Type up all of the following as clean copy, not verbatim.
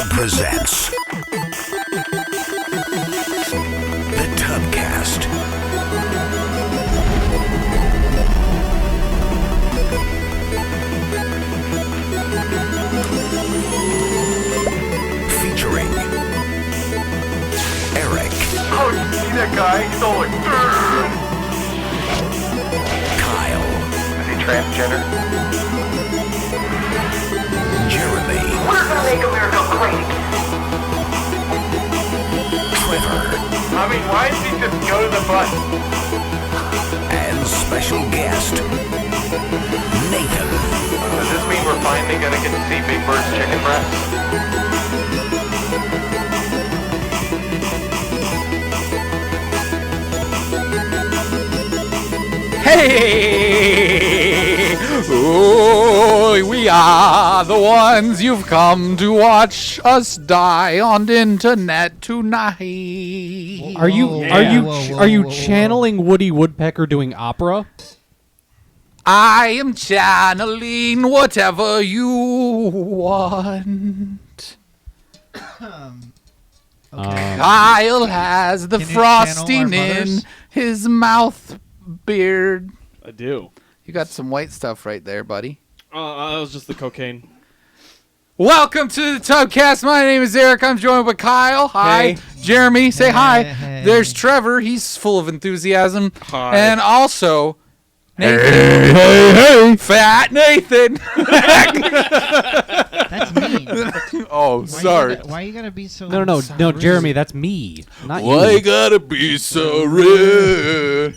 presents the Tubcast. Featuring Eric. Oh, you see that guy? He's all like, Kyle. Is he transgender? Jeremy. We're gonna make America great. Trevor. I mean, why did he just go to the bus? And special guest Nathan. Does this mean we're finally gonna get to see Big Bird's chicken breast? Hey! Oh, we are the ones you've come to watch us die on the internet tonight. Are you channeling Woody Woodpecker doing opera? I am channeling whatever you want. Kyle has the Can you frosting channel our in mothers? his mouth beard. I do. You got some white stuff right there, buddy. That was just the cocaine. Welcome to the Tubcast. My name is Eric. I'm joined with Kyle. Hi. Hey. Jeremy, say hi. Hey. There's Trevor. He's full of enthusiasm. Hi. And also, Nathan. Hey. Fat Nathan. That's mean. Oh, sorry. Why you gotta be so? No, Jeremy, that's me, not Why you. gotta be so rude?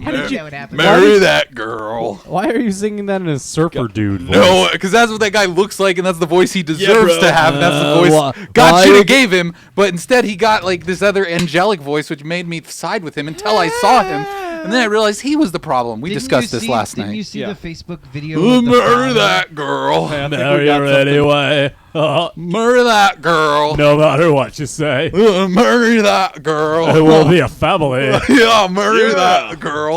How did you? What happened? Marry that girl. Why are you singing that in a surfer dude voice? No, because that's what that guy looks like, and that's the voice he deserves bro. to have. And that's the voice God should have gave him, but instead he got like this other angelic voice, which made me side with him until I saw him, and then I realized he was the problem. We discussed this last Didn't you night. see Yeah. the Facebook video? Of the Marry father? that girl. Marry her anyway. Marry that girl. No matter what you say, Marry that girl. it will be a family. Yeah, marry that girl.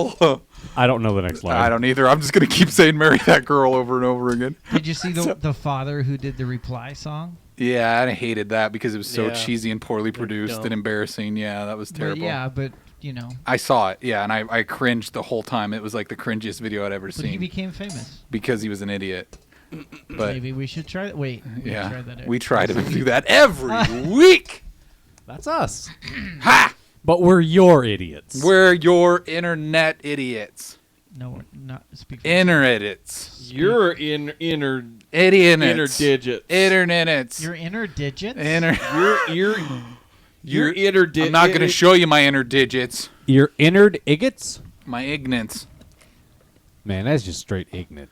I don't know the next line. I don't either. I'm just gonna keep saying "marry that girl" over and over again. Did you see the father who did the reply song? Yeah, I hated that because it was so Yeah. cheesy and poorly produced dumb. and embarrassing. Yeah, that was terrible. But you know, I saw it, yeah, and I cringed the whole time. It was like the cringiest video I'd ever but he seen became famous. because he was an idiot. But Maybe we should try. Wait, yeah, try that we try to do that every week. That's us. Ha! But we're your idiots. We're your internet idiots. No, we're not speak. Internetits. You're inner Idiots. digits. Internetits. Your inner digits. Your inner digits. I'm not going to show you my inner digits. Your innard igots? My ignorance. Man, that's just straight ignorant.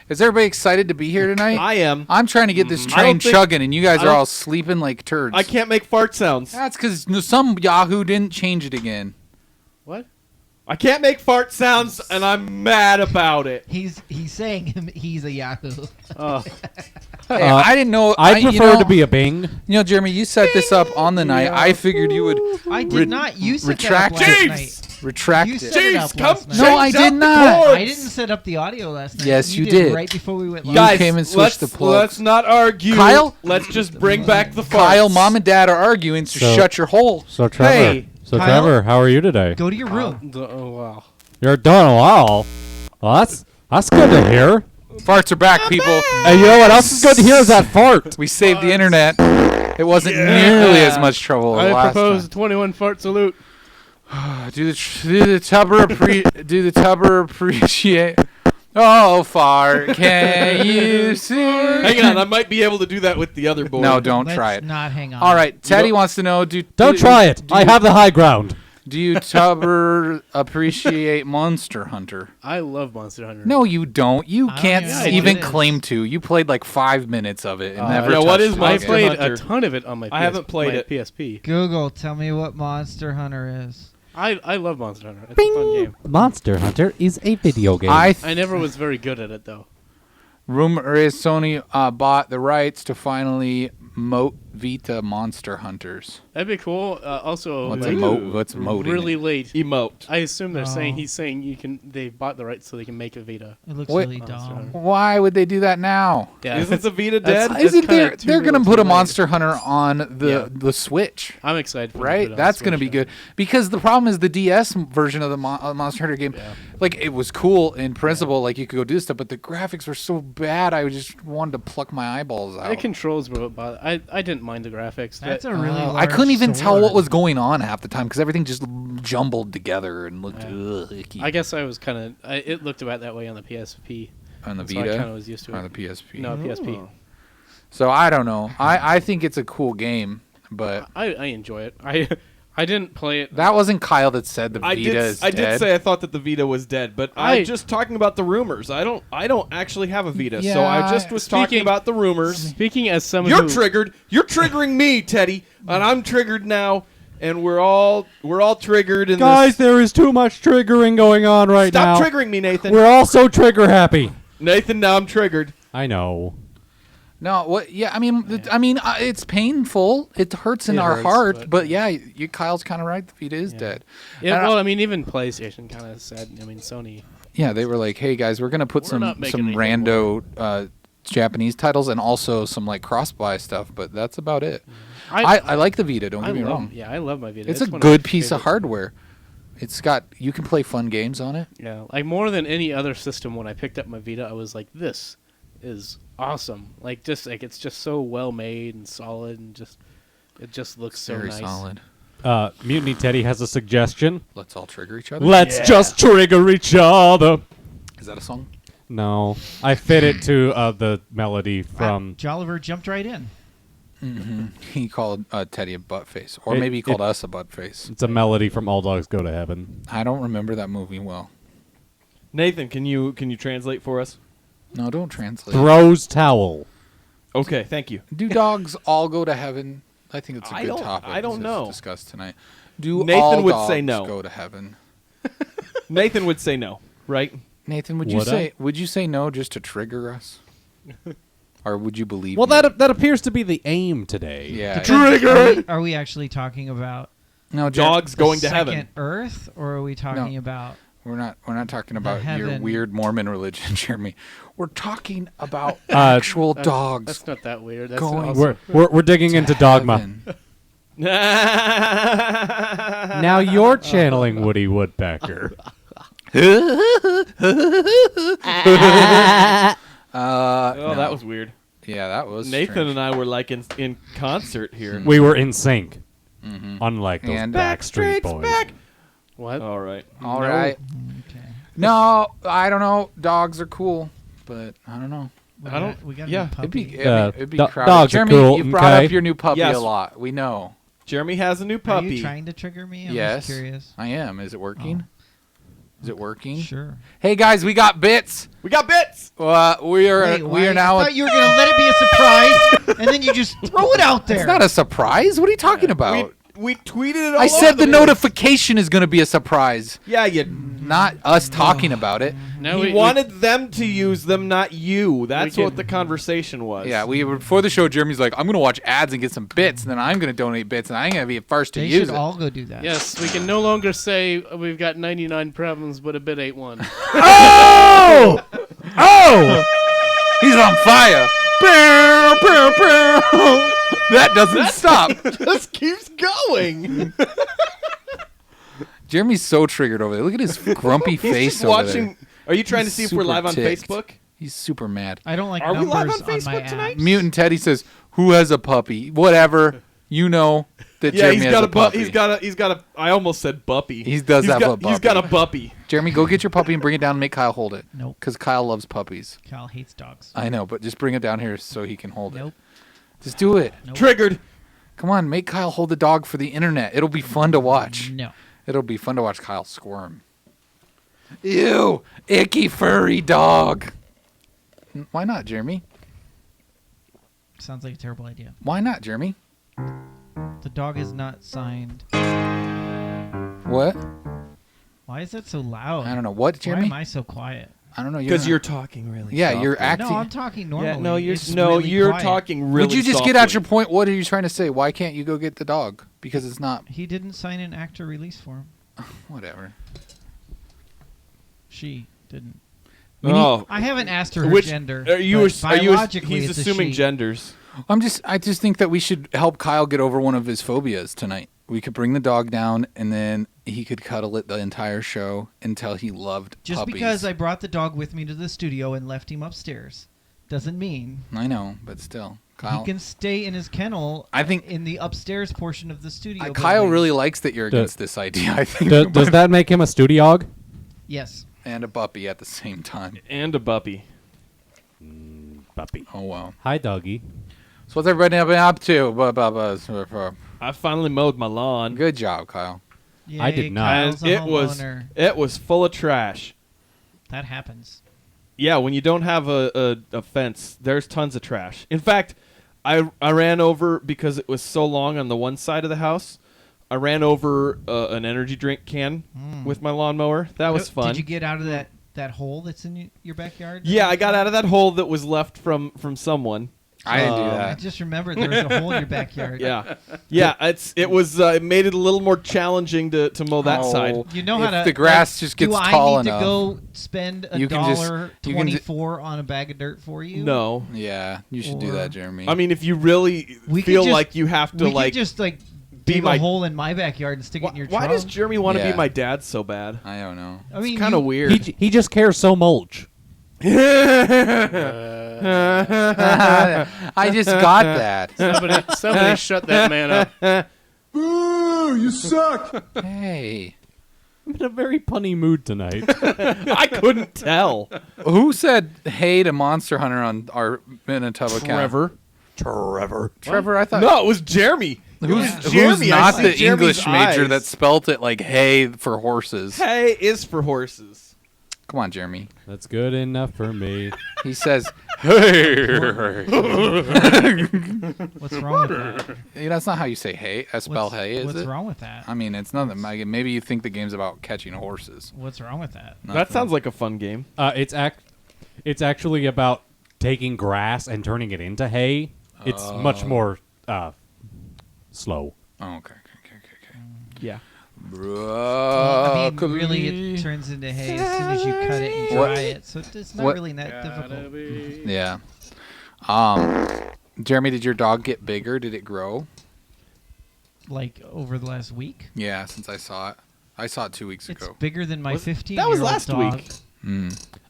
Is everybody excited to be here tonight? I am. I'm trying to get this I train don't think- chugging, and you guys I are don't- all sleeping like turds. I can't make fart sounds. That's because some Yahoo didn't change it again. What? I can't make fart sounds, and I'm mad about it. He's saying he's a Yahoo. Hey, I didn't know. I prefer to be a Bing. You know, Jeremy, you set this up on the night. I figured you would I did not. You set retract that up last it. night. retract You it. set it up Jeez, last come night. No, I did not. I didn't set up the audio last night. Yes, you did. did. Right before we went live. Guys, came and switched the plugs. Let's not argue. Kyle? Let's just bring back the farts. Kyle, mom and dad are arguing, so shut your hole. So Trevor, Hey, Kyle? Trevor, how are you today? Go to your room. Oh, wow. You're doing well. Well, that's good to hear. Farts are back, people. And you know what else is good to hear is that fart. We saved the internet. It wasn't nearly as much trouble I last propose time. 21 fart salute. Do the tubber appreciate? Oh, fart! Can you see? Hang on, I might be able to do that with the other boy. No, don't Let's try it. not hang on. All right, Teddy wants to know: Don't try it. I have the high ground. Do you tubber appreciate Monster Hunter? I love Monster Hunter. No, you don't. You I don't can't even know even what it is. claim to. You played like 5 minutes of it and never. yeah, what touched is it I Monster again. played Hunter? a ton of it on my I haven't played my it. PSP. Google, tell me what Monster Hunter is. I love Monster Hunter. It's a fun game. Monster Hunter is a video game. I I never was very good at it though. rumor is Sony bought the rights to finally Vita Monster Hunters. That'd be cool. Also, What's like, what's mowed in really it? late. Emote. I assume they're saying Oh. he's saying you can. They bought the rights so they can make a Vita. It looks Wait. really dumb. Why would they do that now? Yeah, Isn't the Vita That's- dead? Isn't kinda there? too They're gonna little put a too late. Monster Hunter on Yeah. the Switch. I'm excited for Right, that's gonna be good because the problem is the DS version of the Monster Hunter game, Yeah. like it was cool in principle, like you could go do stuff, but the graphics were so bad. I just wanted to pluck my eyeballs out. The controls were about. I didn't mind the graphics. That's That- a really I large couldn't even tell what sword. was going on half the time because everything just jumbled together and looked icky. I guess I was kind of. It looked about that way on the PSP. on the So I Vita kind of was used to it. or the PSP. No, PSP. So I don't know. I think it's a cool game, but I enjoy it. I didn't play it. that wasn't Kyle that said the I Vita is I dead. did say I thought that the Vita was dead, but I'm just talking about the rumors. I don't actually have a Vita, so I Yeah, just was talking speaking- about the rumors. Speaking as someone You're who, triggered. You're triggering me, Teddy, and I'm triggered now, and we're all triggered. In Guys, this. there is too much triggering going on right now. Stop triggering me, Nathan. We're all so trigger happy. Nathan, now I'm triggered. I know. No, what? Yeah, I mean, it's painful. It hurts in It our hurts, heart. but- yeah, Kyle's kind of right. The Vita is dead. Yeah, And well, I mean, even PlayStation kind of said. I mean, Sony. yeah, they were like, "Hey guys, we're gonna put We're not making some anything rando Japanese titles and also some like cross-buy stuff, but that's about it." I like the Vita. Don't get me wrong. Yeah, I love my Vita. It's a one of good my piece of favorites. hardware. You can play fun games on it. Yeah, like more than any other system. When I picked up my Vita, I was like, "This is awesome!" Like it's just so well made and solid, and it just looks so Very nice. solid. Mutiny Teddy has a suggestion. Let's all trigger each other. Let's just trigger each other. Is that a song? No, I fit it to the melody from. Jolliver jumped right in. He called Teddy a butt face, or It- maybe he called us a butt face. It's a melody from All Dogs Go to Heaven. I don't remember that movie well. Nathan, can you translate for us? No, don't translate. Throws towel. Okay, thank you. Do dogs all go to heaven? I think it's a I good don't- topic I don't to know. discuss tonight. Do Nathan all would dogs say no. go to heaven? Nathan would say no, right? Nathan, would you say no just to trigger us? Or would you believe Well, me? that appears to be the aim today. Yeah. Are we actually talking about No, Dogs the going to second heaven. Earth, or are we talking about? We're not talking about your heaven. weird Mormon religion, Jeremy. We're talking about actual dogs. That's not that weird. That's Going- also, We're digging into dogma. Heaven. Now you're channeling Woody Woodpecker. Oh, that was weird. Yeah, that was Nathan strange. and I were like in concert here. We were in sync. Unlike those And- Backstreet Boys. back. what? All right. All right. Okay. No, I don't know. Dogs are cool, but I don't know. I don't- We got a yeah. new It'd be, puppy. it'd be do- crowded. dogs are Jeremy, cool, you brought okay? up your new puppy Yes. a lot. We know. Jeremy has a new Are puppy. you trying to trigger me? I'm Yes. just curious. I am. Is it working? Is it working? Sure. Hey guys, we got bits. We got bits. We are Wait, we are I now. thought you were gonna let it be a surprise, and then you just throw it out there. It's not a surprise. What are you talking about? We tweeted it all I said over the place. notification is going to be a surprise, Yeah, you. not us talking about it. No, He wanted them to use them, not you. That's We what can- the conversation was. Yeah, we were before the show. Jeremy's like, I'm going to watch ads and get some bits, and then I'm going to donate bits, and I'm going to be first to They use should it. all go do that. Yes, we can no longer say we've got 99 problems, but a bit ain't one. Oh! Oh! He's on fire. Bow, bow, bow. That doesn't stop. Just keeps going. Jeremy's so triggered over there. Look at his grumpy He's face just over watching. there. Are you trying He's to see if we're super live on ticked. Facebook? He's super mad. I don't like Are we numbers live on my Facebook app. tonight? Mutant Teddy says, "Who has a puppy? Whatever. You know that Yeah, Jeremy he's has got a a puppy. He's got a. I almost said buppy. He does He's have got, a puppy. He's got a puppy. Jeremy, go get your puppy and bring it down and make Kyle hold it. Nope. Because Kyle loves puppies. Cal hates dogs. I know, but just bring it down here so he can hold Nope. it. Just do it. Nope. Triggered. Come on, make Kyle hold the dog for the internet. It'll be fun to watch. No. It'll be fun to watch Kyle squirm. Ew, icky furry dog. Why not, Jeremy? Sounds like a terrible idea. Why not, Jeremy? The dog is not signed. What? Why is that so loud? I don't know. What, Why Jeremy? am I so quiet? I don't know. Because you're talking really. Yeah, softly. you're acting. No, I'm talking normally. Yeah, no, you're It's really quiet. talking really. Would you just softly. get out your point? What are you trying to say? Why can't you go get the dog? Because it's not. He didn't sign an actor release form. Whatever. She didn't. Oh, I haven't asked her which gender. are you? but biologically, He's it's a assuming she. genders. I just think that we should help Kyle get over one of his phobias tonight. We could bring the dog down, and then he could cuddle it the entire show until he loved Just puppies. because I brought the dog with me to the studio and left him upstairs doesn't mean I know, but still, Kyle. he can stay in his kennel. I think- in the upstairs portion of the studio. Kyle building. really likes that you're against this idea. I think, Does that make him a studiog? Yes. and a puppy at the same time. And a puppy. Puppy. Oh wow. Hi, doggy. So what's everybody been up to? I finally mowed my lawn. Good job, Kyle. Yay, I did not. Kyle's And a it homeowner. was full of trash. That happens. Yeah, when you don't have a fence, there's tons of trash. In fact, I ran over because it was so long on the one side of the house. I ran over an energy drink can with my lawnmower. That was fun. Did you get out of that hole that's in your backyard? Yeah, I got out of that hole that was left from someone. I didn't do I that. just remembered there was a hole in your backyard. Yeah, it made it a little more challenging to mow that Oh. side. You know If how to. the grass just gets do tall I need enough. to go spend You can just- $1.24 you can ju- on a bag of dirt for you? No, Yeah, you should do Or- that, Jeremy. I mean if you really We could feel just- like you have to We like could just be dig my- a hole in my backyard and stick it in your why trunk. does Jeremy want to Yeah. be my dad so bad? I don't know. I mean, It's kind of you- weird. He just cares so much. I just got that. Somebody shut that man up. Hey, I'm in a very punny mood tonight. I couldn't tell. who said hey to Monster Hunter on our Manitoba account? Trevor, I thought. No, it was Jeremy. Who's Jeremy, I not see the Jeremy's English major eyes. that spelt it like hay for horses? Hay is for horses. Come on, Jeremy. That's good enough for me. He says, hey. What's wrong with that? That's not how you say hay. I spell What's, hay, is what's it? wrong with that? I mean, it's nothing. Maybe you think the game's about catching horses. What's wrong with that? That sounds like a fun game. It's actually about taking grass and turning it into hay. It's much more slow. Oh, okay. Yeah. I mean, really, it turns into hay as soon as you cut it and dry What- it. So it's not what- really that difficult. Yeah. Jeremy, did your dog get bigger? Did it grow? Like over the last week, Yeah, since I saw it. I saw it 2 weeks it's ago. bigger than my 15. That was last dog. week.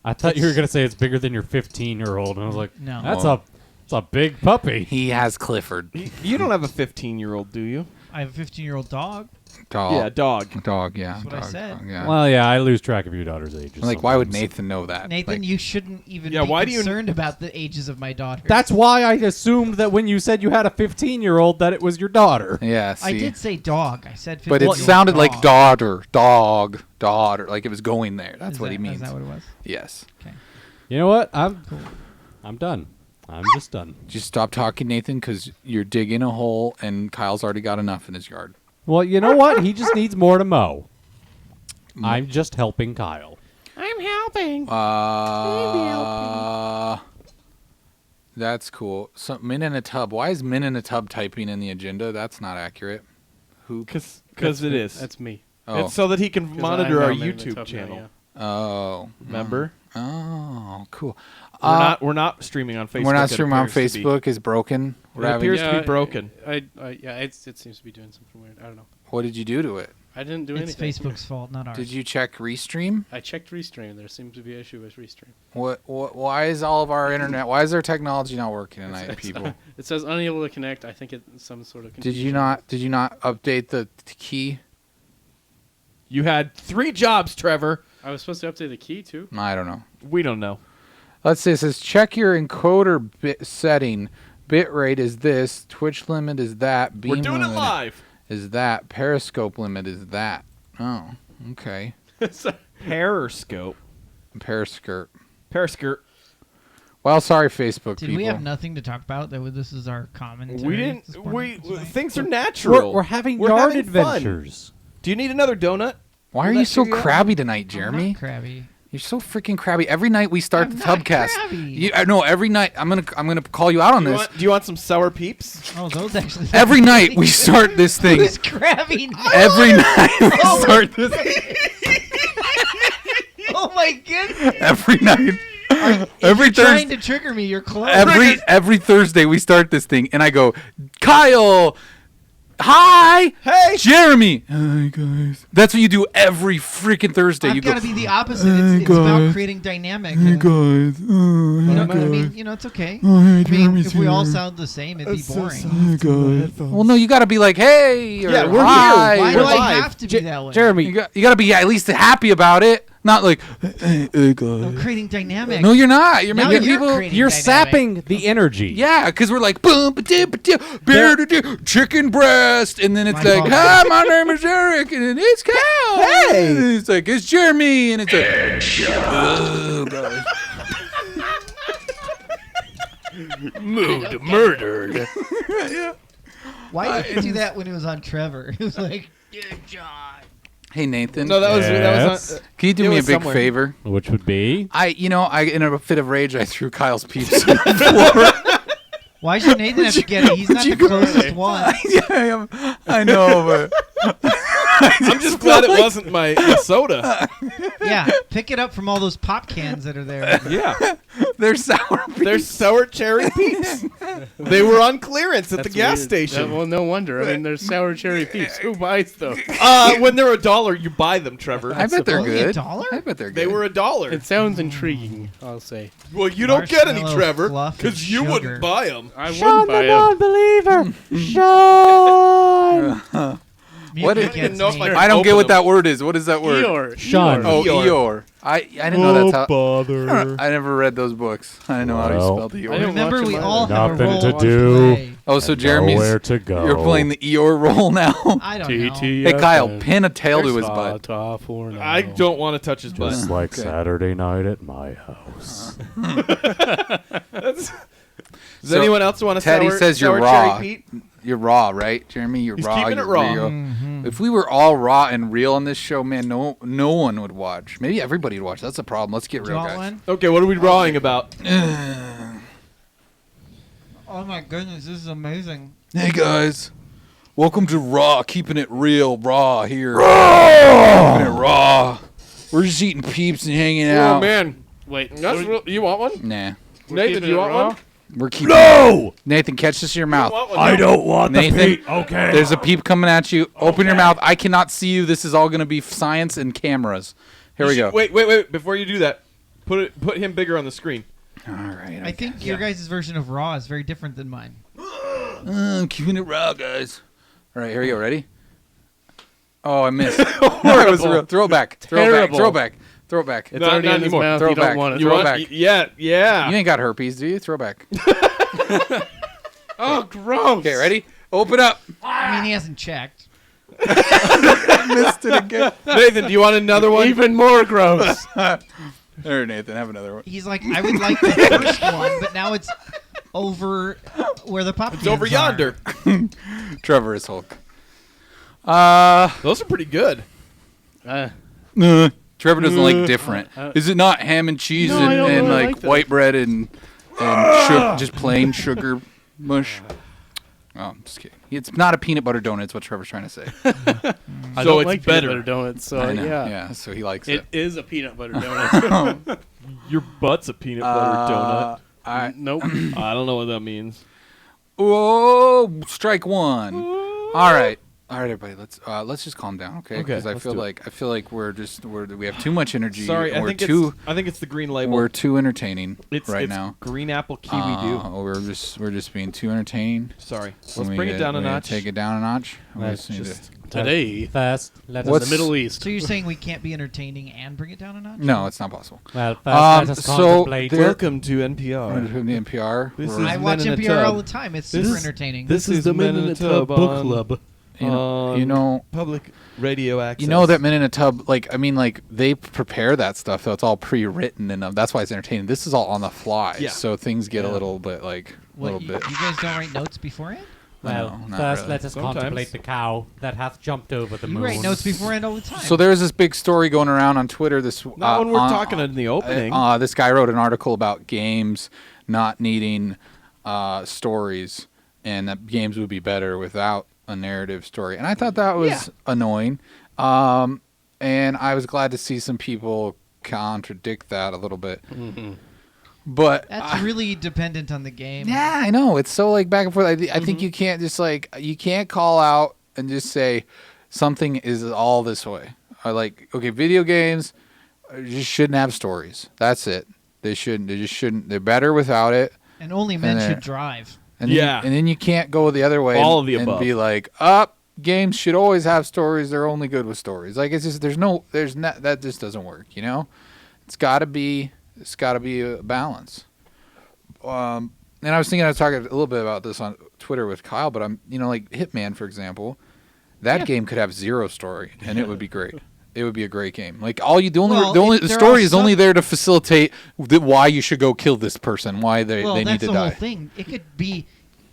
I thought you were gonna say it's bigger than your 15-year-old, and I was like, No. that's a big puppy. He has Clifford. You don't have a 15-year-old, do you? I have a 15-year-old dog. Dog. Yeah, dog. Dog, yeah. That's what I dog, said. dog, yeah. Well, yeah, I lose track of your daughter's ages. Like, why would sometimes. Nathan know that? Nathan, Like, you shouldn't even Yeah, be why do you- concerned about the ages of my daughter. That's why I assumed that when you said you had a 15-year-old, that it was your daughter. Yeah, see. I did say dog. I said 15. But it sounded like daughter. Like it was going there. That's what he means. Is that what it was? Yes. Okay. You know what? I'm done. I'm just done. Just stop talking, Nathan, because you're digging a hole, and Kyle's already got enough in his yard. Well, you know what? He just needs more to mow. I'm just helping Kyle. I'm helping. That's cool. So, men in a tub. Why is men in a tub typing in the agenda? That's not accurate. Who? Because That's it me. is. That's me. Oh. It's so that he can 'Cause monitor I our am in the YouTube tub now, channel. yeah. Oh. Remember? Oh, cool. We're not streaming on Facebook. We're not it streaming on appears to be. Facebook. It's broken. We're It having, appears to be broken. It seems to be doing something weird. I don't know. what did you do to it? I didn't do It's anything. Facebook's fault, not ours. Did you check Restream? I checked Restream. There seems to be an issue with Restream. Why is all of our internet? Why is our technology not working tonight, people? It says unable to connect. I think it's some sort of. Did you not update the key? You had 3 jobs, Trevor. I was supposed to update the key too. I don't know. We don't know. Let's see. It says check your encoder bit setting. Bitrate is this. Twitch limit is that. Beam We're doing it limit live. is that. Periscope limit is that. Oh, okay. Periscope. Periscope. Periscope. Well, sorry, Facebook Did people. we have nothing to talk about? This is our commentary. We this didn't. morning, We tonight? things are natural. We're having We're yard having fun. adventures. Do you need another donut? Why are Will you that so cheer you up? crabby tonight, I'm Jeremy? not crabby. You're so freaking crabby. Every night we start I'm the not Tubcast. crabby. No, every night I'm gonna call you out on this. Do you want some sour peeps? Oh, those actually. Every night we start this thing. Who's crabby now? Every night we start this. Oh my goodness! Every night. Every You're trying Thursday. to trigger me. You're close. Every Thursday we start this thing, and I go, Kyle. Hi. Hey. Jeremy. Hi guys. That's what you do every freaking Thursday. You I've go. got to be the opposite. It's about creating dynamic. Hey guys. You know, I mean, it's okay. Oh, hey, I mean, Jeremy's if we all here. sound the same, it'd be boring. Hey guys. Well, no, you got to be like, hey. Or, Yeah, we're here. hi. Why We're do I live. have to be that way? Jeremy, You got to be at least happy about it, not like, hey I'm guys. creating dynamic. No, you're not. You're Now making you're people. creating you're dynamic. sapping the energy. Yeah, because we're like, boom, chicken breast, and then it's My like, fault. hi, my name is Eric, and then it's Kyle. Hey, and it's like, it's Jeremy, and it's like, oh, God. Mood murdered. Why did you do that when it was on Trevor? It was like, good job. Hey, Nathan. No, that was Yes. Can you do it me a was big somewhere. favor? Which would be I in a fit of rage, I threw Kyle's peeps on the floor. Why should Nathan have to get it? He's not the closest one. Yeah, I know, but I'm just glad it wasn't my soda. Yeah, pick it up from all those pop cans that are there. Yeah. they're sour peeps. They're sour cherry peeps. They were on clearance at the That's gas weird. station. Well, no wonder. I mean, there's sour cherry peeps. Who buys them? When they're $1, you buy them, Trevor. I bet they're Only good. $1? I bet they're good. They were $1. It sounds intriguing, I'll say. Well, you don't get any, Marshmallow Trevor, fluff and because you sugar. wouldn't buy them. I would buy them. believer. Sean. What Mute is- against know if me. I can I don't get open what them. that word is. What is that word? Eeyore. Sean. Oh, Eeyore. Eeyore. I didn't know that's how. bother. I never read those books. I didn't know how you Well, spelled I Eeyore. didn't Remember, watch we them all either. have a Nothing role to to do. play. Oh, so And Jeremy's. nowhere to go. You're playing the Eeyore role now. I don't know. Hey, Kyle, pin a tail to his butt. I don't want to touch his butt. Just like Okay. Saturday night at my house. Does So, anyone else want to Teddy sour, says you're sour raw. cherry Pete? You're raw, right, Jeremy? You're He's raw. keeping it you're raw. real. If we were all raw and real on this show, man, no one would watch. Maybe everybody would watch. That's the problem. Let's get Do you real, want guys. one? Okay, what are we rawing about? Oh my goodness, this is amazing. Hey guys, welcome to Raw, keeping it real, raw here. Keeping it raw. We're just eating peeps and hanging out. Oh, man. Wait, That's real, you want one? Nah, Nathan, do you want one? we're keeping. No, Nathan, catch this in your mouth. Want one? I don't want Nathan, the Pete. Okay. There's a peep coming at you. Open your mouth. I cannot see you. This is all going to be science and cameras. Here we go. Wait. Before you do that, put him bigger on the screen. All right. I think your guys' version of Raw is very different than mine. I'm keeping it raw, guys. All right, here we go. Ready? Oh, I missed. It was real. Throw it back. Throw it back. Terrible. Throw it back. Throw it back. It's Not- already not in his anymore. mouth. Throw You it don't back. want it. Throw You it want? back. Yeah. You ain't got herpes, do you? Throw it back. Oh, gross. Okay, ready? Open up. I mean, he hasn't checked. Missed it again. Nathan, do you want another one? Even more gross. There, Nathan, have another one. He's like, I would like the first one, but now it's over where the pop It's cans over are. yonder. Trevor is Hulk. Those are pretty good. Trevor doesn't like different. Is it not ham and cheese No, I don't and really like like that. white bread and just plain sugar mush? Oh, I'm just kidding. It's not a peanut butter donut. It's what Trevor's trying to say. I So don't it's like better. peanut butter donuts, so I know. yeah. Yeah, so he likes It it. is a peanut butter donut. Your butt's a peanut butter donut. Nope. I don't know what that means. Whoa! Strike one. All right, everybody. Let's just calm down, okay? Okay, Because I let's feel do it. like we have too much energy. Sorry, and I we're think too it's the green label. we're too entertaining it's right it's now. green apple kiwi dew. We're just being too entertaining. Sorry. Let's We bring it need down to- a we need to notch. Take it down a notch. We Let's just need just Today, fast. Let in us the Middle East. So you're saying we can't be entertaining and bring it down a notch? no, it's not possible. well, fast. Let us so contemplate. there- Welcome to I'm NPR. gonna put the NPR. This We're- is I watch Men in a NPR all Tub. the time. It's This- super entertaining. This is the Men in a Tub book on- club. you on know, public radio access. you know that Men in a Tub. Like, I mean, like they prepare that stuff, so it's all pre-written, and that's why it's entertaining. This is all on the fly, Yeah. so things get a Yeah. little bit like a What, little you bit. guys don't write notes beforehand? Well, No, not first really. let us Sometimes. contemplate the cow that hath jumped over the You moon. write notes beforehand all the time. So there's this big story going around on Twitter. Not when we're talking in the opening. This guy wrote an article about games not needing stories, and that games would be better without a narrative story. And I thought that was annoying. And I was glad to see some people contradict that a little bit. Mm-hmm. But That's really dependent on the game. yeah, I know. It's so like back and forth. I think you can't just you can't call out and just say something is all this way. Or like, okay, video games just shouldn't have stories. That's it. They shouldn't. They just shouldn't. They're better without it. And only men And should drive. And Yeah. then you can't go the other way. All and, of the and above. be like, games should always have stories. They're only good with stories. Like it's just that just doesn't work. You know, it's got to be a balance. And I was talking a little bit about this on Twitter with Kyle, but I'm like Hitman, for example, that game could have zero story and it would be great. It would be a great game. Like the story is only there to facilitate why you should go kill this person, why they need that's to the die. whole thing. It could be,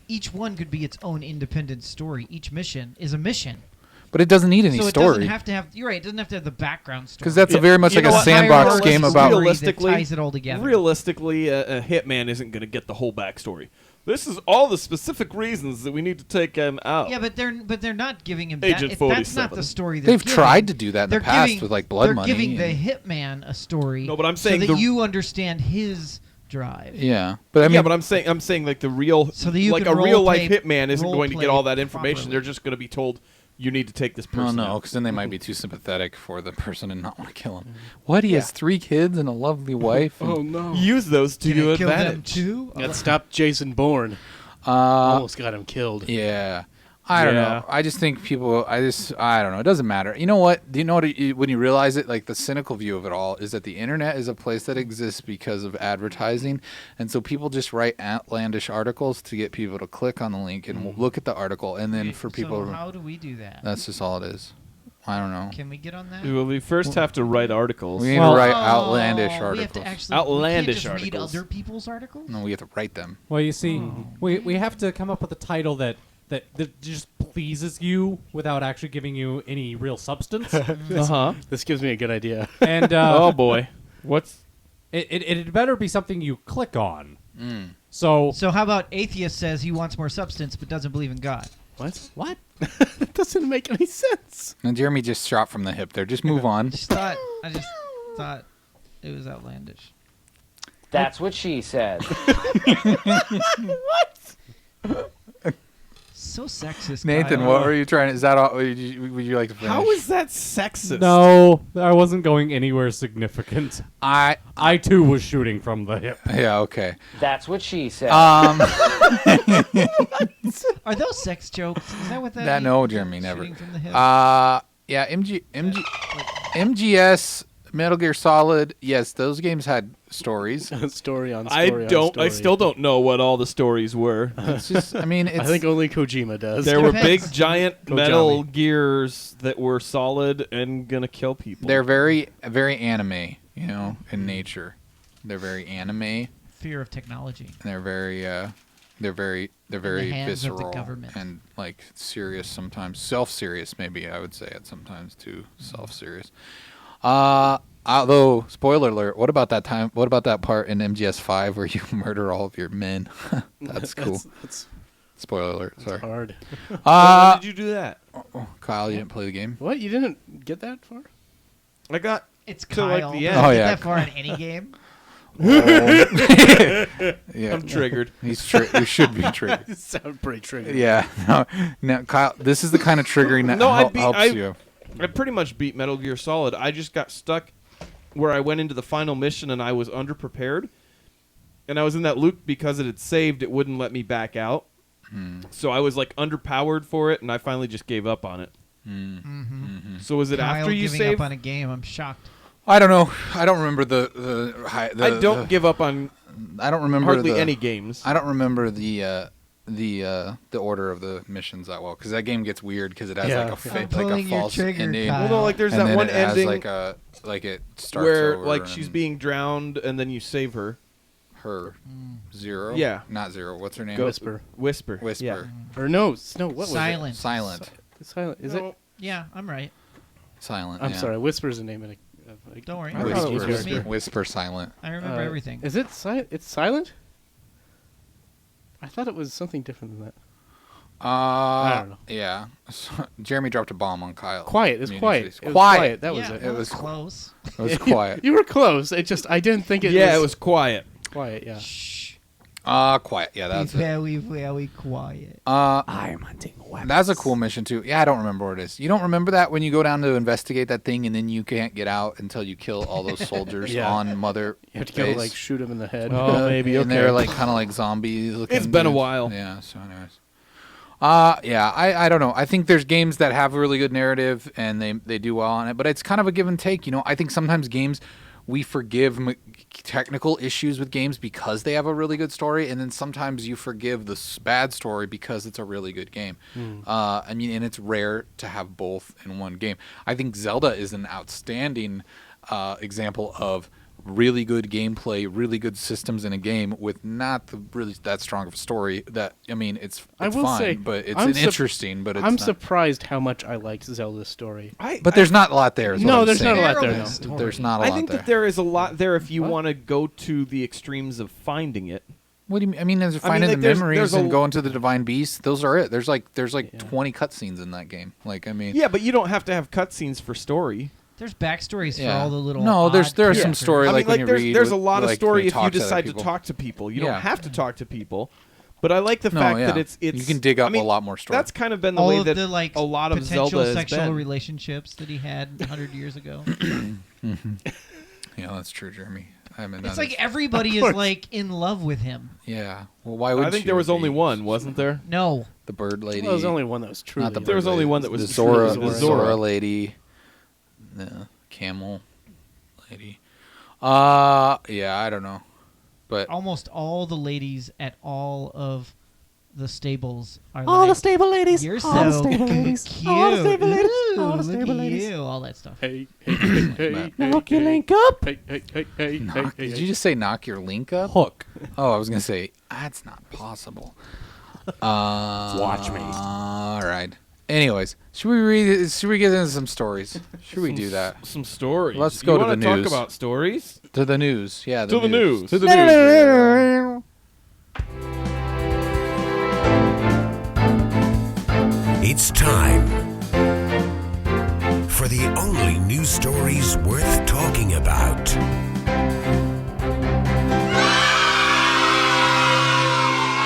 each one could be its own independent story. Each mission is a mission. But it doesn't need any So it story. doesn't have to have. You're right. It doesn't have to have the background story. Because that's a very much You like know a what? sandbox Hierarchy game story about. that Realistically, ties it all together. Realistically, a hitman isn't going to get the whole backstory. This is all the specific reasons that we need to take him out. Yeah, but they're not giving him Agent that. That's not 47. the story. They've giving. tried to do that in the They're past giving- with like Blood they're Money. giving the and- hitman a story. No, but I'm saying so that the- you understand his drive. Yeah, but I mean, yeah, but I'm saying like the real, So that you like can a real life role-play- hitman isn't going to get all that information. properly. They're just going to be told you need to take this person. no, out. because then they might be too sympathetic for the person and not want to kill him. What? He has 3 kids and a lovely wife. and- no! Use those to Can your it kill them advantage. too? That stopped Jason Bourne. Uh, Almost got him killed. yeah. I don't Yeah. know. I just think people. I don't know. It doesn't matter. You know what? Do you know what? When you realize it, like the cynical view of it all is that the internet is a place that exists because of advertising, and so people just write outlandish articles to get people to click on the link and look at the article, and then for people, So how do we do that? that's just all it is. I don't know. Can we get on that? Well, we first have to write articles. We need Well- to write Oh, outlandish We have articles. to actually Outlandish we can't just articles. read other people's articles. No, we have to write them. Well, you see, we have to come up with a title that just pleases you without actually giving you any real substance. Uh-huh. This gives me a good idea. And Oh boy, what's it better be something you click on. So So how about atheist says he wants more substance but doesn't believe in God? What? That doesn't make any sense. And Jeremy just shot from the hip there. Just move on. I just thought it was outlandish. That's what she said. So sexist. Nathan, Kyle. what were you trying? Is that all? Would you like to finish? how is that sexist? no, I wasn't going anywhere significant. I? I too was shooting from the hip. Yeah. Okay. That's what she said. Are those sex jokes? Is that what that? That means? no, Jeremy, never. Shooting from the hip? Yeah. MGS, Metal Gear Solid. Yes, those games had stories. Story on story I on don't. story. I still don't know what all the stories were. It's just. I mean, it's. I think only Kojima does. There were Depends. big, giant metal gears that were solid and gonna kill people. they're very, very anime. You know, in nature, they're very anime. And Fear of technology. they're very. They're very hands of the visceral government. and like serious sometimes, self-serious maybe I would say at sometimes too self-serious. Although spoiler alert, what about that time? What about that part in MGS5 where you murder all of your men? That's cool. That's Spoiler alert. Sorry. hard. Why did you do that? Kyle, you didn't play the game. What? You didn't get that far? I got. It's To, like, Kyle. the Doesn't end. Oh, get yeah. that far in any game. Yeah, I'm triggered. you should be triggered. You sound pretty triggered. Yeah. No, Kyle. This is the kind of triggering that No, helps you. I pretty much beat Metal Gear Solid. I just got stuck where I went into the final mission and I was underprepared. And I was in that loop because it had saved, it wouldn't let me back out. So I was like underpowered for it and I finally just gave up on it. So was it Kyle after you giving saved? up on a game. I'm shocked. I don't know. I don't remember the I don't give up on I don't remember hardly the, any games. I don't remember the order of the missions that well because that game gets weird because it has Yeah. like a I'm like a pulling your false trigger, ending. Kyle. Well, no, like there's and that then one it has ending like it starts where over like she's and being drowned and then you save her. her. Zero? Yeah. Not Zero. What's her name? Whisper. Whisper. Whisper. Yeah. Or no, what was Silent. Silent. it? Silent. Is it? Yeah, I'm right. Silent. I'm yeah. sorry. Whisper's the name of a Don't worry. I thought it was Whisper. Whisper. Whisper Silent. I remember everything. Is it silent? It's silent. I thought it was something different than that. I don't know. Yeah. Jeremy dropped a bomb on Kyle. Quiet. It's Community quiet. Space. It was Quiet. quiet. That was yeah, it. that It was close. It was quiet. You were close. I didn't think it. Yeah, it was quiet. quiet. Yeah. Shh. Quiet. Yeah, Be that's it. very, very quiet. I'm hunting weapons. That's a cool mission too. Yeah, I don't remember what it is. You don't remember that when you go down to investigate that thing and then you can't get out until you kill all those soldiers Yeah. on Mother You have to go Base? like shoot him in the head. Oh, maybe. And Okay. they're like kind of like zombies looking. It's been a dudes. while. Yeah. So, anyways. Yeah, I don't know. I think there's games that have a really good narrative and they do well on it, but it's kind of a give and take. You know, I think sometimes games we forgive technical issues with games because they have a really good story, and then sometimes you forgive the bad story because it's a really good game. I mean, and it's rare to have both in one game. I think Zelda is an outstanding example of really good gameplay, really good systems in a game with not really that strong of a story. That I mean, it's I will fine, say, but it's I'm interesting. But it's I'm not, surprised how much I liked Zelda's story. But there's not a lot there. is what No, I'm there's not a saying. lot there. Terrible No. story. There's not a I lot think there. that there is a lot there if you What? want to go to the extremes of finding it. What do you mean? I mean, there's finding like, the there's- memories there's a- and going to the divine beast. Those are it. There's like Yeah. 20 cutscenes in that game. Like I mean, Yeah, but you don't have to have cutscenes for story. There's backstories Yeah. for all the little. No, there's odd some characters. story. I like mean, when you there's, read there's a with- lot of like, when story you if you talk to other decide to people. talk to people. You Yeah. don't have to talk to people. But I like the No, fact yeah. that it's You can dig up I mean, a lot more story. That's kind of been the All way of that the like a lot of potential Zelda has sexual been. relationships that he had 100 years ago. Yeah, that's true, Jeremy. I mean, It's that like is- everybody is like in love with him. yeah. Well, why would I think you there was be? only one, wasn't there? No, The bird lady. Well, there was only one that was truly. Not the There was bird only lady. one that was the truly Zora. The Zora. Zora lady. The camel lady. Yeah, I don't know, but almost all the ladies at all of the stables are All like, the stable ladies. you're all the so stable ladies. cute. All the stable ladies. Ooh, All the look stable at ladies. you, all that stuff. Hey, hey, hey, hey, hey, Knock your hey, link up. Hey, hey, hey, hey, knock, hey, did hey. you just say knock your link up? Hook. Oh, I was gonna say that's not possible. Watch me. All right. Anyways, should we get into some stories? Should we do that? Some stories. Let's You go to wanna the talk news. about stories? To the news. Yeah. To the news. To the news. It's time for the only news stories worth talking about.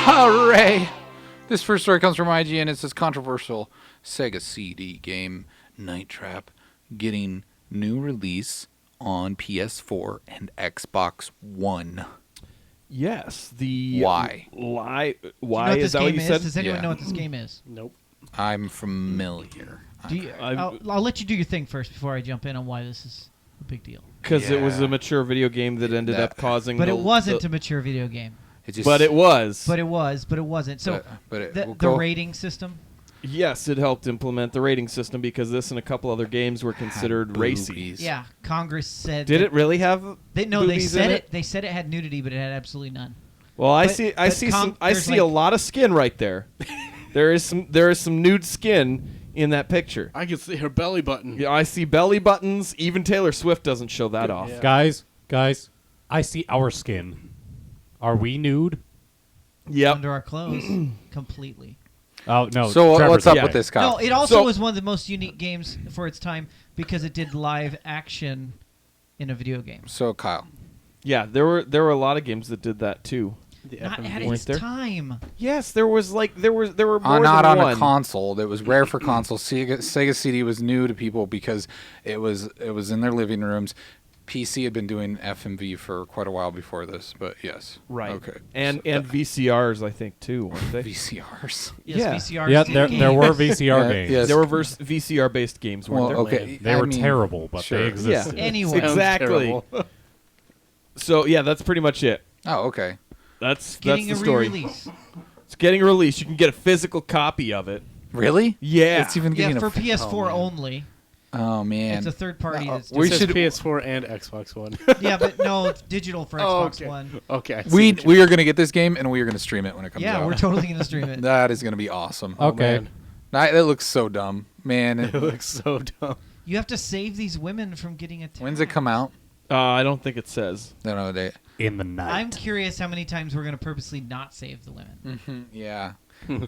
Hooray! This first story comes from IGN. It says controversial Sega CD game Night Trap getting new release on PS4 and Xbox One. Yes. The Why? Why? Do you know Why what is this that what game you is? said? Does anyone Yeah. know what this game is? Nope. I'm familiar. Do you, I'll let you do your thing first before I jump in on why this is a big deal. Because it was Yeah. a mature video game that ended That- up causing. But the, it wasn't the- a mature video game. It just, But it was. But it wasn't. So but it, the, we'll the go- rating system. Yes, it helped implement the rating system because this and a couple other games were considered racy. boobies. Yeah, Congress said. Did that- it really have? They boobies said in it. They said it had nudity, but it had absolutely none. Well, I But- see. but I there's see a like- lot of skin right there. There is some nude skin in that picture. I can see her belly button. Yeah, I see belly buttons. Even Taylor Swift doesn't show that off. Yeah. Guys, I see our skin. Are we nude? Yep. Under our clothes, completely. Oh no. So Trevor's what's up yeah. with this, Kyle? No, it also So- was one of the most unique games for its time because it did live action in a video game. So Kyle, Yeah, there were a lot of games that did that too. The Not FMV. at Weren't its there? time. Yes, there were more not than on one. a console. It was rare for consoles. Sega CD was new to people because it was in their living rooms. PC had been doing FMV for quite a while before this, but yes. Right. Okay. And VCRs, I think too, weren't they? VCRs. Yes, Yeah. VCRs Yeah, did there games. were VCR Yeah, games. yes. There were VCR based games, weren't Well, there? okay. They I were mean, terrible, but sure. they existed. Anyway, Sounds Exactly. terrible. So yeah, that's pretty much it. Oh, okay. That's getting the a story. re-release. It's getting released. You can get a physical copy of it. Really? Yeah. It's even Yeah, getting for a PS4 oh, man. only. Oh man, It's a third party. That's we It says should- PS4 and Xbox One. yeah, but no, it's digital for Xbox One. Okay. I see we what you- we are gonna get this game and we are gonna stream it when it comes out. Yeah, we're totally gonna stream it. That is gonna be awesome. Okay. man. That looks so dumb, man. It looks so dumb. You have to save these women from getting attacked. When's it come out? I don't think it says. No date. In the night. I'm curious how many times we're gonna purposely not save the women. Yeah.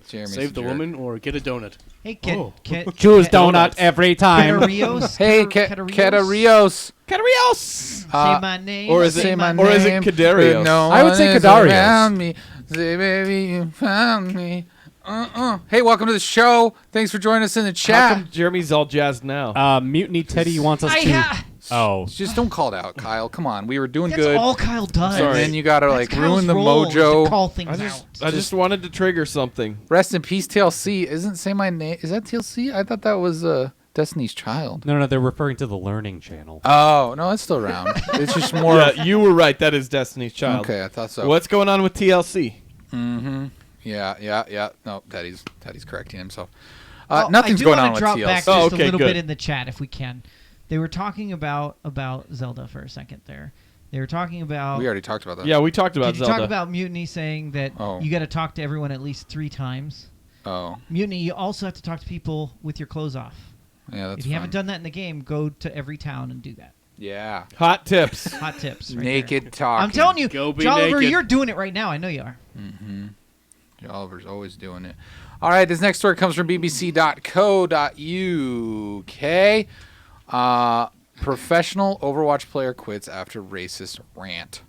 Jeremy's Save the a jerk. woman or get a donut. Hey, Oh. Choose donut every time. Rios. Hey, Keta Rios. Cadarios! Say my name. or is it- say my or is it name. Kadarios? No I would say one is Kadarios. around me. Say, baby, you found me. Hey, welcome to the show. Thanks for joining us in the How chat. come Jeremy's all jazzed now? Mutiny Teddy wants us to. Oh. Just don't call it out, Kyle. Come on. We were doing That's good. all Kyle does. And then you gotta That's like ruin Kyle's the role, is to mojo. call things out. I just wanted to trigger something. Rest in peace, TLC. Isn't Say My Name? Is that TLC? I thought that was Destiny's Child. No, they're referring to the Learning Channel. Oh no, it's still around. It's just more. Yeah, you were right. That is Destiny's Child. Okay, I thought so. What's going on with TLC? Mm-hmm. Yeah. No, Teddy's correcting himself. Oh, Nothing's going on I with do want TLC. to drop back Oh, just okay, a little good. bit in the chat if we can. They were talking about Zelda for a second there. They were talking about. We already talked about that. Yeah, we talked about Did you Zelda. talk about Mutiny saying that Oh. you got to talk to everyone at least 3 times? Oh, Mutiny, you also have to talk to people with your clothes off. yeah. That's if you haven't fun. done that in the game, go to every town and do that. Yeah. Hot tips. Hot tips. Right Naked there. talking. I'm telling you, Go be Jolliver, naked. you're doing it right now. I know you are. Oliver's always doing it. All right, this next story comes from bbc.co.uk. Professional Overwatch player quits after racist rant.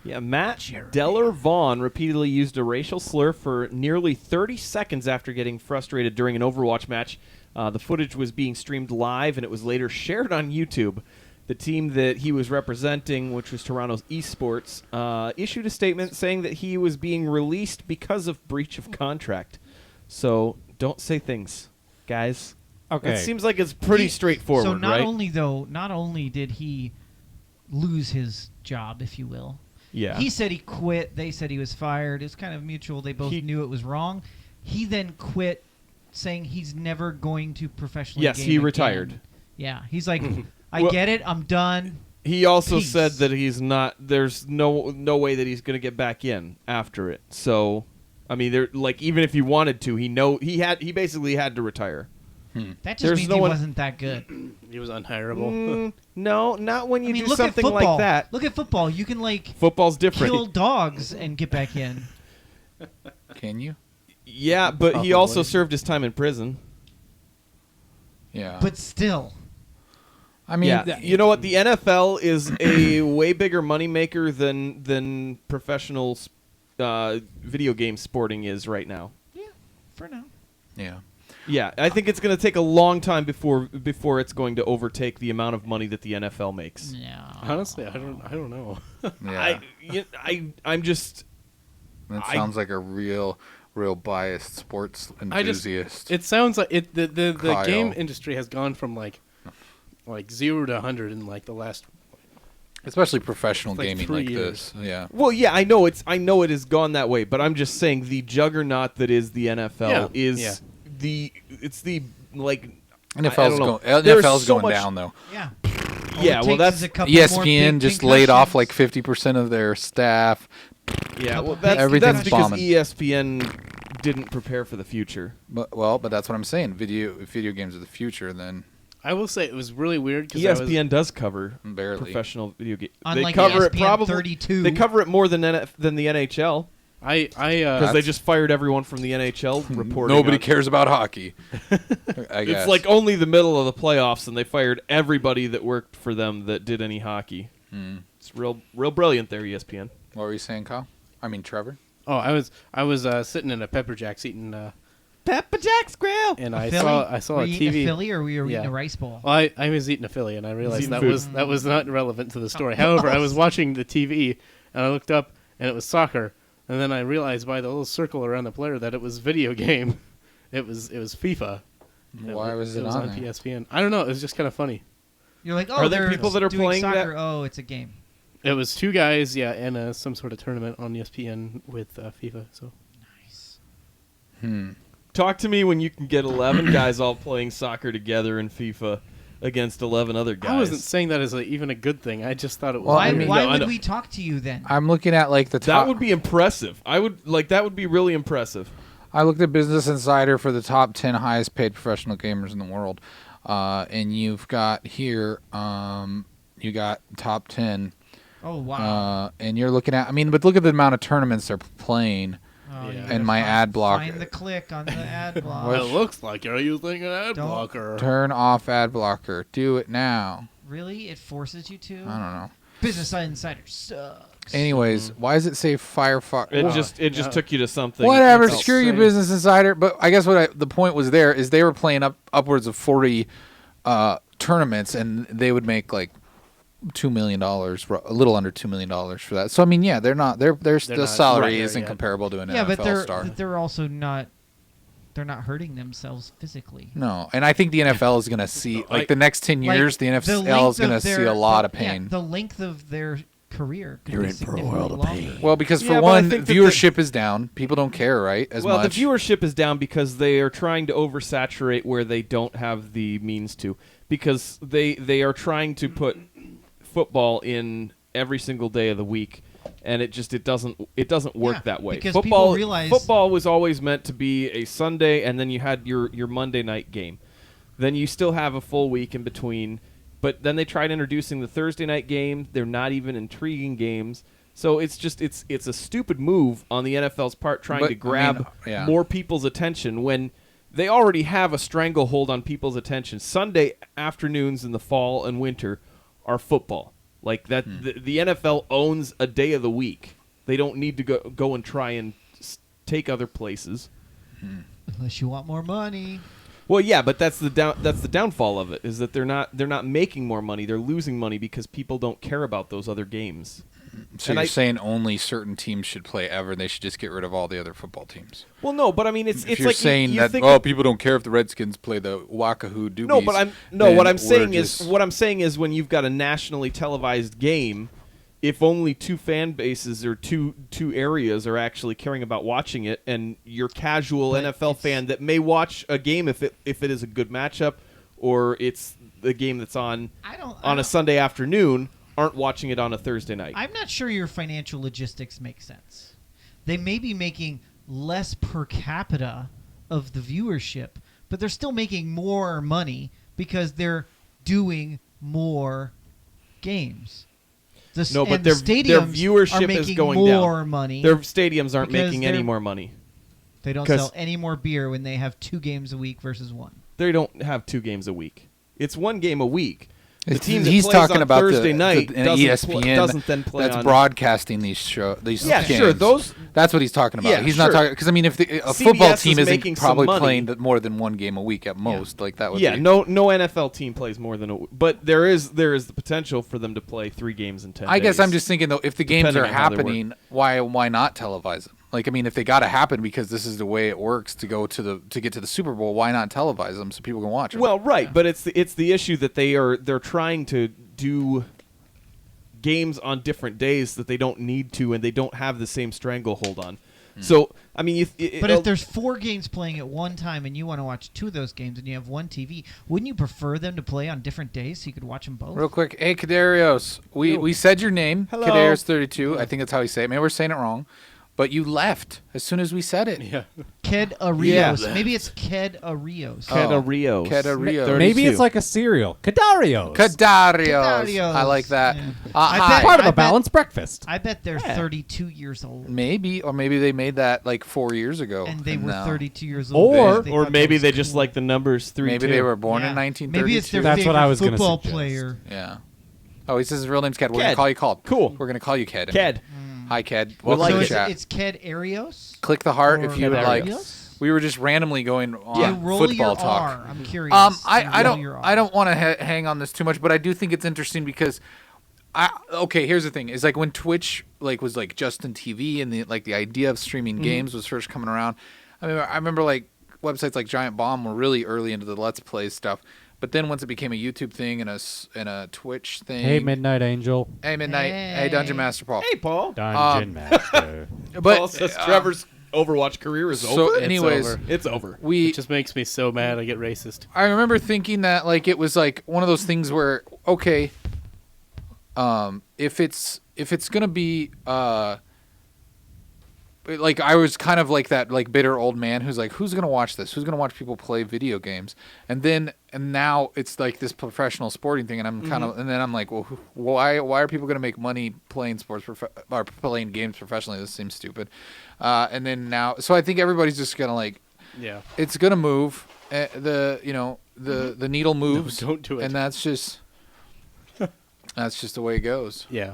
Yeah, Matt Deller Vaughn repeatedly used a racial slur for nearly 30 seconds after getting frustrated during an Overwatch match. The footage was being streamed live, and it was later shared on YouTube. The team that he was representing, which was Toronto's Esports, issued a statement saying that he was being released because of breach of contract. So don't say things, guys. Okay. It seems like it's pretty straightforward, So not right? not only did he lose his job, if you will. Yeah. He said he quit. They said he was fired. It's kind of mutual. They both knew it was wrong. He then quit, saying he's never going to professionally. Yes, game he again. retired. Yeah, he's like, I Well- get it. I'm done. He also Peace. said that he's not. There's no way that he's going to get back in after it. So, I mean, there like even if he wanted to, he basically had to retire. That just There's means no he one- wasn't that good. He was unhireable. No, not when you I mean, do look at something football. like that. Look at football. You can like Football's different. kill dogs and get back in. Can you? Yeah, but he Probably. also served his time in prison. Yeah. But still, I mean, Yeah, you know what? The NFL is a way bigger moneymaker than professional video game sporting is right now. for now. yeah. Yeah, I think it's going to take a long time before it's going to overtake the amount of money that the NFL makes. Yeah. Honestly, I don't know. Yeah. I'm just. That I- sounds like a real biased sports enthusiast. It sounds like it. The Kyle. game industry has gone from like 0 to 100 in like the last. Especially professional like gaming 3 like years. this. Yeah. Well, yeah, I know it has gone that way, but I'm just saying the juggernaut that is the NFL is the like I don't know. There's NFL's so going much- down though. Yeah. Yeah, well, that's ESPN just laid off like 50% of their staff. Yeah, well, Everything's that's because bombing. ESPN didn't prepare for the future. But that's what I'm saying. If video games are the future, then I will say it was really weird because ESPN does cover barely. professional video games. Unlike They cover it ESPN probably 32. They cover it more than the NHL because they just fired everyone from the NHL reporting. nobody on- cares about hockey. I guess. It's like only the middle of the playoffs, and they fired everybody that worked for them that did any hockey. It's real brilliant there, ESPN. What were you saying, Kyle? I mean, Trevor. Oh, I was sitting in a Pepper Jack's eating, Pepper Jack's Grill. and A I Philly? saw Were a you eating TV. a Philly or were you eating Yeah. a rice bowl? Well, I was eating a Philly, and I realized eating that food. was not relevant to the story. However, I was watching the TV, and I looked up, and it was soccer, and then I realized by the little circle around the player that it was video game. It was FIFA. Why was it on on there? PSPN? I don't know. It was just kind of funny. You're like, oh, Are there they're people that are doing playing soccer. that? Oh, it's a game. It was 2 guys, yeah, and some sort of tournament on ESPN with FIFA. So Talk to me when you can get 11 guys all playing soccer together in FIFA. against 11 other guys. I wasn't saying that as even a good thing. I just thought it was. Well, Why, I mean- why No, I would know. we talk to you then? I'm looking at like the top. That would be impressive. That would be really impressive. I looked at Business Insider for the top 10 highest paid professional gamers in the world, and you've got here, you got top 10, Oh wow! and you're looking at. I mean, but look at the amount of tournaments they're playing. Oh, you and gotta my ad block- Find the click on the ad block. Well, it looks like you're using an ad Don't- blocker. Turn off ad blocker. Do it now. Really? It forces you to? I don't know. Business Insider sucks. Anyways, why does it say Firefox? It Well, just yeah. took you to something. whatever. else. Screw you, Business Insider. But I guess the point was there is they were playing upwards of 40 tournaments, and they would make like $2 million, a little under $2 million for that. So I mean, yeah, they're not. Their the not salary right there isn't yet. comparable to an yeah, NFL but star. they're also not. They're not hurting themselves physically. No, and I think the NFL is going to see like the next 10 Like, years, the length NFL is going to of see their- a lot of yeah, pain. the length of their career could You're be in for a significantly world of longer. pain. Well, because for Yeah, but I one, think that viewership is down. People don't care, right? As Well, much. the viewership is down because they are trying to oversaturate where they don't have the means to. Because they are trying to put football in every single day of the week, and it doesn't work Yeah, that way. because Football people realize- football was always meant to be a Sunday, and then you had your Monday night game. Then you still have a full week in between. But then they tried introducing the Thursday night game. They're not even intriguing games. So it's a stupid move on the NFL's part trying But, to I grab mean, yeah. more people's attention when they already have a stranglehold on people's attention. Sunday afternoons in the fall and winter are football. Like that, the NFL owns a day of the week. They don't need to go and try and take other places. Unless you want more money. Well, yeah, but that's the downfall of it is that they're not making more money. They're losing money because people don't care about those other games. so and you're I- saying only certain teams should play ever, and they should just get rid of all the other football teams. Well, no, but I mean it's If you're like saying you that think people don't care if the Redskins play the Wakahoo Doobies. No, but then what I'm we're saying is when you've got a nationally televised game, if only two fan bases or two areas are actually caring about watching it, and your casual But NFL it's- fan that may watch a game if it is a good matchup or it's the game that's on I don't. a Sunday afternoon aren't watching it on a Thursday night. I'm not sure your financial logistics make sense. They may be making less per capita of the viewership, but they're still making more money because they're doing more games. No, but the their stadiums viewership are is making going more down. money. Their stadiums aren't because making any they're- more money. They don't 'cause- sell any more beer when they have 2 games a week versus 1. They don't have 2 games a week. It's 1 game a week. The It's- team that he's plays talking on about Thursday the night an doesn't ESPN doesn't then play that's on broadcasting these Yeah, games. sure. Those That's what he's talking about. Yeah, He's not sure. talking because I mean, if a CBS football is team making isn't some probably money. playing more than 1 game a week at most, like that would be. no NFL team plays more than but there is the potential for them to play 3 games in 10 I guess days. I'm just thinking though, if the games Depending are on how they work. happening, why not televise them? Like I mean, if they got to happen because this is the way it works to get to the Super Bowl, why not televise them so people can watch them? Well, right, but it's the issue that they're trying to do games on different days that they don't need to, and they don't have the same stranglehold on. So I mean, But if there's 4 games playing at one time and you want to watch 2 of those games and you have 1 TV, wouldn't you prefer them to play on different days so you could watch them both? Real quick, hey Kadarios, we said your name, Hello. Kadarios32. I think that's how you say it. Maybe we're saying it wrong, but you left as soon as we said it. Yeah. Ked Arios. Maybe it's Ked Arios. Kedarios. Kedarios. Maybe it's like a cereal. Kadarios. Kadarios. I like that. Yeah. Hi. bet- Part of I a bet- balanced breakfast. I bet they're 32 years old. Maybe, or maybe they made that like 4 years ago, And they were now 32 years old. Or- They or thought maybe that they was just cool. like the numbers 3. Maybe they were born Yeah. in 1932. Maybe it's their That's favorite what I was gonna football suggest. player. Yeah. Oh, he says his real name's Ked. We're Ked. gonna call you Ked. Cool. We're gonna call you Ked. Ked. Hi, Ked. We Welcome like to So the it. chat. it's Ked Arios? Click the heart Or if you would Ked like. Arios? We were just randomly going Do on you roll football your talk. R? I'm curious. I Do you roll your R? don't want to hang on this too much, but I do think it's interesting because okay, here's the thing: is like when Twitch was like Justin TV and the idea of streaming games was first coming around. I mean, I remember like websites like Giant Bomb were really early into the Let's Play stuff, but then once it became a YouTube thing and a Twitch thing. Hey, Midnight Angel. Hey, Midnight. Hey, Hey. Dungeon Master Paul. Hey, Paul. Dungeon Master. But Paul says Trevor's Overwatch career is So, over. anyways, over. It's over. It just makes me so mad. I get racist. I remember thinking that like it was like one of those things where okay, if it's gonna be like I was kind of like that like bitter old man who's like, who's gonna watch this? Who's gonna watch people play video games? And now it's like this professional sporting thing, and I'm kind of, and then I'm like, well, why are people gonna make money playing or playing games professionally? This seems stupid. And then now, so I think everybody's just gonna like, Yeah. it's gonna move. The needle moves. don't do it. And that's just the way it goes. Yeah.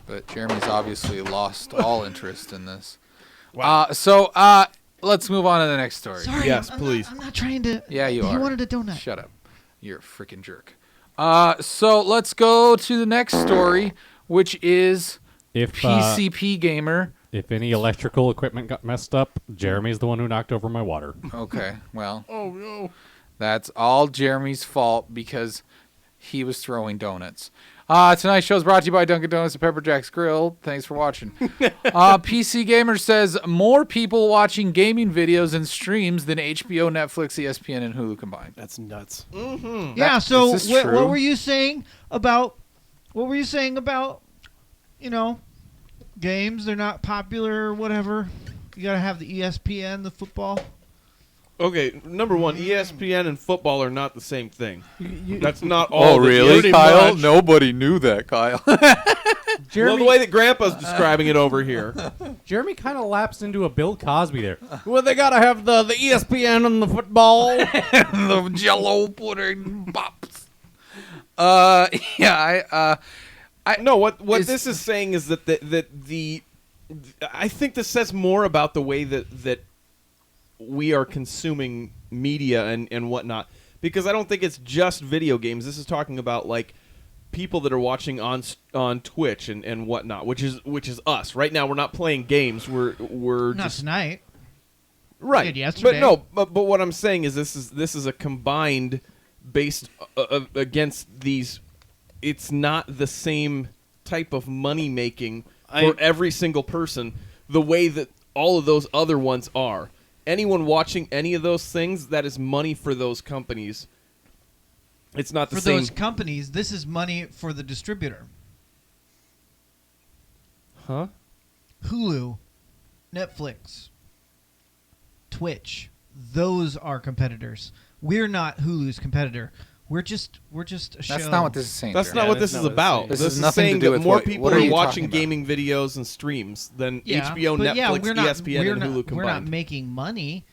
But Jeremy's obviously lost all interest in this. Wow. So let's move on to the next story. Sorry, Yes, I'm please. I'm not trying to. Yeah, you are. He wanted a donut. Shut up. You're a freaking jerk. So let's go to the next story, which is If PCP Gamer. if any electrical equipment got messed up, Jeremy's the one who knocked over my water. Okay, well, Oh no. that's all Jeremy's fault because he was throwing donuts. Tonight's show is brought to you by Dunkin' Donuts and Pepper Jack's Grill. Thanks for watching. PC Gamer says more people watching gaming videos and streams than HBO, Netflix, ESPN, and Hulu combined. That's nuts. Yeah. So is this what true? were you saying about? What were you saying about? Games. They're not popular or whatever. You gotta have the ESPN, the football. Okay, number one, ESPN and football are not the same thing. That's not Oh, all. really, Kyle? Much. Nobody knew that, Kyle. Well, the way that Grandpa's describing it over here. Jeremy kind of lapsed into a Bill Cosby there. Well, they gotta have the ESPN and the football. The Jello pudding pops. Yeah, No, what Is- this is saying is that I think this says more about the way that we are consuming media and whatnot, because I don't think it's just video games. This is talking about like people that are watching on Twitch and whatnot, which is us right now. We're not playing games. We're Not just tonight. right. did yesterday. But what I'm saying is this is a combined based against these. It's not the same type of money making for every single person the way that all of those other ones are. Anyone watching any of those things, that is money for those companies. It's not the For same. those companies, this is money for the distributor. Huh? Hulu, Netflix, Twitch. Those are competitors. We're not Hulu's competitor. We're just a show. that's not what this is saying. That's Jeremy. not what that's this is not what it's about. saying. This This has is nothing to saying do that with more what people are are you watching talking about? gaming videos and streams than Yeah, HBO, but Netflix, yeah, we're not, ESPN, we're and not, Hulu combined. We're not making money,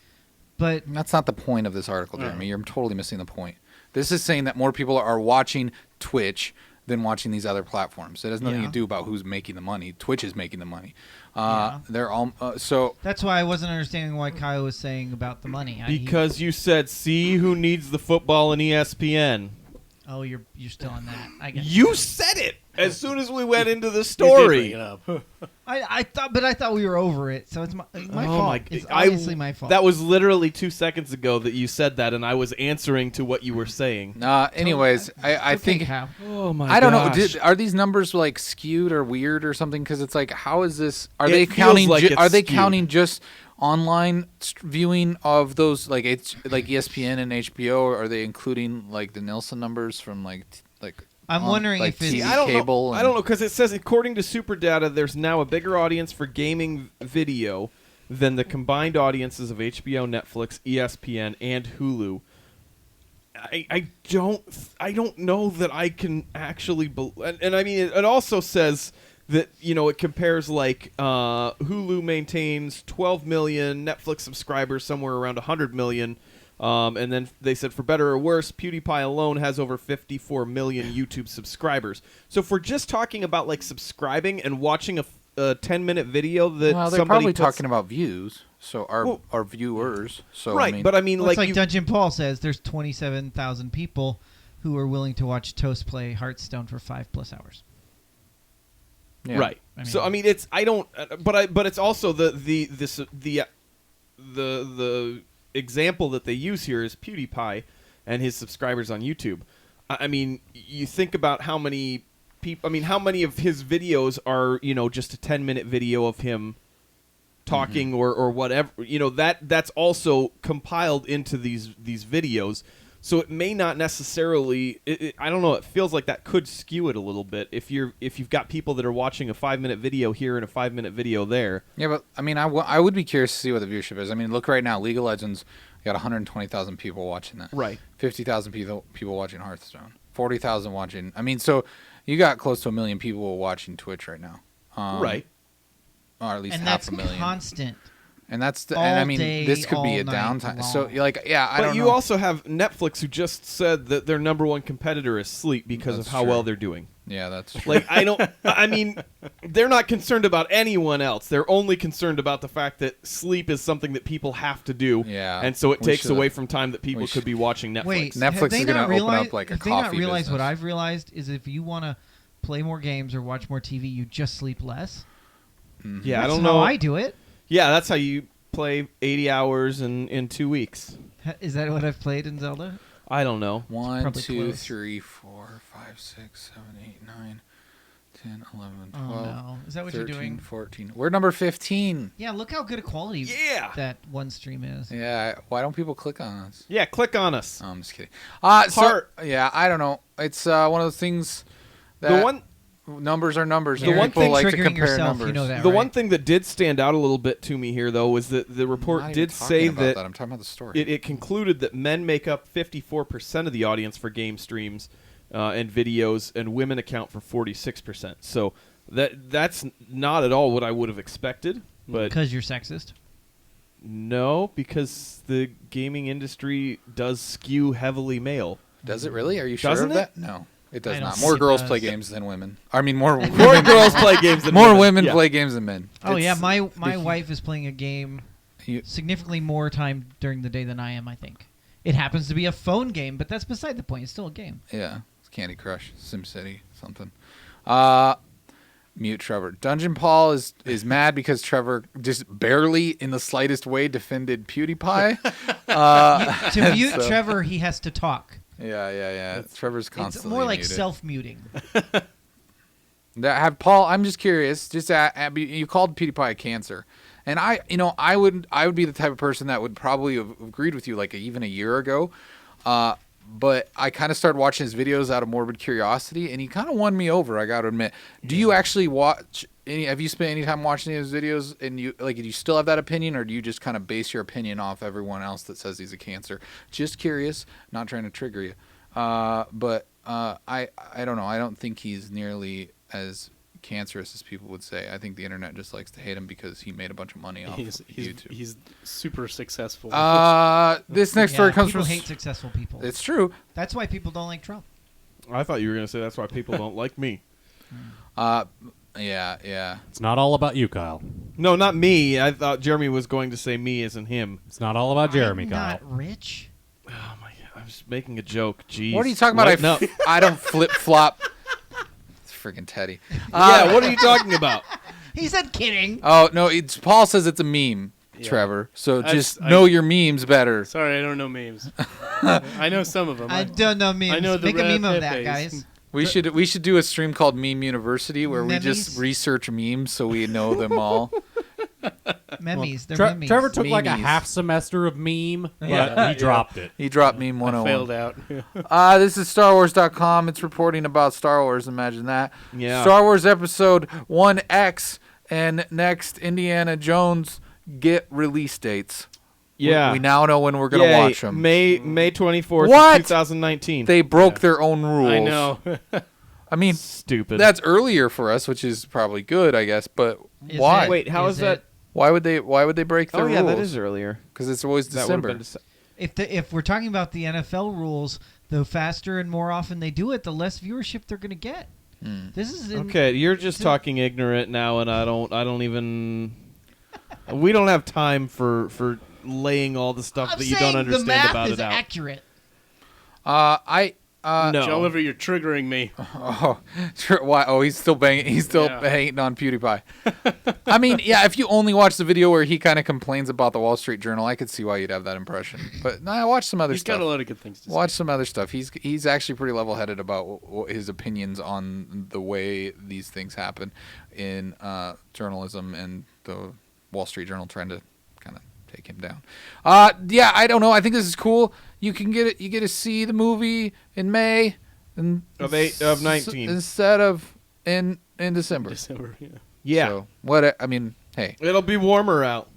but That's not the point of this article, Jeremy. You're totally missing the point. This is saying that more people are watching Twitch than watching these other platforms. It has nothing Yeah. to do about who's making the money. Twitch is making the money. Yeah. They're all so. that's why I wasn't understanding why Kyle was saying about the money. Because you said, see who needs the football and ESPN. Oh, you're still on that. I guess You said it as soon as we went into the You did story. bring it up. I thought we were over it, so it's my Oh fault. my- It's I- obviously my fault. That was literally 2 seconds ago that you said that, and I was answering to what you were saying. Anyways, I Okay, think Kyle. Oh my! I don't know. gosh. Are these numbers like skewed or weird or something? Because it's like, how is this? Are It they feels counting? like it's Are they skewed. counting just online viewing of those like like ESPN and HBO? Or are they including like the Nielsen numbers from like I'm wondering like if it's- TV See, I don't cable? know. I don't know because it says according to SuperData, there's now a bigger audience for gaming video than the combined audiences of HBO, Netflix, ESPN, and Hulu. I don't know that I can actually and I mean it also says that it compares like Hulu maintains 12 million, Netflix subscribers somewhere around 100 million. And then they said, for better or worse, PewDiePie alone has over 54 million YouTube subscribers. So if we're just talking about like subscribing and watching a 10-minute video that Well, they're somebody probably puts- talking about views. So Well, our viewers. So right, I mean, but I mean Well, it's like like Dungeon Paul says, there's 27,000 people who are willing to watch Toast play Hearthstone for 5+ hours. yeah. right. I So mean- I mean it's but it's also the example that they use here is PewDiePie and his subscribers on YouTube. I mean, you think about how many people. I mean, how many of his videos are just a 10-minute video of him talking or whatever. That's also compiled into these videos. So it may not necessarily. I don't know. It feels like that could skew it a little bit if you've got people that are watching a 5-minute video here and a 5-minute video there. Yeah, but I mean, I would be curious to see what the viewership is. I mean, look right now, League of Legends got 120,000 people watching that. Right. 50,000 people watching Hearthstone. 40,000 watching. I mean, so you got close to 1 million people watching Twitch right now. Right. Or at least And half that's a million. constant. And that's all and I mean, day, this could be all a night downtime. long. So like, yeah, I But don't you know. also have Netflix, who just said that their number one competitor is sleep because That's of how true. well they're doing. Yeah, that's true. Like, I mean, they're not concerned about anyone else. They're only concerned about the fact that sleep is something that people have to do. Yeah, And so it we takes should've- away from time that people we could be watching Netflix. Wait, Netflix have they is gonna not open realized, up like a have they not coffee realized what business. I've realized is if you want to play more games or watch more TV, you just sleep less. Yeah, I That's don't how know. I do it. Yeah, that's how you play 80 hours in 2 weeks. Is that what I've played in Zelda? I don't know. 1, probably 2, close. 3, 4, 5, 6, 7, 8, 9, 10, 11, Oh 12, no, is that what 13, you're doing? 14. We're number 15. Yeah, look how good a quality Yeah. that one stream is. Yeah, why don't people click on us? Yeah, click on us. Oh, I'm just kidding. Heart. Yeah, I don't know. It's one of those things that The one numbers are numbers. You're and people been like to triggering compare yourself, numbers. you know that, the right? one thing that did stand out a little bit to me here, though, was that the I'm report not even did talking say about that I'm talking about the story. it concluded that men make up 54% of the audience for game streams and videos, and women account for 46%. So that's not at all what I would have expected. But Because you're sexist. no, because the gaming industry does skew heavily male. Does it really? Are you sure Doesn't of it? that? No, it does I don't not. think More it girls does. play games than women. I mean, more More girls play games than more women. women Yeah. play games than men. Oh yeah, It's- my wife is playing a game You- significantly more time during the day than I am. I think it happens to be a phone game, but that's beside the point. It's still a game. Yeah, it's Candy Crush, SimCity, something. Mute Trevor. Dungeon Paul is mad because Trevor just barely, in the slightest way, defended PewDiePie. To mute so- Trevor, he has to talk. Yeah. Trevor's It's constantly more like muted. self-muting. Paul, I'm just curious. You called PewDiePie a cancer, and I would be the type of person that would probably have agreed with you like even a year ago. But I kind of started watching his videos out of morbid curiosity, and he kind of won me over. I got to admit. Do you actually watch any? Have you spent any time watching his videos? And do you still have that opinion, or do you just kind of base your opinion off everyone else that says he's a cancer? Just curious, not trying to trigger you. But I don't know. I don't think he's nearly as cancerous as people would say. I think the internet just likes to hate him because he made a bunch of money off YouTube. He's super successful. This next story comes people from. hate successful people. It's true. That's why people don't like Trump. I thought you were going to say that's why people don't like me. Yeah. It's not all about you, Kyle. No, not me. I thought Jeremy was going to say me as in him. It's not all about Jeremy, I'm Kyle. not rich. Oh my god, I was making a joke. Jeez. What are you talking about? Lighten up. I don't flip flop. It's freaking Teddy. Yeah, what are you talking about? He said kidding. Oh no, Paul says it's a meme, Yeah. Trevor. So I- just I- know your memes better. Sorry, I don't know memes. I know some of them. I don't know memes. I know the Make a meme of that, Pepe's. guys. We should do a stream called Meme University where we just Memes? research memes so we know them all. Memes. They're memes. Trevor took like a Memes. half semester of meme, but Yeah. he dropped it. He dropped meme I 101. failed out. This is StarWars.com. It's reporting about Star Wars. Imagine that. Yeah. Star Wars Episode 1X and next Indiana Jones get release dates. Yeah. We now know when we're going to Yay. watch them. May 24th, What? 2019. They broke their own rules. I know. I mean, Stupid. that's earlier for us, which is probably good, I guess. But Is why? it? Wait, how is that? Why would they break their Oh rules? yeah, that is earlier. Because it's always That would have December. been If we're talking about the NFL rules, the faster and more often they do it, the less viewership they're going to get. This is Okay, you're just talking ignorant now, and I don't even. We don't have time for laying all the stuff I'm that you saying don't understand the math about is it out. accurate. No. Oliver, you're triggering me. Oh, sure. Why? Oh, he's still banging. He's still Yeah. hating on PewDiePie. I mean, yeah. If you only watch the video where he kind of complains about the Wall Street Journal, I could see why you'd have that impression. But no, I watched some other He's stuff. got a lot of good things to say. Watch some other stuff. He's actually pretty level-headed about his opinions on the way these things happen in journalism and the Wall Street Journal trying to kind of take him down. Yeah, I don't know. I think this is cool. You can get it. You get to see the movie in May of 19 instead of in December. December. Yeah. Yeah. So what? I mean, hey. It'll be warmer out.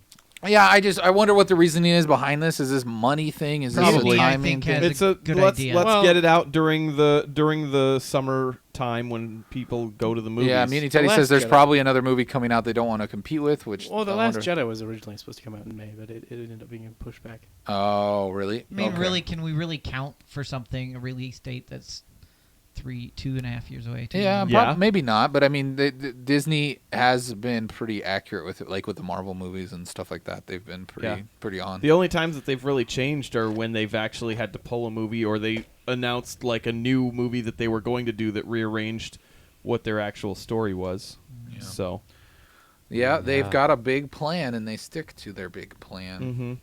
Yeah, I wonder what the reasoning is behind this. Is this money thing? Is Probably. this a I timing think thing? has It's a a good let's idea. Well- get it out during the summer time when people go to the movies. Yeah, Muni Teddy The says Last there's Jedi. probably another movie coming out they don't want to compete with. Which Well, The I Last wonder- Jedi was originally supposed to come out in May, but it ended up being pushed back. Oh, really? I mean, Okay. really, can we really count for something a release date that's 2.5 years away? Yeah, Yeah. maybe not. But I mean, Disney has been pretty accurate with it, like with the Marvel movies and stuff like that. They've been pretty on. The only times that they've really changed are when they've actually had to pull a movie or they announced like a new movie that they were going to do that rearranged what their actual story was. Yeah. So, Yeah, they've got a big plan and they stick to their big plan.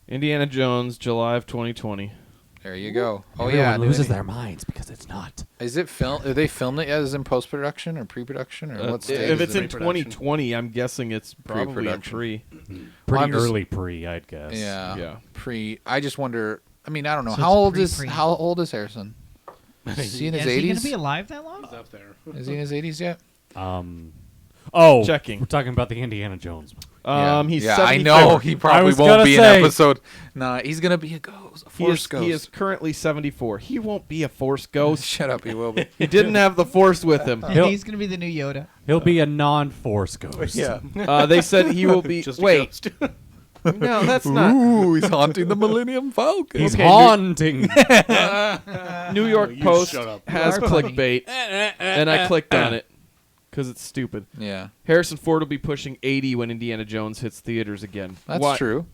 Indiana Jones, July of 2020. There you go. Oh Everyone yeah, loses their minds because it's not. Is it film? Are they filmed it as in post production or pre production or what stage? If is it's it? in Pre-production. 2020, I'm guessing it's probably in Pre-production. pre. Pretty I'm just- early pre, I'd guess. Yeah. Yeah. I just wonder. I mean, I don't know. So How it's old pre-pre. is Harrison? Is he in his Is he going to 80s? be alive that long? It's up there. Is he in his 80s yet? Oh, Checking. We're talking about the Indiana Jones movie. He's yeah, 74. I know he probably was won't gonna be say- in episode. Nah, he's gonna be a ghost, a force ghost. He is currently 74. He won't be a Force ghost. Shut up, he will be. He didn't have the Force with him. And he's going to be the new Yoda. He'll be a non-force ghost. They said he will be. Just a Wait, ghost. no, that's not. Ooh, he's haunting the Millennium Falcon. He's haunting. New York you Post shut up. has You are funny. clickbait, and I clicked on it because it's stupid. Yeah, Harrison Ford will be pushing 80 when Indiana Jones hits theaters again. that's What- true.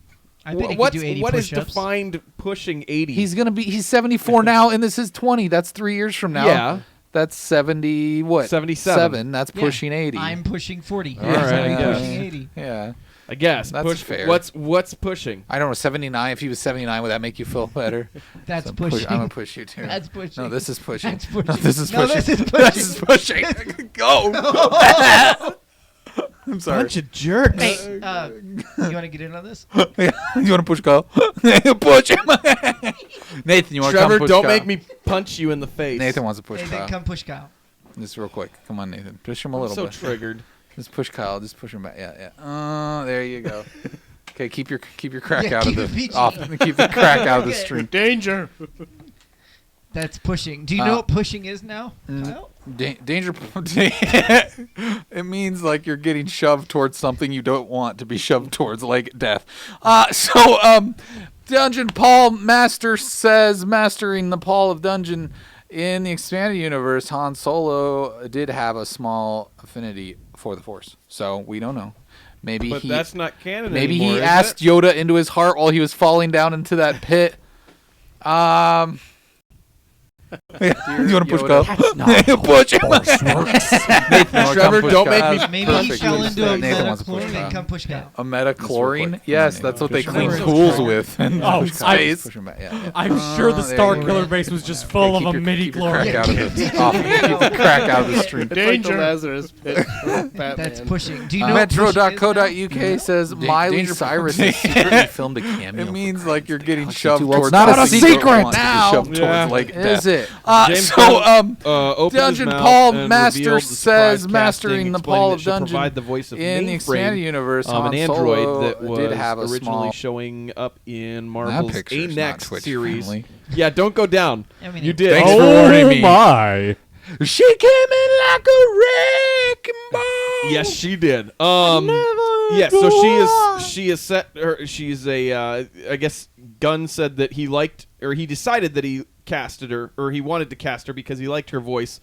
I bet he could What's, do 80 what is push-ups. defined pushing 80? He's 74 now, and this is 20. That's 3 years from now. Yeah. That's 70. What? 77. That's Yeah. pushing 80. I'm pushing 40. All right, I I'm guess. pushing 80. Yeah. I guess. That's fair. What's pushing? I don't know. 79. If he was 79, would that make you feel better? That's So pushing. I'm gonna push you too. That's pushing. No, this is pushing. That's pushing. No, this is No, pushing. this is This is pushing. Go. I'm sorry. Bunch of jerks. Hey, you want to get in on this? Yeah. You want to push Kyle? Push him. Nathan, you want to come Trevor, push don't Kyle? make me punch you in the face. Nathan wants to push Hey, Kyle. then come push Kyle. Just real quick. Come on, Nathan. Push him a I'm little so bit. triggered. Just push Kyle. Just push him back. Yeah, yeah. There you go. Okay, keep your crack Yeah, out of keep it the PG. keep the crack out of the Okay. stream. Danger. That's pushing. Do you know what pushing is now, Kyle? Danger. It means like you're getting shoved towards something you don't want to be shoved towards, like death. Dungeon Paul Master says, mastering the Paul of Dungeon in the expanded universe, Han Solo did have a small affinity for the Force. So we don't know. Maybe But he that's not canon maybe anymore, he is asked it? Yoda into his heart while he was falling down into that pit. You want to push Yoda. Kyle? Push him. Nathan, you wanna Trevor, come push don't Kyle? make me That's Maybe he perfect. fell You into a said Nathan wants to push metachlorine Kyle. and come push Kyle. A metachlorine? quick. Yes, that's what they Push him clean over. tools with. in Oh, outer space. I- Push him back. Yeah, yeah. I'm sure the there Star you go. Killer base was just full Keep of a your- midi keep your crack out chlorine. of the keep the crack out of the stream. It's like the Danger. Lazarus pit. Batman. That's pushing. Do you know what pushing is Metro.co.uk says Miley Danger- Cyrus has secretly filmed a cameo. It It means means like you're getting shoved Well, towards it's not a something you don't secret want to be now. shoved Yeah. towards, like Is death. it? James So Gunn, opened his Dungeon mouth Paul and Master revealed the surprise says mastering casting, the explaining Paul that of she'll Dungeon provide the voice of in the Mainframe, expanded universe. an Han android Solo that was did have a originally small. showing up in That Marvel's picture's not A-Next Twitch series. friendly. Yeah, don't go down. I mean, You it- did. Thanks for warning me. my! She came in like a wrecking ball. Yes, she did. Yeah, so she is set. Or she's a. I guess Gunn said that he liked, or he decided that he casted her, or he wanted to cast her because he liked her voice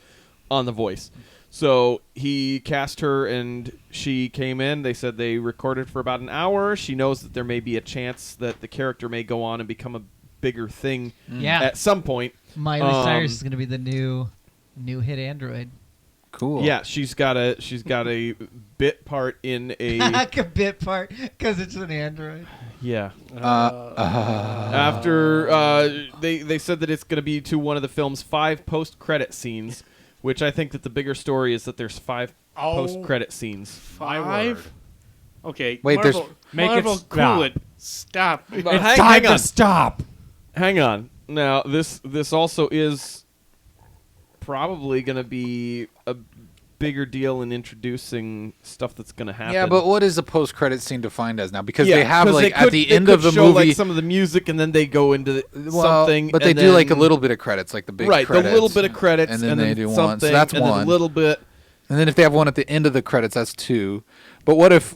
on The Voice. So he cast her, and she came in. They said they recorded for about an hour. She knows that there may be a chance that the character may go on and become a bigger thing Yeah. at some point. Miley Cyrus is going to be the new hit android. Cool. Yeah, she's got a bit part in a Like a bit part because it's an android. yeah. After they said that it's going to be to one of the film's 5 post-credit scenes, which I think that the bigger story is that there's 5 post-credit scenes. 5. Okay, Wait, there's- Marvel, Make it Marvel, stop. cool it. Stop. But It's hang time on. to stop. Hang on. Now, this also is probably going to be a bigger deal in introducing stuff that's going to happen. Yeah, but what is the post-credit scene defined as now? Because Yeah, they have 'cause like they at the end of the show, movie, like some of the music, and then they go into something. but they and do like a then- little bit of credits, like the big right, credits, the little bit of credits, and then they do one. So something, that's and then one. a little bit. And then if they have one at the end of the credits, that's two. But what if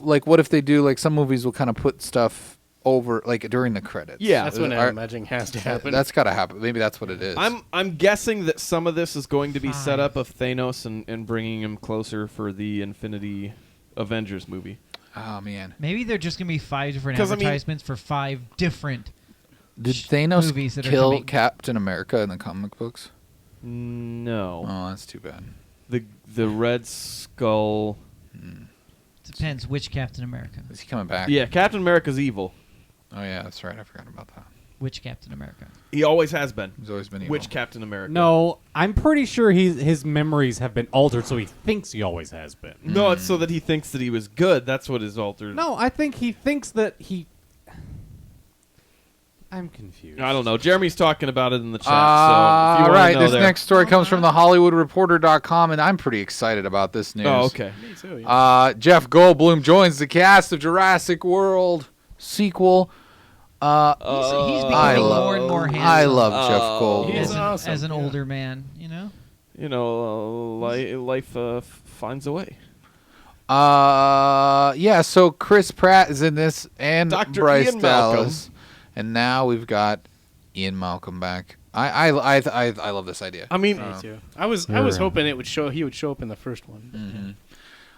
they do like some movies will kind of put stuff over like during the credits? Yeah. That's what I Are- imagine has to happen. That's got to happen. Maybe that's what it is. I'm guessing that some of this is going to be Fine. set up of Thanos and bringing him closer for the Infinity Avengers movie. Oh man, Maybe they're just gonna be 5 different 'Cause, I mean- advertisements for 5 different. did movies Thanos that are kill coming. Captain America in the comic books? No, Oh, that's too bad. the Red Skull. Depends which Captain America. Is he coming back? Yeah, Captain America's evil. Oh yeah, that's right. I forgot about that. Which Captain America? He always has been. He's always been evil. Which Captain America? No, I'm pretty sure his memories have been altered, so he thinks he always has been. No, it's so that he thinks that he was good. That's what is altered. No, I think he thinks that he. I'm confused. I don't know. Jeremy's talking about it in the chat. So if you All wanna right, know this there. next story comes from the HollywoodReporter.com, and I'm pretty excited about this news. Oh, okay. Me too, yeah. Jeff Goldblum joins the cast of Jurassic World sequel. He's I becoming love, more and more handsome. I love Jeff Goldblum. He's as an, awesome, as an yeah. older man, you know. You know, life finds a way. Yeah. So Chris Pratt is in this, and Dr. Bryce Ian Malcolm. Dallas, and now we've got Ian Malcolm back. I love this idea. I mean, Me too. I was hoping he would show up in the first one.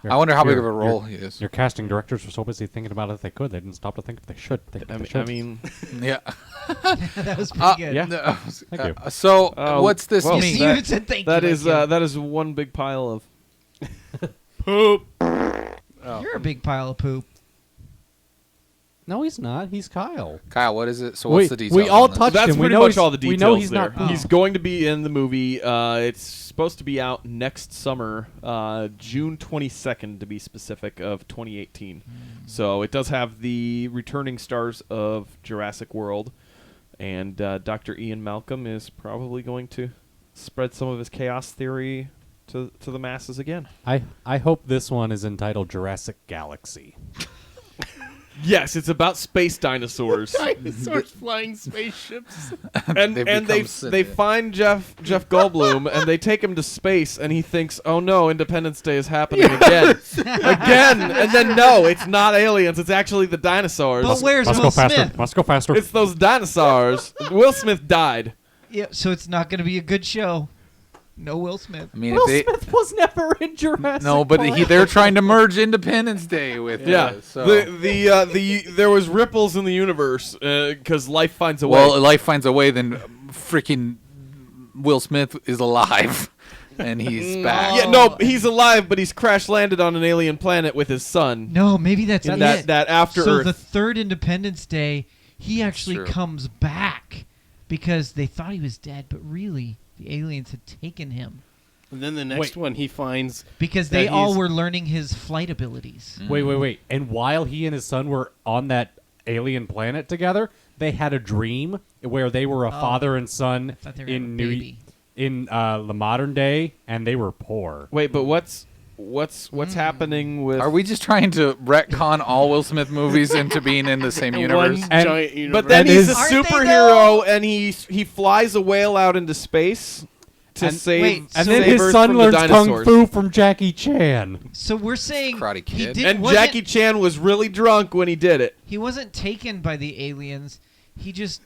I wonder how big of a Your- role he is. Your casting directors were so busy thinking about it if they could. They didn't stop to think if they should. I mean, Yeah. That was pretty good. yeah. No, Thank you. So Oh, what's this well, You mean? see, you even said thank that you. is like, that is one big pile of. Poop. you're a big pile of poop. No, he's not. He's Kyle. Kyle, what is it? So what's the details? we all on this? touched That's him. We pretty know much he's- all the details. we know he's there. not. He's going to be in the movie. It's supposed to be out next summer, June 22nd to be specific, of 2018. So it does have the returning stars of Jurassic World, and Dr. Ian Malcolm is probably going to spread some of his chaos theory to the masses again. I hope this one is entitled Jurassic Galaxy. Yes, it's about space dinosaurs. Dinosaurs flying spaceships. and They've and become they sentient. find Jeff Goldblum and they take him to space and he thinks, oh no, Independence Day is happening again, and then no, it's not aliens, it's actually the dinosaurs. But where's Must Will go faster. Smith? Must go faster. It's those dinosaurs. Will Smith died. Yeah, so it's not going to be a good show. No Will Smith. I mean, Will if they, Smith was never in Jurassic. no, but Park. they're trying to merge Independence Day with Yeah, it. So. the there was ripples in the universe because life finds a way. Well, life finds a way. Then freaking Will Smith is alive, and he's back. Yeah, no, he's alive, but he's crash landed on an alien planet with his son. No, maybe that's In it. that after so Earth. the third Independence Day, he actually true. comes back because they thought he was dead, but really the aliens had taken him And then the next one he finds because that they all he's- were learning his flight abilities. Wait. And while he and his son were on that alien planet together, they had a dream where they were a father and son thought they were having a in baby. the modern day, and they were poor. Wait, but what's happening with? Are we just trying to retcon all Will Smith movies into being in the same universe? And- giant universe. But then And he's a his- Aren't they, superhero, and he flies a whale out into space to And- save. wait, And So then save his Earth son from the learns kung dinosaurs. fu from Jackie Chan. So we're saying Karate he Kid. didn't. And wasn't- Jackie Chan was really drunk when he did it. He wasn't taken by the aliens. He just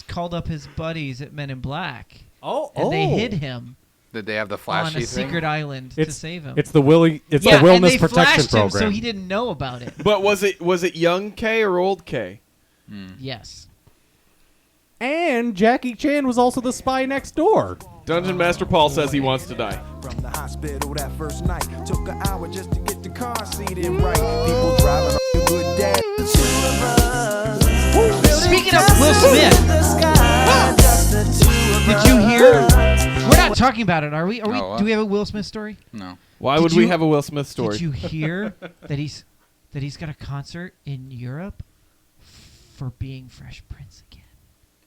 called up his buddies at Men in Black, Oh, and they hid him Did they have the on flashy a thing? secret island to save him. It's the Willie. It's yeah, the and Wellness they Protection flashed him, Program. so he didn't know about it. But was it young K or old K? Yes. And Jackie Chan was also the spy next door. Dungeon Master Paul says he wants to die. From the hospital that first night, took an hour just to get the car seated right. People driving a good day. Speaking of Will Smith, did you hear? We're not talking about it, are we? Are we? Oh, Do we have a Will Smith story? No. Why Did would we you- have a Will Smith story? Did you hear that he's that he's got a concert in Europe for being Fresh Prince again.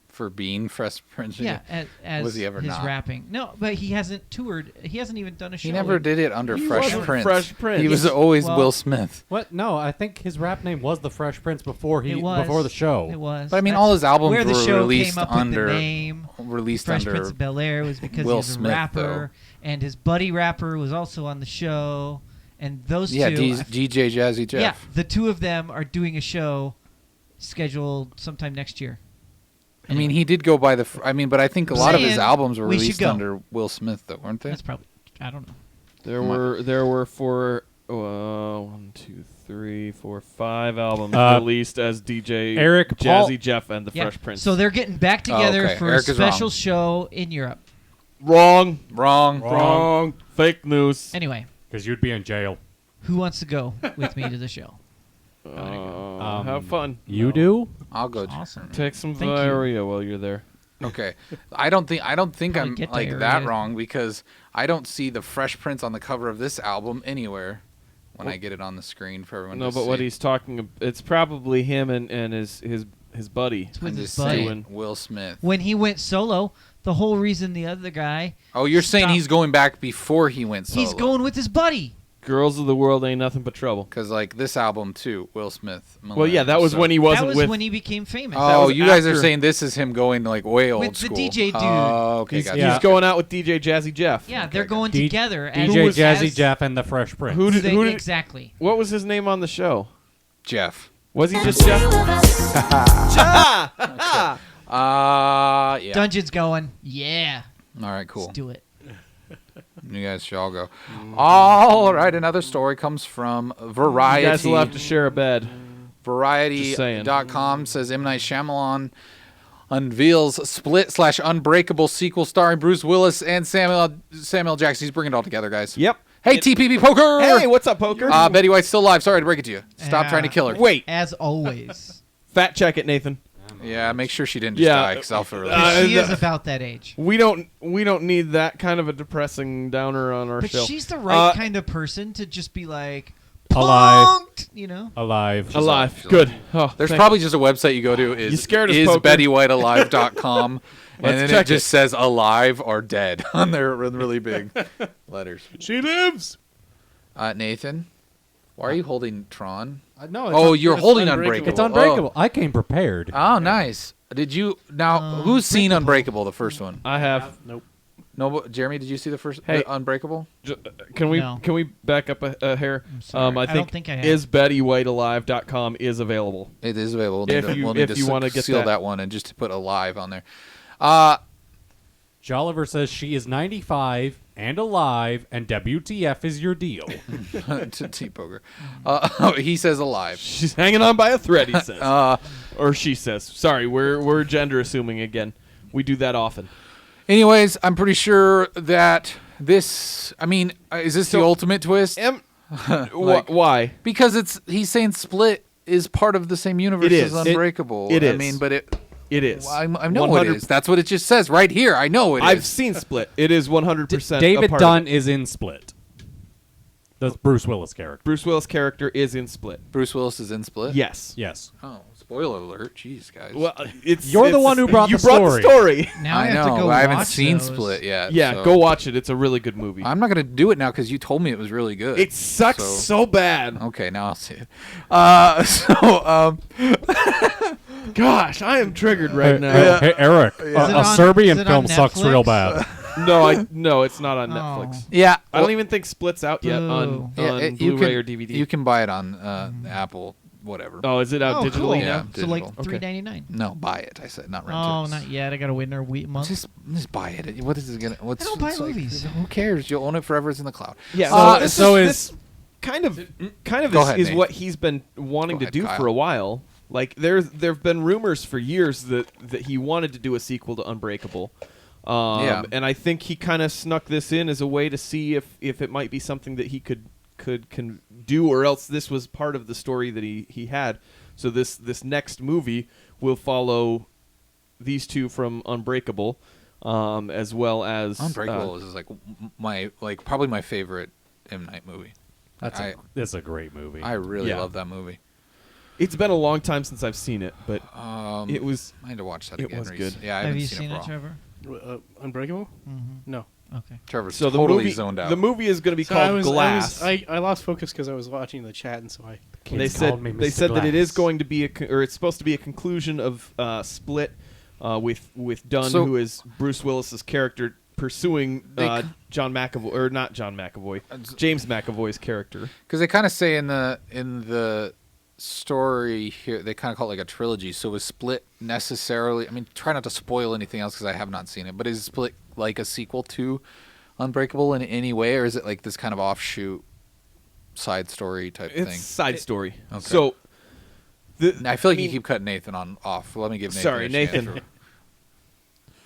For being Fresh Prince. Yeah, as Was he ever his not? rapping. No, but he hasn't toured. He hasn't even done a show. He never did it under He Fresh wasn't Prince. Fresh Prince. He was Yes. always Well- Will Smith. What? No, I think his rap name was the Fresh Prince before It was before the show. It was. But I mean, That's all his albums where the were show released came up under with the name. released Fresh under Prince of Bel-Air was because Will he was a Smith, rapper, and his buddy rapper was also on the show, and those yeah, two. DJ Jazzy Jeff. Yeah, the two of them are doing a show scheduled sometime next year. I mean, he did go by the. But I think a lot of his Saying albums were we should released go. under Will Smith, though, weren't they? That's probably. I don't know. There were 1, 2, 3, 4, 5 albums released as DJ Eric, Jazzy Paul- Jeff and the Yeah. Fresh Prince. So they're getting back together okay. for Eric a is wrong. special show in Europe. wrong. Wrong. Fake news. Anyway, Because you'd be in jail. who wants to go with me to the show? Have fun. You do? I'll go. Awesome. Take some Thank you. diarrhea while you're there. Okay. I don't think Probably I'm get like that diarrhea. wrong because I don't see the Fresh Prince on the cover of this album anywhere when I get it on the screen for everyone No, to but see. what he's talking, it's probably him and his buddy. It's with I'm his just buddy. saying Will Smith. When he went solo, the whole reason the other guy, Oh, you're saying Stop. he's going back before he went solo. he's going with his buddy. Girls of the world ain't nothing but trouble. Because, like, this album, too, Will Smith. Well, yeah, that was so- when he That wasn't was with. when he became famous. That Oh, was you guys are after- saying this is him going, like, way old With the school. DJ dude. Oh, okay, he's, gotcha. Yeah. he's going out with DJ Jazzy Jeff. Yeah, they're Okay, going D- together. as- DJ as- Jazzy Jeff and the Fresh Prince. Who did- exactly. What was his name on the show? Jeff. Was he just Jeff? Yeah. Dungeon's going. Yeah. All right, cool. Let's do it. You guys should all go. All right, another story comes from Variety. You guys will have to share a bed. Just saying. Variety.com says M. Night Shyamalan unveils Split/Unbreakable sequel starring Bruce Willis and Samuel Jackson. He's bringing it all together, guys. Yep. Hey, TPP Poker! Hey, what's up, Poker? Betty White's still alive. Sorry to break it to you. Stop Yeah. trying to kill her. Wait, As always. fact check it, Nathan. Yeah, make sure she didn't just Yeah. die, because I'll feel really She is about that age. We don't need that kind of a depressing downer on our But show. she's the right kind of person to just be like, Alive. punked, you know? Alive. Alive. She's Good. Oh, There's thank- probably just a website you go to You scared us, is Poker. BettyWhiteAlive.com, and Let's then check it just says alive or dead on there with really big letters. She lives. Nathan, why are you holding Tron? No, Oh, you're it's holding Unbreakable. it's Unbreakable. I came prepared. Oh, nice. Did you now? Who's seen Unbreakable, the first one? I have. Nope. No, but Jeremy, did you see the first Hey. Unbreakable? Can we No. back up a hair? sorry. I I think, don't think I have. isbettywhitealive.com is available. It is available. If We'll you- need if to you wanna get seal that. that one and just to put alive on there. Jolliver says she is 95 and alive, and WTF is your deal. to T-Poker. He says alive. She's hanging on by a thread. He says, Uh, or she says. Sorry, we're gender assuming again. We do that often. anyways, I'm pretty sure that this. I mean, is this the So- ultimate twist? Like- Why? Because he's saying Split is part of the same universe It is. as Unbreakable. It I is. mean, but it. It is. I know 100 it is. That's what it just says right here. I know it is. I've seen Split. It is 100%. David a part Dunn of it. is in Split. That's Bruce Willis' character. Bruce Willis' character is in Split. Bruce Willis is in Split. Yes. Yes. Oh, spoiler alert! Jeez, guys. Well, it's You're the one who brought you the brought story. the story. Now I I have know. to go but I haven't watch seen those. Split yet. Yeah, so- go watch it. It's a really good movie. I'm not gonna do it now because you told me it was really good. It sucks so bad. Okay, now I'll see it. Gosh, I am triggered right Hey, now. hey, Eric, it a on- Serbian is it film on sucks real Netflix? bad. No, it's not on Netflix. Yeah, I don't even think Split's out yet on, Boo. on Blu-ray or DVD. You can buy it on Apple, whatever. Oh, is it out Oh, digitally cool. now? Yeah. So like digital. $3.99. No, buy it. I said not rent Oh, it. not yet. I got to wait another month. Just buy it. What is it gonna? What's? I don't buy it's like- movies. who cares? You'll own it forever. It's in the cloud. Yeah. So this kind of Go ahead, is Nate. what he's been wanting Go to do ahead, for Kyle. a while. Like there've been rumors for years that he wanted to do a sequel to Unbreakable. Yeah. And I think he kind of snuck this in as a way to see if it might be something that he could do, or else this was part of the story that he had. So this next movie will follow these two from Unbreakable, as well as Unbreakable is like probably my favorite M Night movie. That's a great movie. I really Yeah. love that movie. It's been a long time since I've seen it, but it was. I need to watch that It again. was Reese. good. Yeah, I Have haven't you seen seen it it, for a while. Trevor? Unbreakable? Mm-hmm. No. Okay. Trevor's So the totally movie, zoned out. the movie is going to be So called Glass. I lost focus because I was watching the chat, and so I. They said that it is going to be or it's supposed to be a conclusion of Split, with Dunn, So- who is Bruce Willis's character, pursuing John McAvoy, or not John McAvoy, James McAvoy's character. Because they kind of say in the story here, they kind of call it like a trilogy. So is Split necessarily? I mean, try not to spoil anything else because I have not seen it. But is Split like a sequel to Unbreakable in any way, or is it like this kind of offshoot side story type It's thing? side story. Okay. So, I feel like you keep cutting Nathan off. Let me give Nathan. Sorry, a chance. Nathan.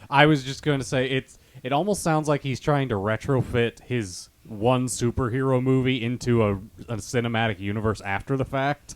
I was just going to say it almost sounds like he's trying to retrofit his one superhero movie into a cinematic universe after the fact.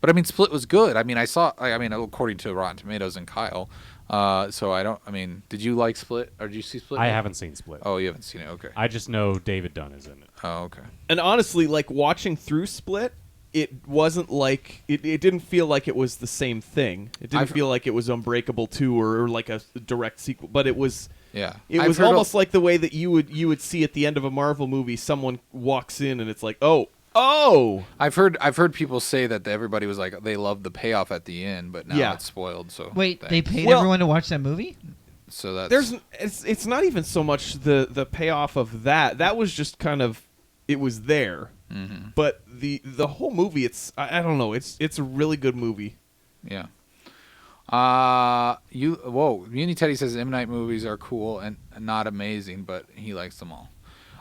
But I mean, Split was good. I mean, according to Rotten Tomatoes and Kyle. So I don't. I mean, did you like Split, or did you see Split? I haven't seen Split. Oh, you haven't seen it. Okay. I just know David Dunn is in it. Oh, okay. And honestly, like watching through Split, it wasn't like it didn't feel like it was the same thing. It didn't feel like it was Unbreakable 2 or like a direct sequel, but it was. Yeah. It was almost like the way that you would see at the end of a Marvel movie, someone walks in and it's like, oh. I've heard people say that everybody was like they loved the payoff at the end, but now it's spoiled. So Wait, thanks. they paid Well- everyone to watch that movie? So that's it's not even so much the payoff of that. That was just kind of it was there. Mm-hmm. But the whole movie, I don't know. It's a really good movie. Yeah. Muni Teddy says M Night movies are cool and not amazing, but he likes them all.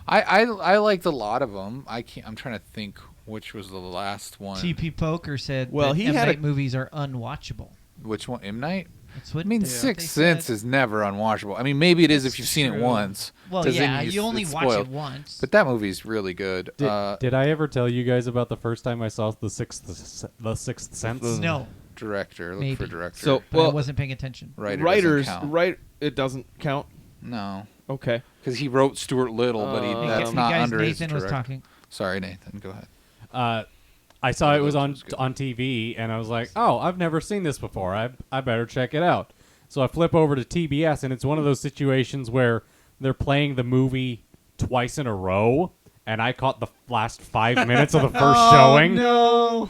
I liked a lot of them. I'm trying to think which was the last one. TP Poker said Well, that he M. had Night movies are unwatchable. Which one? M Night? That's what I mean, they Sixth said. Sense is never unwatchable. I mean, maybe it is if That's you've seen it true. once. Well, 'cause yeah, then you only it's watch it spoiled. once. But that movie's really good. Did I ever tell you guys about the first time I saw the Sixth Sense? No, Director. Look Maybe. for director. So but I well, wasn't paying attention. Writers. It doesn't count. No, Okay. because he wrote Stuart Little, but that's not guys, under his Nathan was direct- talking. Sorry, Nathan. Go ahead. I saw it was That on was good. on TV, and I was like, "Oh, I've never seen this before. I better check it out." So I flip over to TBS, and it's one of those situations where they're playing the movie twice in a row, and I caught the last 5 minutes of the first showing. No.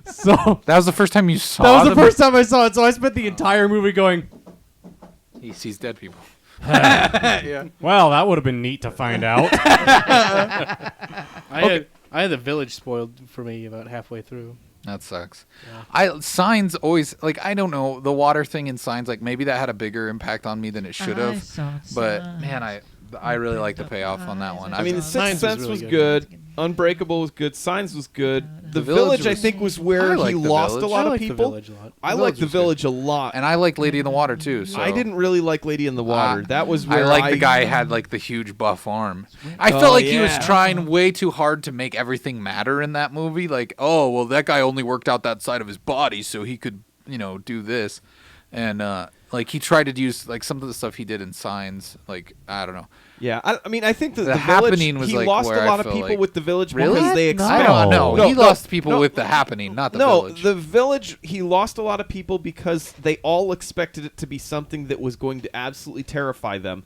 So That was the first time you saw. that was the first time I saw it. So I spent the entire movie going, He sees dead people. "Well, that would have been neat to find out." I had the village spoiled for me about halfway through. That sucks. Yeah. Signs always like I don't know the water thing in Signs, like maybe that had a bigger impact on me than it should I have. saw But signs. man, I really like the payoff on that one. I mean, The Signs Sixth was Sense really was good. good. Unbreakable was good. Signs was good. The Village Village, I was- think, was I where he liked The lost Village. a lot I of like the people. village a lot. I The like The Village was Village a lot. and I like Lady in the Water too. So I didn't really like Lady in the Water. That was I where like the guy had like the huge buff arm. I felt like he was yeah. trying way too hard to make everything matter in that movie. Like, oh well, that guy only worked out that side of his body so he could, do this, and like he tried to use like some of the stuff he did in Signs. Like I don't know. Yeah, I mean, I think The the Happening Village, was, he like, lost where a I lot of felt people like- with the Village Really? because they No. I don't know. No, He no, lost people no. with The Happening, not the No, Village. the Village, he lost a lot of people because they all expected it to be something that was going to absolutely terrify them.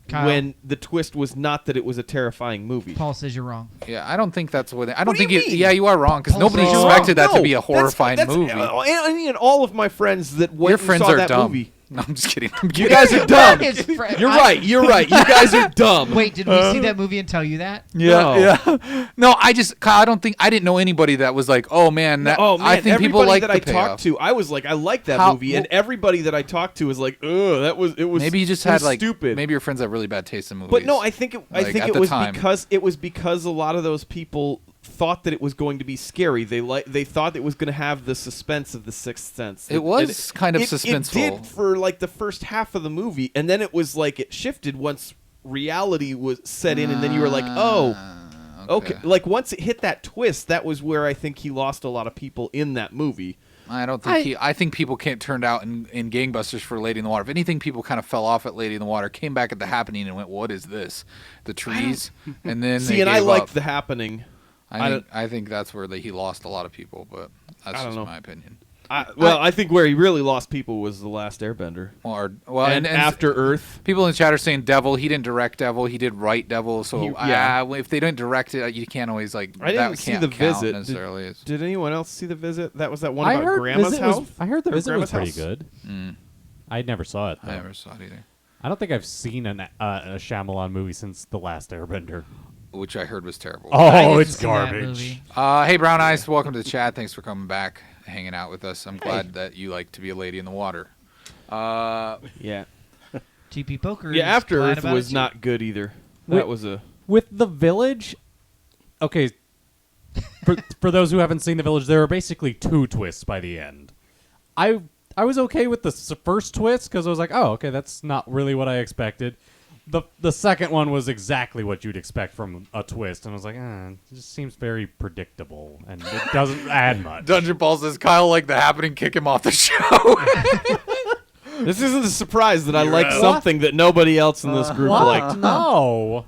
Kyle. When the twist was not that it was a terrifying movie. Paul says you're wrong. Yeah, I don't think that's what. I don't What do think you it. mean? Yeah, you are wrong because Paul's nobody wrong. expected that to No, be a that's- horrifying that's- movie. And all of my friends that went Your and friends saw are that dumb. movie. No, I'm just kidding. You guys are dumb. His friend- You're I- right. You're right. You guys are dumb. Wait, did we see that movie and tell you that? No. yeah. No, Kyle, I didn't know anybody that was like, oh man, that. Oh man, I think people everybody like that the I payoff. talked to, I was like, I like that How- movie, and everybody that I talked to was like, ugh, it was. Maybe you just it had was like stupid. Maybe your friends have really bad taste in movies. But no, I think it Like, at it the was time. because a lot of those people thought that it was going to be scary. They thought it was going to have the suspense of The Sixth Sense. It was kind of suspenseful. It did for like the first half of the movie, and then it was like it shifted once reality was set in, and then you were like, oh, okay. Like once it hit that twist, that was where I think he lost a lot of people in that movie. I don't think I think people turned out in gangbusters for Lady in the Water. If anything, people kind of fell off at Lady in the Water, came back at The Happening, and went, "What is this? The trees?" And then See, they and I gave liked up. The Happening. I think that's where he lost a lot of people, but that's I don't just know. my opinion. I think where he really lost people was The Last Airbender. And After Earth. People in the chat are saying Devil. He didn't direct Devil. He did write Devil. So if they didn't direct it, you can't always I didn't see The Visit. Necessarily. Did anyone else see The Visit? That was that one I about heard Grandma's Visit house. I heard The Visit was Grandma's pretty house? good. I never saw it, though. I never saw it either. I don't think I've seen a Shyamalan movie since The Last Airbender. Which I heard was terrible. I Oh, didn't it's see that garbage. movie. Hey, Brown Eyes, welcome to the chat. Thanks for coming back, hanging out with us. I'm glad that you like to be a lady in the water. Yeah. TP Poker. Yeah, is After glad Earth about was it, too. not good either. Wait. That was a... With The Village, okay, for those who haven't seen The Village, there are basically 2 twists by the end. I was okay with the first twist because I was like, oh, okay, that's not really what I expected. The second one was exactly what you'd expect from a twist, and I was like, it just seems very predictable, and it doesn't add much. Dungeon Ball says, Kyle like The Happening, kick him off the show. This isn't a surprise that I like something that nobody else in this group What? liked. No.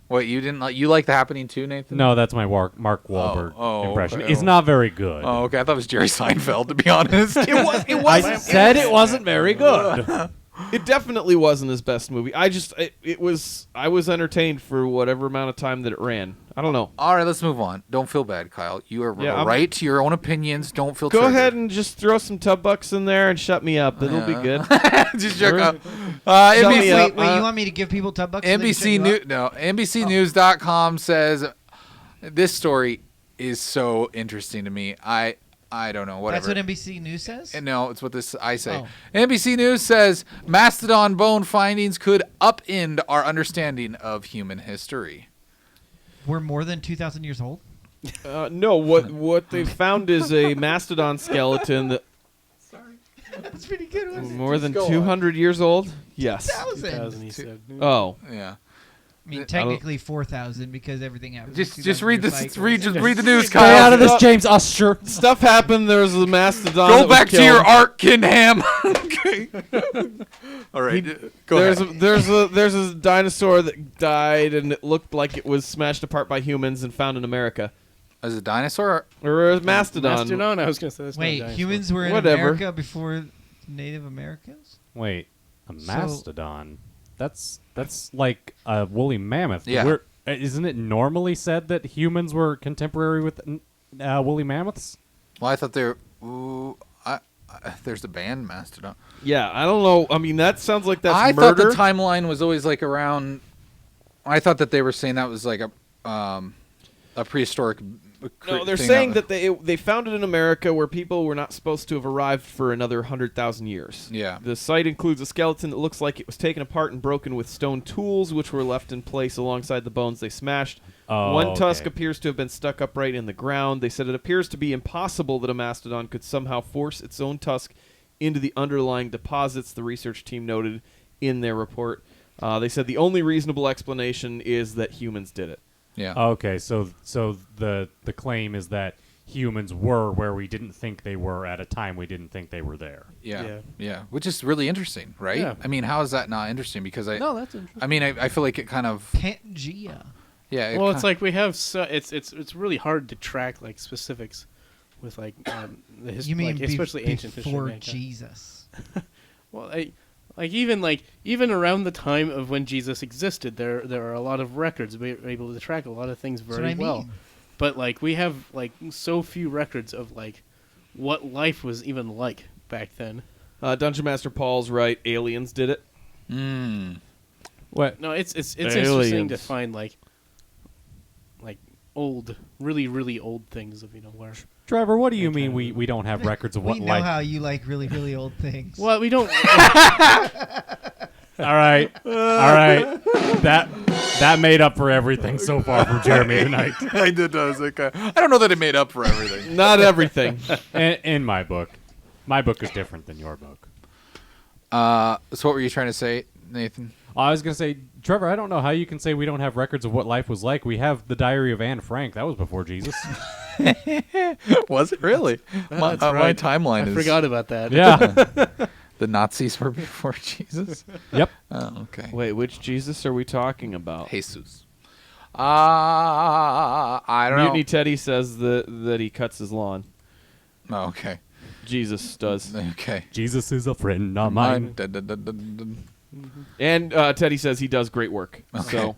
Wait, you didn't like? You like The Happening too, Nathan? No, that's my Mark Wahlberg impression. okay. It's not very good. Oh, okay. I thought it was Jerry Seinfeld, to be honest. I said it wasn't very good. It definitely wasn't his best movie. I was entertained for whatever amount of time that it ran. I don't know. All right, let's move on. Don't feel bad, Kyle. You are Yeah, right to your own opinions. Don't feel Go triggered. ahead and just throw some tub bucks in there and shut me up. It'll be good. Just check out. Shut me NBC, up. Wait, you want me to give people $10 so they can NBC shut you News. up? No, NBCNews.com says this story is so interesting to me. I don't know. Whatever. That's what NBC News says? No, it's what I say. Oh. NBC News says mastodon bone findings could upend our understanding of human history. We're more than 2,000 years old? No, what they found is a mastodon skeleton that That's pretty good. Wasn't it? more than 200 years old. Yes. 2000, he said. Oh. Yeah. I mean, technically 4,000 because everything happened. Just read the this. Read the news, Stay Kyle. out of this, James Usher. Stuff happened. There was a mastodon. Go that was back to your killed. art, Kinham. Okay. All right. Go ahead. There's a dinosaur that died, and it looked like it was smashed apart by humans and found in America. As a dinosaur? Or a mastodon. Mastodon? I was going to say that's not a Wait, dinosaur. humans were in Whatever. America before Native Americans? Wait, a mastodon? That's like a woolly mammoth. Yeah. Isn't it normally said that humans were contemporary with woolly mammoths? Well, I thought they were. There's the band Mastodon. Yeah, I don't know. I mean, that sounds like that's I murder. thought the timeline was always like around. I thought that they were saying that was like a prehistoric. No, they're thing saying that they found it in America where people were not supposed to have arrived for another 100,000 years. Yeah. The site includes a skeleton that looks like it was taken apart and broken with stone tools, which were left in place alongside the bones they smashed. Oh, One tusk okay. appears to have been stuck upright in the ground. They said it appears to be impossible that a mastodon could somehow force its own tusk into the underlying deposits, the research team noted in their report. They said the only reasonable explanation is that humans did it. Yeah. Okay, so the claim is that humans were where we didn't think they were at a time we didn't think they were there. Yeah. Which is really interesting, right? Yeah. I mean, how is that not interesting? Because that's interesting. I mean, I feel like it kind of. Pangea. Yeah. Well, it's like we have it's really hard to track like specifics with like the history, You mean like, especially ancient history. of before mankind. Jesus? Well, even around the time of when Jesus existed, there are a lot of records. We're able to track a lot of things That's very what I well. mean. But like we have like so few records of like what life was even like back then. Dungeon Master Paul's right. Aliens did it. What? No, it's interesting to Aliens. find like old, really old things of where. Trevor, what do you Okay. mean we don't have records of what We know life? how you like really old things. Well, we don't. All right. That made up for everything so far from Jeremy tonight. I did. I was like, I don't know that it made up for everything. Not everything. In my book is different than your book. So what were you trying to say, Nathan? I was gonna say, Trevor, I don't know how you can say we don't have records of what life was like. We have the Diary of Anne Frank. That was before Jesus. Was it really? My right. timeline I is. forgot about that. Yeah. The Nazis were before Jesus. Yep. Oh, okay. Wait, which Jesus are we talking about? Jesus. I don't Mutiny Teddy says that he cuts his lawn. know. Oh, okay. Jesus does. Okay. Jesus is a friend of mine. And Teddy says he does great work. Okay. So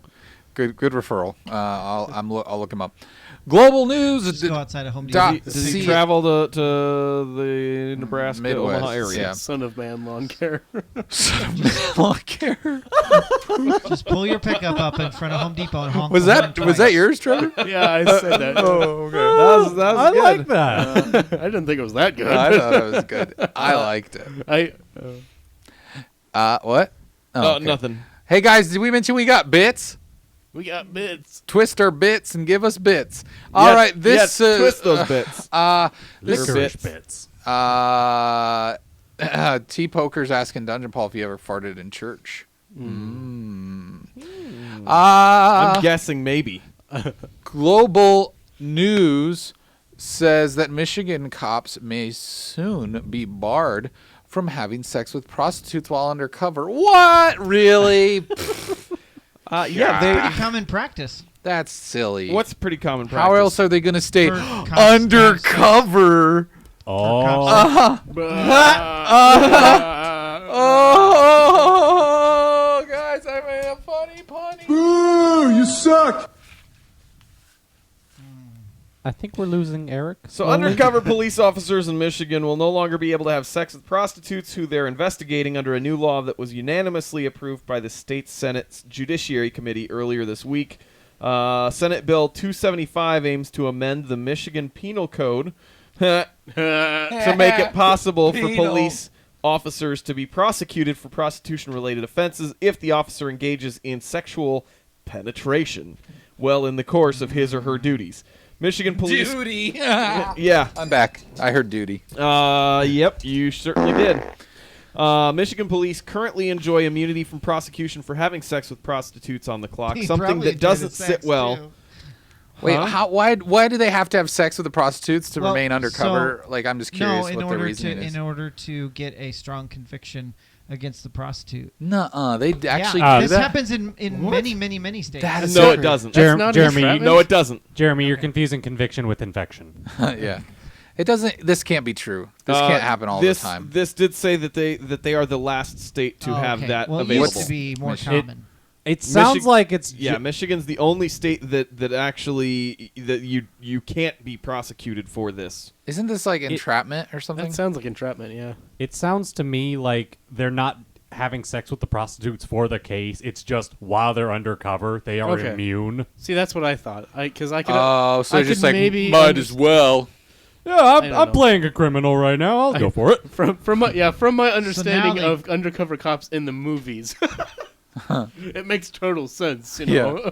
Good referral. I'll look him up. Global news. Just go outside of Home Dot- Depot. does he See- travel to the Nebraska Midwest, Omaha area? yeah. Son of man lawn care. Lawn care. Just pull your pickup up in front of Home Depot and honk. Was the that horn was twice. that yours, Trevor? Yeah, I said that. Oh, okay. That was I good. like that. I didn't think it was that good. I thought it was good. I liked it. What? Oh, okay. nothing. Hey guys, did we mention we got bits? We got bits. Twist our bits and give us bits. All right, this twist those bits. this Licorice bits. T Poker's asking Dungeon Paul if he ever farted in church. I'm guessing maybe. Global news says that Michigan cops may soon be barred from having sex with prostitutes while undercover. What? Really? Yeah, Pretty common practice. That's silly. what's pretty common practice? How else are they going to stay For cops to have undercover? Oh. Oh, guys, I made a funny punny. I think we're losing Eric. So slowly. undercover police officers in Michigan will no longer be able to have sex with prostitutes who they're investigating under a new law that was unanimously approved by the state Senate's Judiciary Committee earlier this week. Senate Bill 275 aims to amend the Michigan Penal Code to make it possible for police officers to be prosecuted for prostitution-related offenses if the officer engages in sexual penetration well in the course of his or her duties. Michigan police... Duty. Yeah. I'm back. I heard duty. Yep, you certainly did. Michigan police currently enjoy immunity from prosecution for having sex with prostitutes on the clock, He something probably that enjoyed doesn't the sit sex, well. too. Wait, Huh? why do they have to have sex with the prostitutes to Well, remain undercover? so- Like, I'm just curious No, what the reasoning is. in order to get a strong conviction against the prostitute. Nuh-uh, they actually yeah, do this that? happens in many states. That is No, so it doesn't. That's not Jeremy, entrapment? No, it doesn't. Jeremy, you're confusing conviction with infection. Yeah. It doesn't. This can't be true. This can't happen all this, the time. This did say that they are the last state to Oh, have okay. that well, available. It used to be more Michigan. common. It sounds like it's Yeah, Michigan's the only state that actually that you can't be prosecuted for this. Isn't this like entrapment or something? That sounds like entrapment, yeah. It sounds to me like they're not having sex with the prostitutes for the case. It's just while they're undercover, they are Okay. immune. See, that's what I thought. Because I could. Oh, so I they're just could like, maybe might as well. Yeah, don't know. I'm playing a criminal right now. I'll go for it. From my understanding they- of undercover cops in the movies, it makes total sense. You know.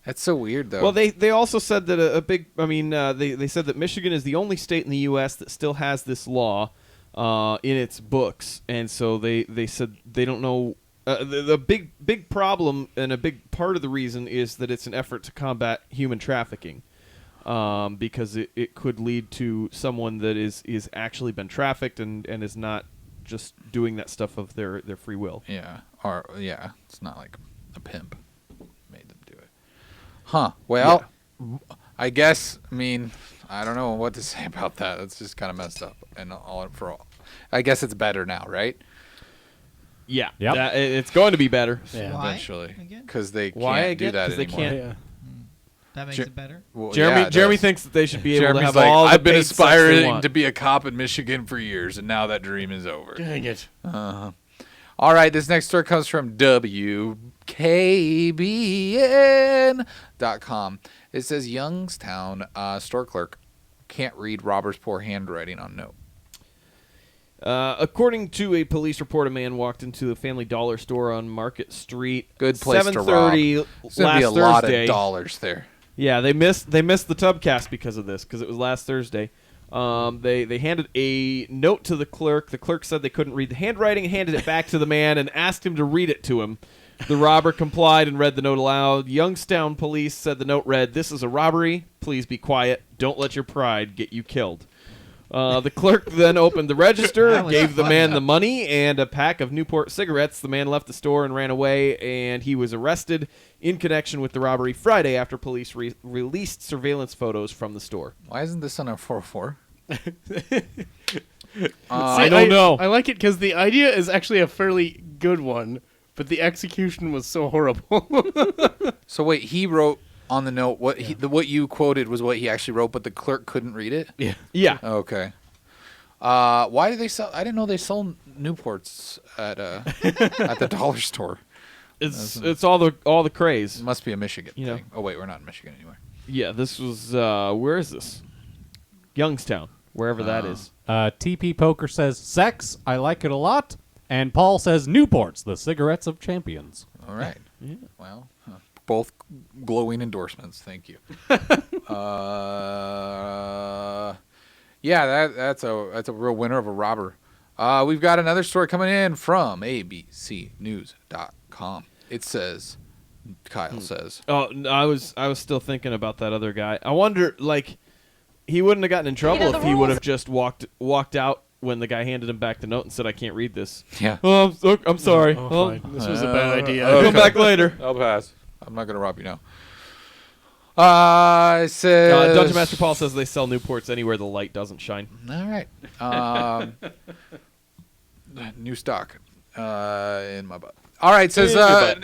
That's so weird, though. Well, they also said that a big. I mean, they said that Michigan is the only state in the U.S. that still has this law in its books, and so they said they don't know. The big problem and a big part of the reason is that it's an effort to combat human trafficking, because it could lead to someone that is actually been trafficked and is not just doing that stuff of their free will. yeah. Or, yeah. It's not like a pimp made them do it. Huh. Well, I guess, I mean, I don't know what to say about that. It's just kind of messed up. And I guess it's better now, right? Yeah, Yep. it's going to be better. Yeah. Why? Eventually. Again? Because they Why can't do again? that 'Cause they anymore. can't- Yeah. That makes Jer- it better. Well, Jeremy yeah, it Jeremy does. thinks that they should be able Jeremy's to have like, all the I've been paid sex they aspiring want. to be a cop in Michigan for years, and now that dream is over. Dang it. All right, this next story comes from WKBN.com. It says Youngstown store clerk can't read robber's poor handwriting on note. According to a police report, a man walked into the Family Dollar store on Market Street. Good place to rob. 7:30 There's going to last be a lot Thursday. of dollars there. Yeah, they missed the Tubcast because of this, because it was last Thursday. They handed a note to the clerk. The clerk said they couldn't read the handwriting, handed it back to the man, and asked him to read it to him. The robber complied and read the note aloud. Youngstown police said the note read, "This is a robbery. Please be quiet. Don't let your pride get you killed." The clerk then opened the register, That was gave the fun. man the money and a pack of Newport cigarettes. The man left the store and ran away, and he was arrested in connection with the robbery Friday after police released surveillance photos from the store. Why isn't this on a 404? I don't know. I like it because the idea is actually a fairly good one, but the execution was so horrible. So wait, he wrote on the note what you quoted was what he actually wrote, but the clerk couldn't read it. Yeah. Okay. Why do they sell? I didn't know they sold Newports at at the dollar store. It's all the craze. It must be a Michigan You know. thing. Oh wait, we're not in Michigan anymore. Yeah, this was where is this? Youngstown, wherever that is. TP Poker says, sex, I like it a lot. And Paul says, Newports, the cigarettes of champions. All right. Well, both glowing endorsements. Thank you. Yeah, that's a real winner of a robber. We've got another story coming in from abcnews.com. It says, Kyle says, Oh, I was still thinking about that other guy. I wonder, like, he wouldn't have gotten in trouble if he would have just walked out when the guy handed him back the note and said, "I can't read this." yeah. Oh, I'm sorry. Fine. This was a bad idea. I'll come back later. I'll pass. I'm not going to rob you now. It says, Dungeon Master Paul says they sell Newports anywhere the light doesn't shine. All right. New stock in my butt. All right. Says In your butt.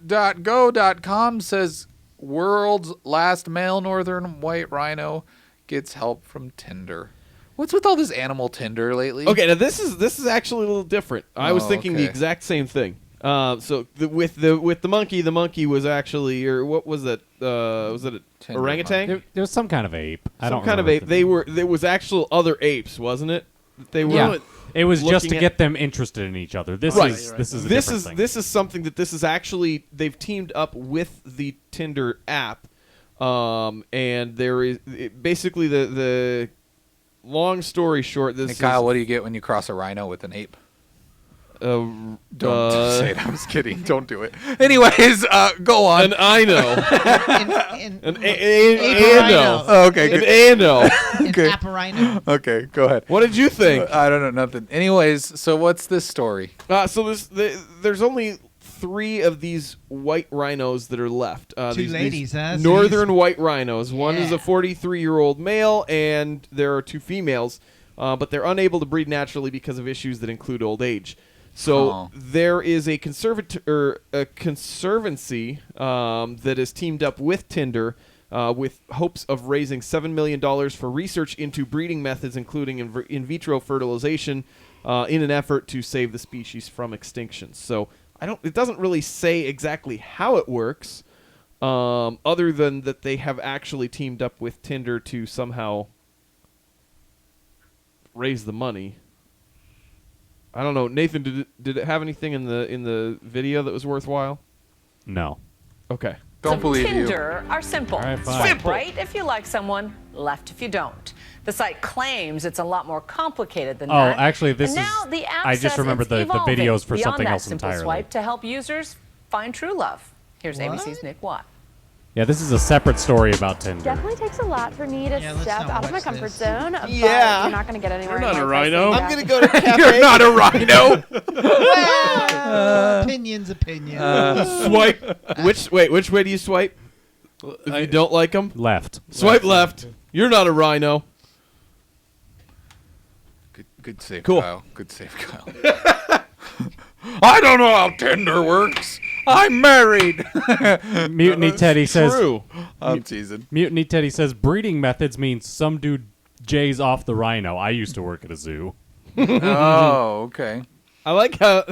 abcnews.go.com says world's last male northern white rhino gets help from Tinder. What's with all this animal Tinder lately? Okay, now this is actually a little different. I was thinking the okay. exact same thing. With the monkey was actually, or what was it? Was it a Tinder orangutan? There was some kind of ape. I don't Some kind of remember ape. what the- There was actual other apes, wasn't it? That they were. Yeah. It was just looking to at- get them interested in each other. This Right. is this is a This different is thing. this is something that this is actually they've teamed up with the Tinder app, and there is basically the long story short. This Hey, Kyle, what do you get when you cross a rhino with an ape? is, Don't say it. I was kidding. Don't do it. Anyways, go on. an I know, In an Aparino. Oh, okay. an Good. ano. In Aparino. Okay, go ahead. What did you think? I don't know nothing. Anyways, so what's this story? So there's only 3 of these white rhinos that are left. Two ladies, huh? So Northern white rhinos. One is Yeah. a 43-year-old male, and there are 2 females. But they're unable to breed naturally because of issues that include old age. So Oh. there is a conservancy that is teamed up with Tinder with hopes of raising $7 million for research into breeding methods, including in vitro fertilization, in an effort to save the species from extinction. So it doesn't really say exactly how it works, other than that they have actually teamed up with Tinder to somehow raise the money. I don't know, Nathan. Did it have anything in the video that was worthwhile? no. Okay. Don't believe you. Tinder are simple. All right, fine. Swipe right if you like someone, left if you don't. The site claims it's a lot more complicated than Oh, that. actually, this and now is- the app I just says remembered it's the evolving videos for beyond something that else simple entirely. swipe to help users find true love. Here's What? ABC's Nick Watt. Yeah, this is a separate story about Tinder. Definitely takes a lot for me to Yeah, let's step not out of my watch comfort this. zone. But Yeah. you're not going to get anywhere. You're in not a life by saying rhino. that. I'm gonna go to cafe. You're not a rhino. Opinions. Swipe. Which way do you swipe? If you don't like them, Left. swipe left. You're not a rhino. Good save, Cool. Kyle. Good save, Kyle. I don't know how Tinder works. I'm married. Mutiny Teddy says. True. I'm teasing. Mutiny Teddy says breeding methods means some dude jays off the rhino. I used to work at a zoo. Oh, okay. I like how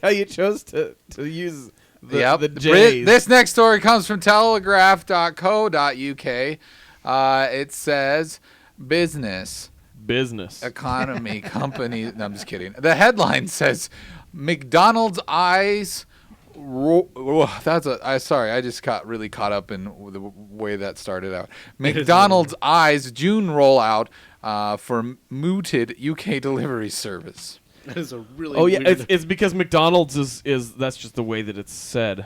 you chose to use the Yep. J's. This next story comes from telegraph.co.uk. It says business, business. economy, company. No, I'm just kidding. The headline says McDonald's eyes. Sorry, I just got really caught up in the way that started out. McDonald's eyes June rollout for mooted UK delivery service. That is a really Oh yeah, weird- it's because McDonald's is that's just the way that it's said.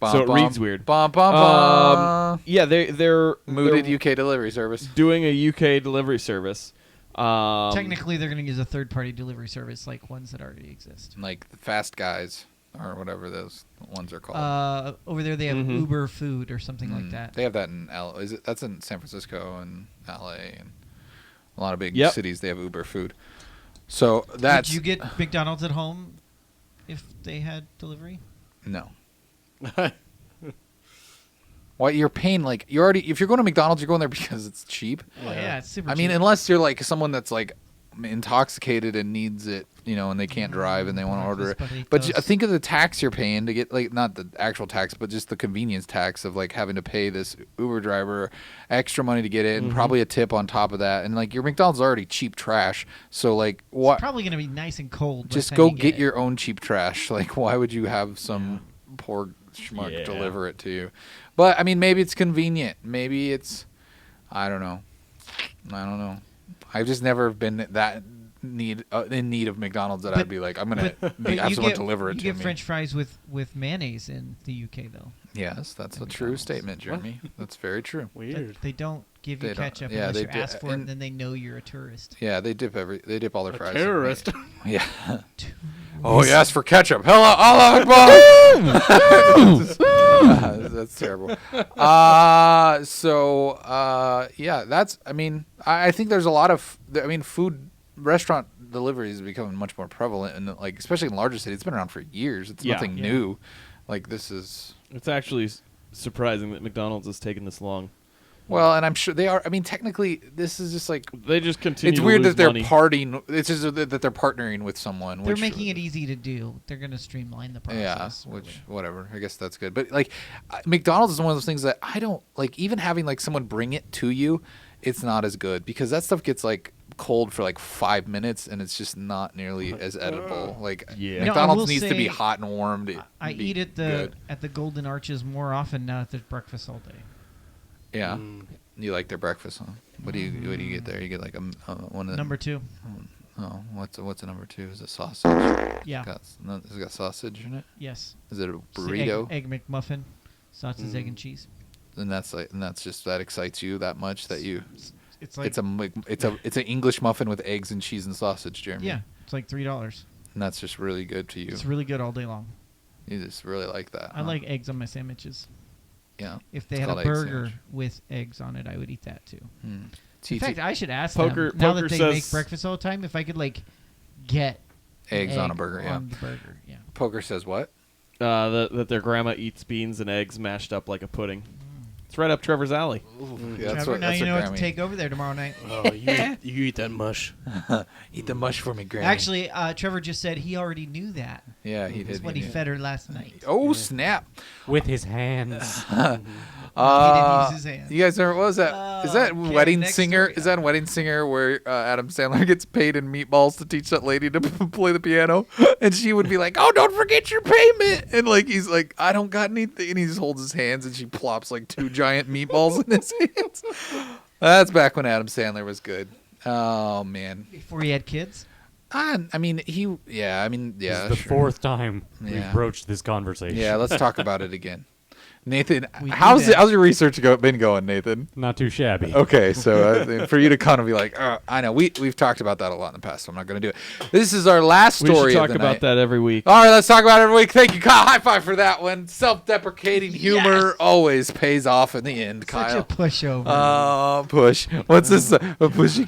So it reads weird. Bum, bum, bum. Yeah, they're Mooted they're UK delivery service. doing a UK delivery service. Technically, they're going to use a third-party delivery service like ones that already exist. Like the Fast Guys or whatever those ones are called. Over there, they have Uber Food or something like that. They have that in that's in San Francisco and LA and a lot of big Yep. cities. They have Uber Food. So that's Would you get McDonald's at home if they had delivery? no. Why you're paying like you already if you're going to McDonald's, you're going there because it's cheap. Oh, yeah, it's super I mean, cheap. unless you're like someone that's like intoxicated and needs it, and they can't drive and they want to order it. Breakfast But burritos. think of the tax you're paying to get like not the actual tax, but just the convenience tax of like having to pay this Uber driver extra money to get it and probably a tip on top of that. And like your McDonald's is already cheap trash, so like what? It's probably going to be nice and cold. by the Just time go you get it. your own cheap trash. Like why would you have some poor schmuck deliver it to you? But I mean, maybe it's convenient. Maybe it's I don't know. I've just never been that in need of McDonald's that I'd be like, I'm gonna have someone deliver it you to get me. French fries with mayonnaise in the UK though. Yes, that's a at true McDonald's. statement, Jeremy. That's very true. Weird. They don't give you They don't- ketchup yeah, unless they you do- ask for it, and- and then they know you're a tourist. Yeah, they dip all their fries. in Terrorist. Yeah. Oh, he asked for ketchup. Hello, Allah Akbar. That's terrible. Yeah, that's. I mean, I think there's a lot of. Food restaurant delivery is becoming much more prevalent, and like especially in larger cities, it's been around for years. It's nothing new. Like this is. It's actually surprising that McDonald's has taken this long. Well, and I'm sure they are. I mean, technically, this is just like They just continue. it's to weird lose that they're money. parting. It's just that they're partnering with someone. They're which, making it easy to do. They're going to streamline the Yeah, process. which whatever. I guess that's good. But like, McDonald's is one of those things that I don't like. Even having like someone bring it to you, it's not as good because that stuff gets like cold for like 5 minutes and it's just not nearly as edible. Like Yeah. I McDonald's will needs to be say, hot and warm. To I be eat at good. the Golden Arches more often now that there's breakfast all day. Yeah, you like their breakfast, huh? What do you get there? You get like one of the Number 2. Oh, what's a number 2? Is it sausage? Yeah. Has it got sausage in it? Yes. Is it a It's the burrito? Egg McMuffin, sausage, egg, and cheese. And that's just that excites you that much that you. It's like It's an English muffin with eggs and cheese and sausage, Jeremy. yeah, it's like $3. And that's just really good to you. It's really good all day long. You just really like that. I like eggs on my sandwiches. Yeah. If they It's had a called egg burger sandwich. with eggs on it, I would eat that too. In TT fact, I should ask Poker- them now Poker that they says- make breakfast all the time if I could like get eggs an on a egg burger. Yeah. on the burger. Yeah. Poker says what? That their grandma eats beans and eggs mashed up like a pudding. It's right up Trevor's alley. Yeah, Trevor, now you know what to take over there tomorrow night. Oh, you eat that mush. Eat the mush for me, Granny. Actually, Trevor just said he already knew that. Yeah, he That's did. what he knew. fed her last night. Oh snap! With his hands. He didn't use his hands. You guys remember what was that? Is that Okay, Wedding next Singer? story. Is that Wedding Singer where Adam Sandler gets paid in meatballs to teach that lady to play the piano, and she would be like, "Oh, don't forget your payment," and like he's like, "I don't got anything," and he just holds his hands, and she plops like 2 giant meatballs in his hands. That's back when Adam Sandler was good. Oh man. Before he had kids. I mean, yeah. This is the fourth time Yeah. we've broached this conversation. Yeah, let's talk about it again. Nathan, We do how's that. your research been going, Nathan? Not too shabby. Okay, so for you to kind of be like, I know we've talked about that a lot in the past, so I'm not going to do it. This is our last We story. should of talk the about night. that every week. All right, let's talk about it every week. Thank you, Kyle. High five for that one. Self-deprecating humor always pays off in the end, Such Kyle. a pushover. Oh, push. What's this? Pushy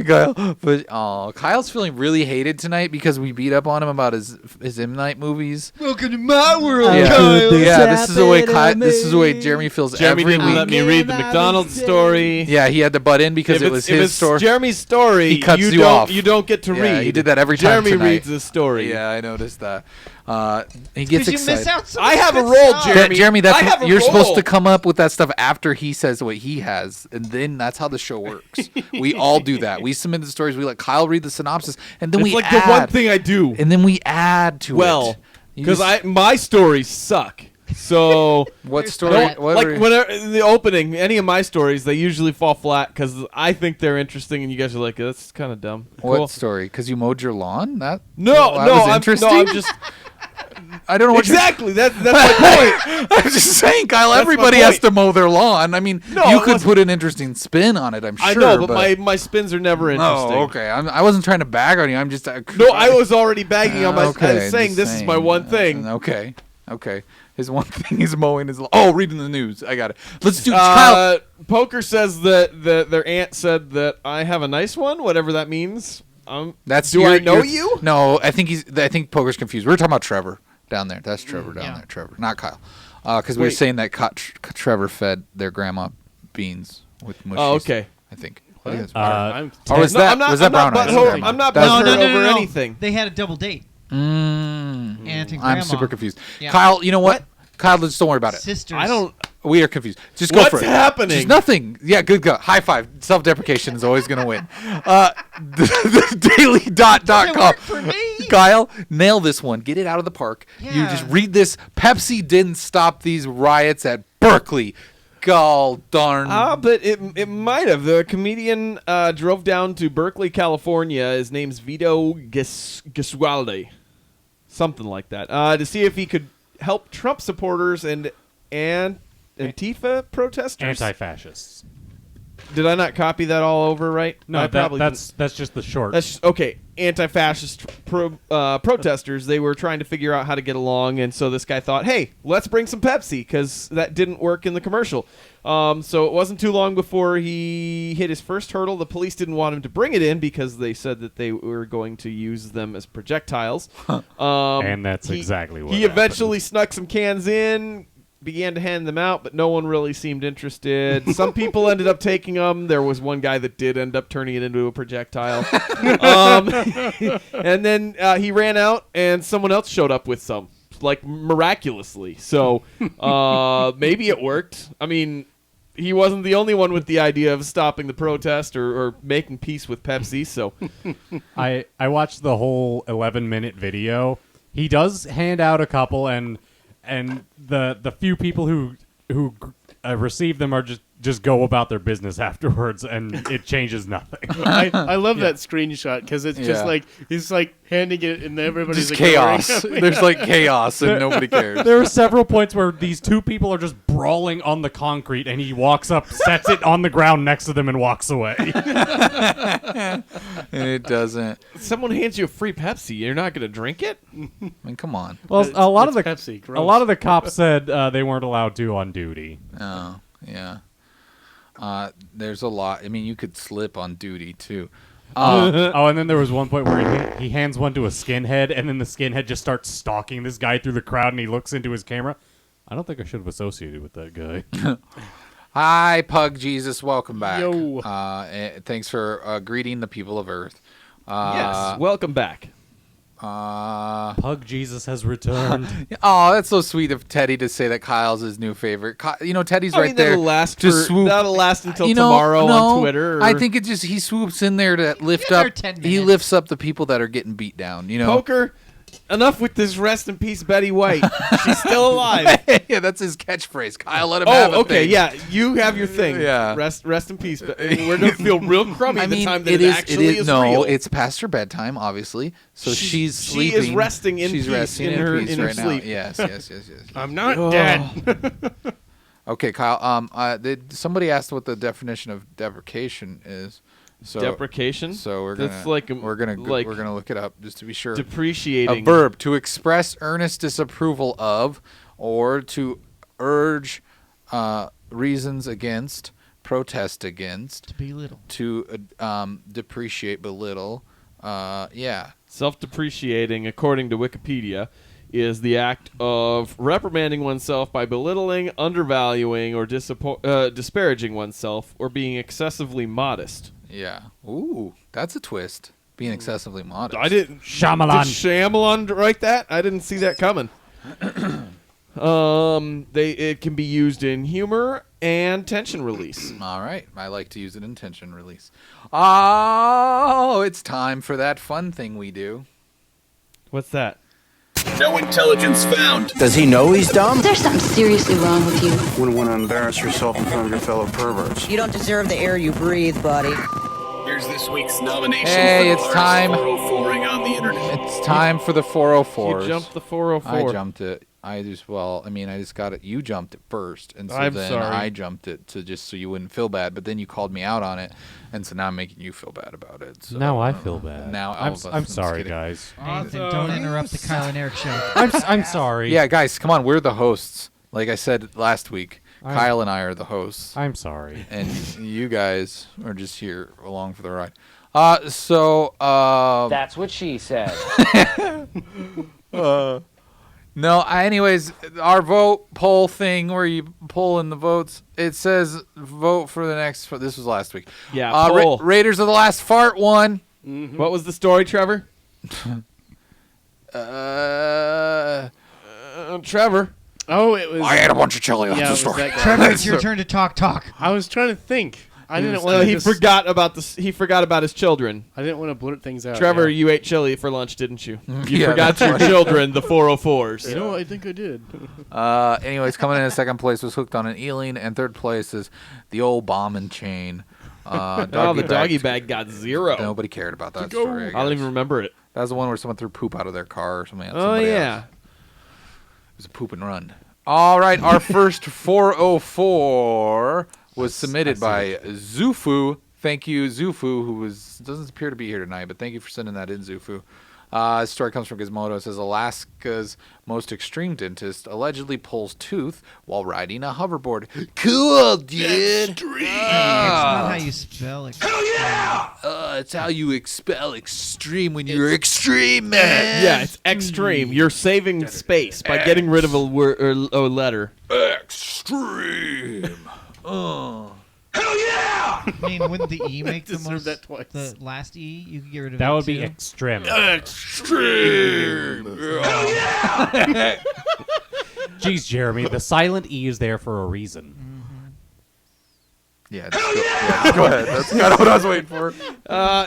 Kyle. Push. Oh, Kyle's feeling really hated tonight because we beat up on him about his M. Night movies. Welcome to my world, Yeah, Kyle. this is the way Jeremy feels Jeremy every didn't week. let me read the McDonald's story. Yeah, he had to butt in because it was his story. Jeremy's story. He cuts you don't, off. You don't get to Yeah, read. he did that every time Jeremy tonight. reads the story. Yeah, I noticed that. He gets Because you excited. miss out so I much have a good role, stuff. Jeremy. Jeremy, I that's have a you're supposed role. to come up with that stuff after he says what he has, and then that's how the show works. We all do that. We submit the stories. We let Kyle read the synopsis, and then It's we like add, the one thing I do. and then we add to Well, it. You because just- my stories suck. So what There's story? that. What like are- whenever in the opening, any of my stories, they usually fall flat because I think they're interesting, and you guys are like, "That's kind of dumb." what Cool. story? Because you mowed your lawn? That No, that no, was I'm, interesting. no, I'm just. I don't know what exactly. That's my point. I'm just saying, Kyle. That's my Everybody has point. to mow their lawn. I mean, No, you it could wasn't- put an interesting spin on it. I'm sure. I know, but my spins are never interesting. Oh, okay. I wasn't trying to bag on you. I'm just. No, I was already bagging on my. I was saying just this is my one thing. Okay. His one thing is mowing his lawn. Oh, reading the news. I got it. Let's do Kyle. Poker says that their aunt said that I have a nice one, whatever that means. Do I know you? No, I think Poker's confused. We were talking about Trevor down there. That's Trevor down there. Trevor, not Kyle. Because we were saying that Trevor fed their grandma beans with mushies. Oh, okay. I think. What? Was I'm not brown eyes? I'm not butthurt over anything. They had a double date. Aunt and grandma. I'm super confused. Yeah. Kyle, you know what? Kyle, just don't worry about it. Sisters. I don't. We are confused. Just go for it. What's happening? Just nothing. Yeah, good go. High five. Self-deprecation is always going to win. The daily.com. For me. Kyle, nail this one. Get it out of the park. You Yeah. just read this. Pepsi didn't stop these riots at Berkeley. Gall darn. But it might have. The comedian drove down to Berkeley, California. His name's Vito Gesualdi. Something like that. To see if he could help Trump supporters and Antifa protesters. Anti-fascists. Did I not copy that all over right? No, that's just the short. That's okay. Anti-fascist protesters. They were trying to figure out how to get along, and so this guy thought, "Hey, let's bring some Pepsi," because that didn't work in the commercial. So it wasn't too long before he hit his first hurdle. The police didn't want him to bring it in because they said that they were going to use them as projectiles. And that's exactly what he happened. eventually snuck some cans in. Began to hand them out, but no one really seemed interested. Some people ended up taking them. There was one guy that did end up turning it into a projectile. And then he ran out, and someone else showed up with some, like miraculously. So maybe it worked. I mean, he wasn't the only one with the idea of stopping the protest or making peace with Pepsi. So I watched the whole 11-minute video. He does hand out a couple, and the few people who receive them are just go about their business afterwards, and it changes nothing. I love that screenshot because it's just Yeah. like he's like handing it and everybody's just ignoring chaos. him. There's like chaos and nobody cares. There are several points where these two people are just brawling on the concrete, and he walks up, sets it on the ground next to them, and walks away. And it doesn't. someone hands you a free Pepsi, you're not going to drink it? I mean, come on. Well, It's- a lot of it's the Pepsi, gross. a lot of the cops said they weren't allowed to on duty. Oh, yeah. There's a lot. I mean, you could slip on duty too. Oh, and then there was one point where he hands one to a skinhead, and then the skinhead just starts stalking this guy through the crowd, and he looks into his camera. I don't think I should have associated with that guy. Hi, Pug Jesus. Welcome back. Yo. Thanks for greeting the people of Earth. Yes. Welcome back. Pug Jesus has returned. Oh, that's so sweet of Teddy to say that Kyle's his new favorite. Teddy's right there. That'll last, to swoop. that'll last until You know, tomorrow no, on Twitter. I think it just he swoops in there to lift there up. 10 He minutes. lifts up the people that are getting beat down. You know. Poker, enough with this rest in peace Betty White. She's still alive. Yeah, that's his catchphrase. Kyle, let him have Oh, a okay, thing. yeah. You have your thing. Yeah. Rest in peace. We're going to feel real crummy I mean, the time that it actually is no, real. it's past her bedtime, obviously. So she's she sleeping. is resting in she's peace resting in her- peace in her right sleep. now. Yes. I'm not dead. Okay, Kyle. Somebody asked what the definition of deprecation is. So Deprecation? So we're That's gonna like we're gonna look it up just to be sure. Depreciating. A verb to express earnest disapproval of, or to urge reasons against, protest against, To belittle. to depreciate, belittle. Yeah. Self-depreciating, according to Wikipedia, is the act of reprimanding oneself by belittling, undervaluing, or disparaging oneself, or being excessively modest. Yeah. Ooh, that's a twist. Being excessively modest. I didn't. Shyamalan. Did Shyamalan write that? I didn't see that coming. It can be used in humor and tension release. All right. I like to use it in tension release. Oh, it's time for that fun thing we do. What's that? No intelligence found. Does he know he's dumb? There's something seriously wrong with you. Wouldn't want to embarrass yourself in front of your fellow perverts. You don't deserve the air you breathe, buddy. Here's this week's nomination Hey, for it's the time. 404ing on the internet. It's time for the 404s. You jumped the 404. I jumped it. I just got it. You jumped it first, and so I'm then sorry. I jumped it to just so you wouldn't feel bad. But then you called me out on it, and so now I'm making you feel bad about it. So Now I feel bad. Now I'm I'm sorry, kidding. guys. Nathan, don't interrupt the Kyle and Eric show. I'm sorry. Yeah, guys, come on. We're the hosts. Like I said last week, Kyle and I are the hosts, I'm sorry. and you guys are just here along for the ride. That's what she said. No, anyways, our vote poll thing where you pull in the votes, it says vote for the next. This was last week. Yeah, poll. Raiders of the Last Fart won. Mm-hmm. What was the story, Trevor? Trevor. Oh, it was. I ate a bunch of chili. That's Yeah, the it was story. that guy. Trevor, it's your turn to talk. I was trying to think. I didn't Well, want he to. forgot about this. He forgot about his children. I didn't want to blurt things out. Trevor, yeah. you ate chili for lunch, didn't you? You Yeah, forgot that's your right. children, the 404s. You know, I think I did. Anyways, coming in second place was Hooked on an Ealing, and third place is the old bomb and chain. The doggy bag got 0. Nobody cared about that story. I don't even remember it. That was the one where someone threw poop out of their car or something. Oh, yeah. It was a poop and run. All right, our first 404 was submitted by Zufu. Thank you, Zufu, who doesn't appear to be here tonight, but thank you for sending that in, Zufu. This story comes from Gizmodo. It says Alaska's most extreme dentist allegedly pulls tooth while riding a hoverboard. Cool, dude. It's not how you spell it. Hell yeah! It's how you expel extreme when you're extreme, man. Yeah, it's extreme. You're saving space by getting rid of a letter. Extreme. I mean, wouldn't the E make the Deserved most? that twice. The last E, you could get rid of. That it would be too. extreme. Extreme. Jeez, Jeremy, the silent E is there for a reason. Yeah, go ahead. That's kind of what I was waiting for.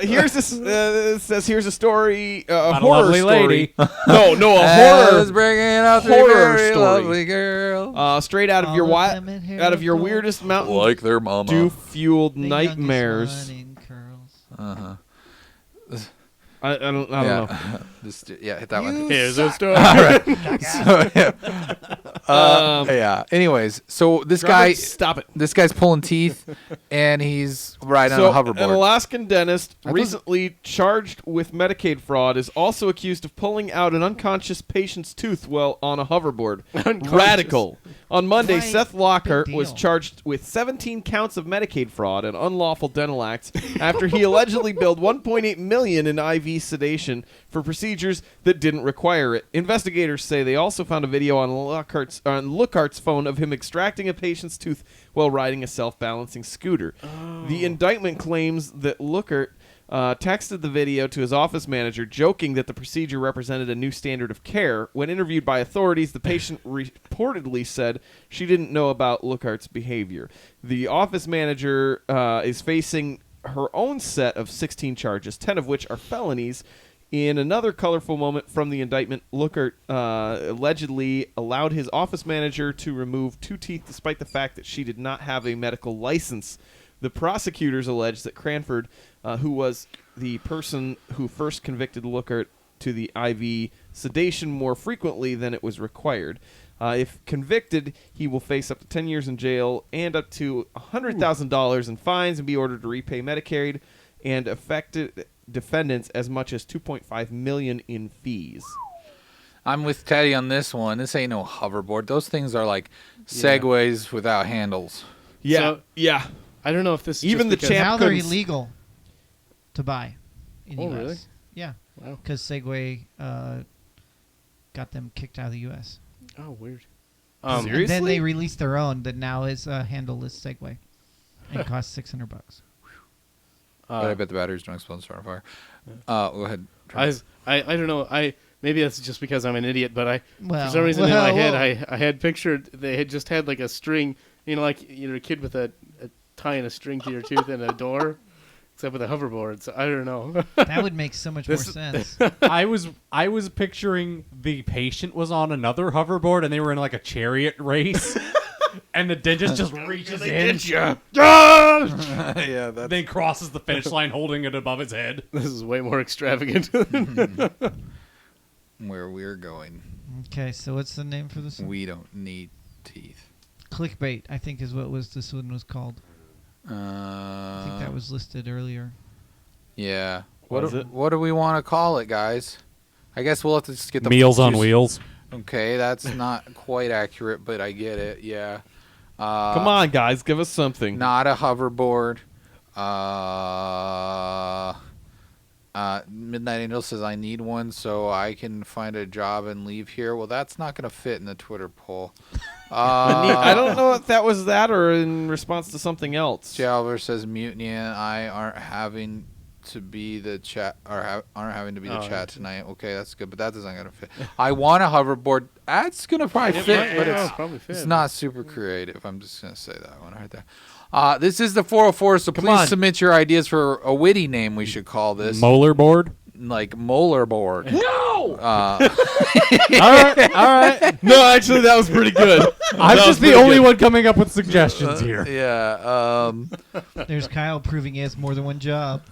Here's this. It says here's a story. A About a horror lovely story. lady. No, a Let's horror. bring it out to horror very story. lovely girl. Straight out of All your of them in out of your hair weirdest mountain Like their mama. dew-fueled The youngest nightmares. one in curls. Uh-huh. I don't know. Just, hit that one. Here's a story. All right. So, yeah. Anyways, so this Trevor, guy, stop it. this guy's pulling teeth, and he's riding So, on a hoverboard. an Alaskan dentist I thought- recently charged with Medicaid fraud is also accused of pulling out an unconscious patient's tooth while on a hoverboard. Radical. On Monday, Right. Seth Lockhart Big was deal. charged with 17 counts of Medicaid fraud and unlawful dental acts after he allegedly billed $1.8 million in IV sedation for procedures that didn't require it. Investigators say they also found a video on Lockhart's phone of him extracting a patient's tooth while riding a self-balancing scooter. The indictment claims that Lockhart texted the video to his office manager, joking that the procedure represented a new standard of care. When interviewed by authorities, the patient reportedly said she didn't know about Lockhart's behavior. The office manager is facing her own set of 16 charges, 10 of which are felonies. In another colorful moment from the indictment, Lockhart allegedly allowed his office manager to remove 2 teeth despite the fact that she did not have a medical license. The prosecutors alleged that Cranford, who was the person who first convicted Lockhart to the IV sedation more frequently than it was required. If convicted, he will face up to 10 years in jail and up to $100,000 in fines and be ordered to repay Medicaid and affected defendants as much as $2.5 million in fees. I'm with Teddy on this one. This ain't no hoverboard. Those things are like Segways without handles. Yeah, So- yeah. I don't know if this is Even just the because- champ Now they're couldn't illegal to buy in Oh, U.S. really? Yeah, Wow. because Segway got them kicked out of the U.S. Oh, weird. And then they released their own that now is a handleless Segway and costs $600. But I bet the batteries don't explode and start on fire. Go ahead. I don't know. Maybe that's just because I'm an idiot, but Well, for some reason in my well, head I had pictured they had just had like a string, like you're a kid with a tying a string to your tooth and a door, except with a hoverboard. So I don't know. That would make so much more sense. I was picturing the patient was on another hoverboard and they were in like a chariot race. And the dentist just reaches in. yeah, that's Then crosses the finish line holding it above his head. This is way more extravagant. where we're going. Okay, so what's the name for this one? We don't need teeth. Clickbait, I think, is what this one was called. I think that was listed earlier. Yeah. Was it? What do we want to call it, guys? I guess we'll have to just get the Meals on Wheels. Okay, that's not quite accurate, but I get it. Yeah. Come on, guys, give us something. Not a hoverboard. Midnight Angel says I need one so I can find a job and leave here. Well, that's not going to fit in the Twitter poll. I don't know if that was that or in response to something else. Jalver says Mutiny and I aren't having to be the chat aren't having to be the chat tonight. Okay, that's good, but that doesn't gonna fit. I want a hoverboard. That's gonna probably fit, but it's not super creative. I'm just gonna say that one right there. This is the 404, so please submit your ideas for a witty name we should call this. Molar board? Like molar board. No! All right. No, actually, that was pretty good. I'm just the only one coming up with suggestions here. Yeah. There's Kyle proving he has more than one job.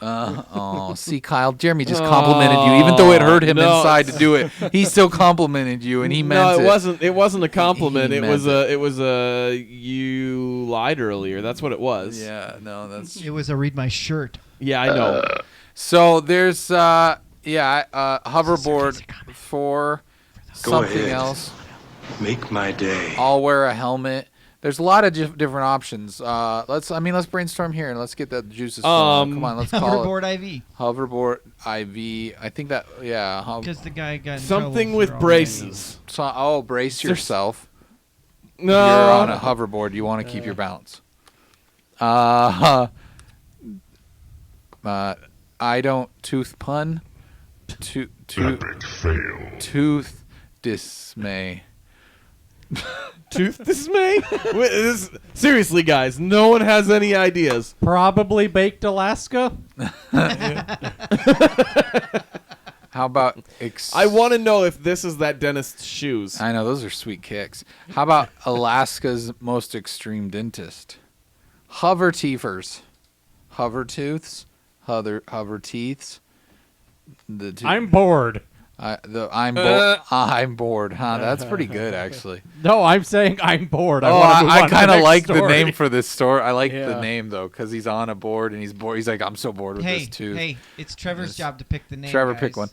See, Kyle, Jeremy just complimented you, even though it hurt him inside to do it. He still complimented you, and he meant it. No, it wasn't a compliment. It was a you lied earlier. That's what it was. Yeah, no, that's. It was a read my shirt. Yeah, I know. So there's hoverboard for something else. Make my day. I'll wear a helmet. There's a lot of different options. Let's brainstorm here and let's get the juices flowing. Come on, let's call Hoverboard it IV. Hoverboard IV. I think that Because the guy got in something trouble with for all braces. So, brace yourself. No, you're on a hoverboard. You want to keep your balance. I don't tooth pun. Tooth dismay. Tooth dismay? Seriously, guys, no one has any ideas. Probably baked Alaska. How about I want to know if this is that dentist's shoes. I know those are sweet kicks. How about Alaska's most extreme dentist? Hover teethers. Hover tooths. Hover teeths. I'm bored. I'm bored, huh? That's pretty good, actually. No, I'm saying I'm bored. I kind of like story. the name for this story. I like the name though, because he's on a board and he's bored. He's like, I'm so bored with this tooth. Hey, it's Trevor's job to pick the name. Trevor, guys. pick one.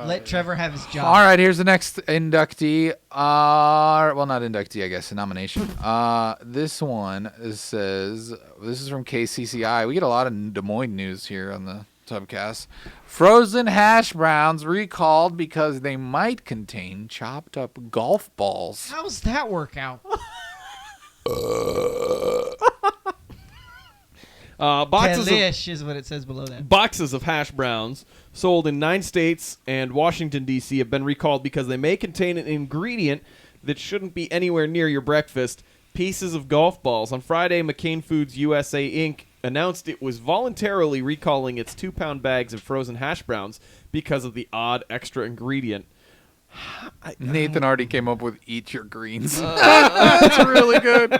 Let Trevor have his job. All right, here's the next inductee. Well, not inductee, I guess, a nomination. This one says, this is from KCCI. We get a lot of Des Moines news here on the Tubcast. Frozen hash browns recalled because they might contain chopped up golf balls. How's that work out? Delish is what it says below that. Boxes of hash browns sold in 9 states and Washington, D.C. have been recalled because they may contain an ingredient that shouldn't be anywhere near your breakfast, pieces of golf balls. On Friday, McCain Foods USA, Inc. announced it was voluntarily recalling its 2-pound bags of frozen hash browns because of the odd extra ingredient. Nathan already came up with eat your greens. That's really good.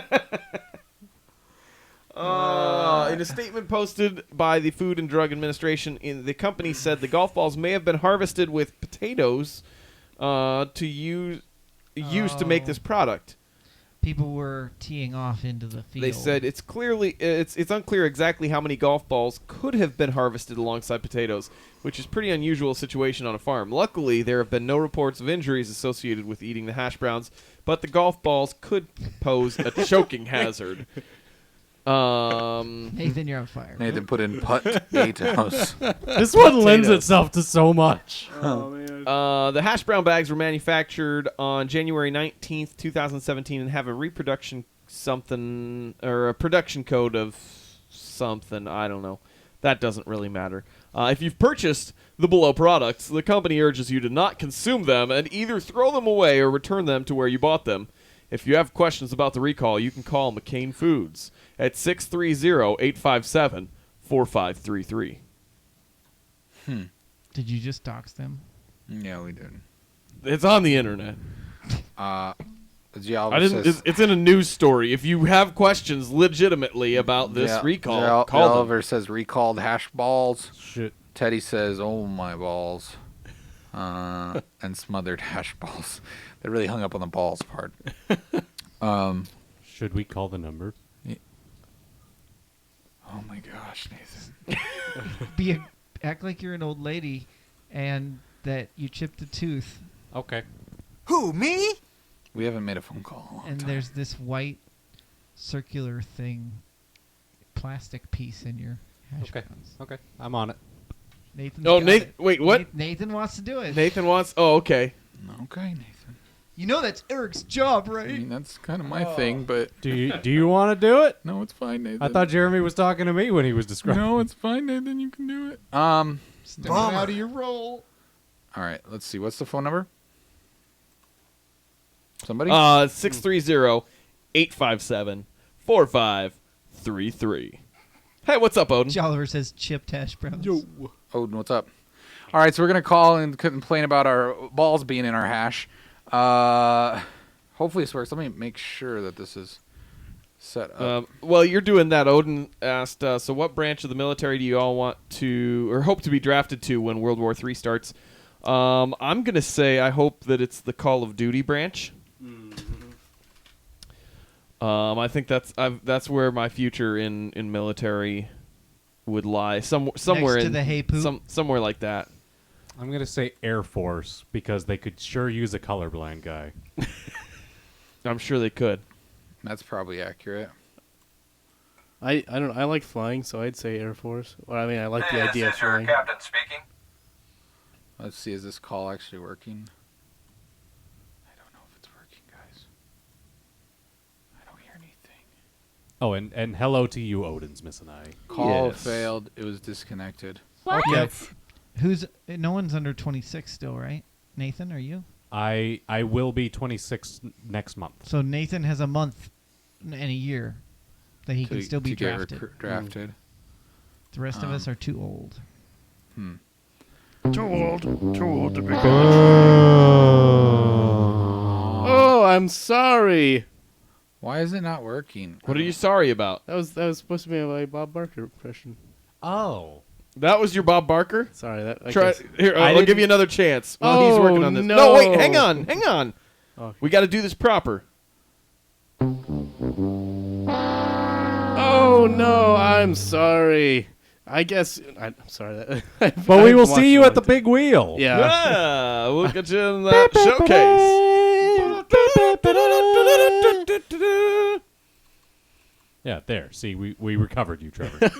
In a statement posted by the Food and Drug Administration, the company said the golf balls may have been harvested with potatoes used to make this product. People were teeing off into the field. They said it's unclear exactly how many golf balls could have been harvested alongside potatoes, which is a pretty unusual situation on a farm. Luckily, there have been no reports of injuries associated with eating the hash browns, but the golf balls could pose a choking hazard. Nathan, you're on fire. Nathan put in potatoes. This one lends itself to so much. Oh, man. The hash brown bags were manufactured on January 19th, 2017 and have a production code of something. I don't know. That doesn't really matter. If you've purchased the below products, the company urges you to not consume them and either throw them away or return them to where you bought them. If you have questions about the recall, you can call McCain Foods at 630-857-4533. Did you just dox them? Yeah, we did. It's on the internet. I didn't. It's in a news story. If you have questions legitimately about this recall, call them. Oliver says recalled hash balls. Shit. Teddy says, "Oh my balls," and smothered hash balls. They really hung up on the balls part. Should we call the number? Oh my gosh, Nathan! Act like you're an old lady, and that you chipped a tooth. Okay. Who, me? We haven't made a phone call in a long And time. there's this white circular thing, plastic piece in your hash browns. Okay. I'm on it. Nathan's Oh, got Nathan. it. Wait, what? Nathan wants to do it. Nathan wants. Oh, okay. Okay, Nathan. You know that's Eric's job, I right? mean, that's kind of my thing, but Do you want to do it? no, it's fine, Nathan. I thought Jeremy was talking to me when he was describing. No, it's fine, Nathan. You can do it. Stepping out of your role. All right, let's see. What's the phone number? Somebody? 630-857-4533. Hey, what's up, Odin? Jolliver says chipped hash browns. Odin, what's up? All right, so we're going to call and complain about our balls being in our hash. Hopefully this works. Let me make sure that this is set up. Well, you're doing that. Odin asked, so what branch of the military do you all want to, or hope to be drafted to when World War III starts? I'm going to say I hope that it's the Call of Duty branch. I think that's where my future in military would lie. Somewhere Next to in the hay poop? somewhere like that. I'm going to say Air Force because they could sure use a colorblind guy. I'm sure they could. That's probably accurate. I don't know. I like flying, so I'd say Air Force. Well, I mean, I like the idea of flying. captain speaking. Let's see. Is this call actually working? I don't know if it's working, guys. I don't hear anything. Oh, and hello to you, Odin's missing eye. Call Yes. failed. It was disconnected. Okay. No one's under 26 still, right? Nathan, are you? I will be 26 next month. So Nathan has a month and a year that he can still be to get drafted. drafted. The rest of us are too old. Too old to be Oh, I'm sorry. Why is it not working? What are you sorry about? That was supposed to be my Bob Barker impression. Oh. That was your Bob Barker? Sorry, that. I Try guess- here. I I'll didn't- give you another chance. While he's working on this. no. Wait. Hang on. Okay. We got to do this proper. Oh no, I'm sorry. I guess I'm sorry. But we will see you at the big wheel. Yeah. Yeah, we'll get you in that showcase. Yeah, there. See, we recovered you, Trevor.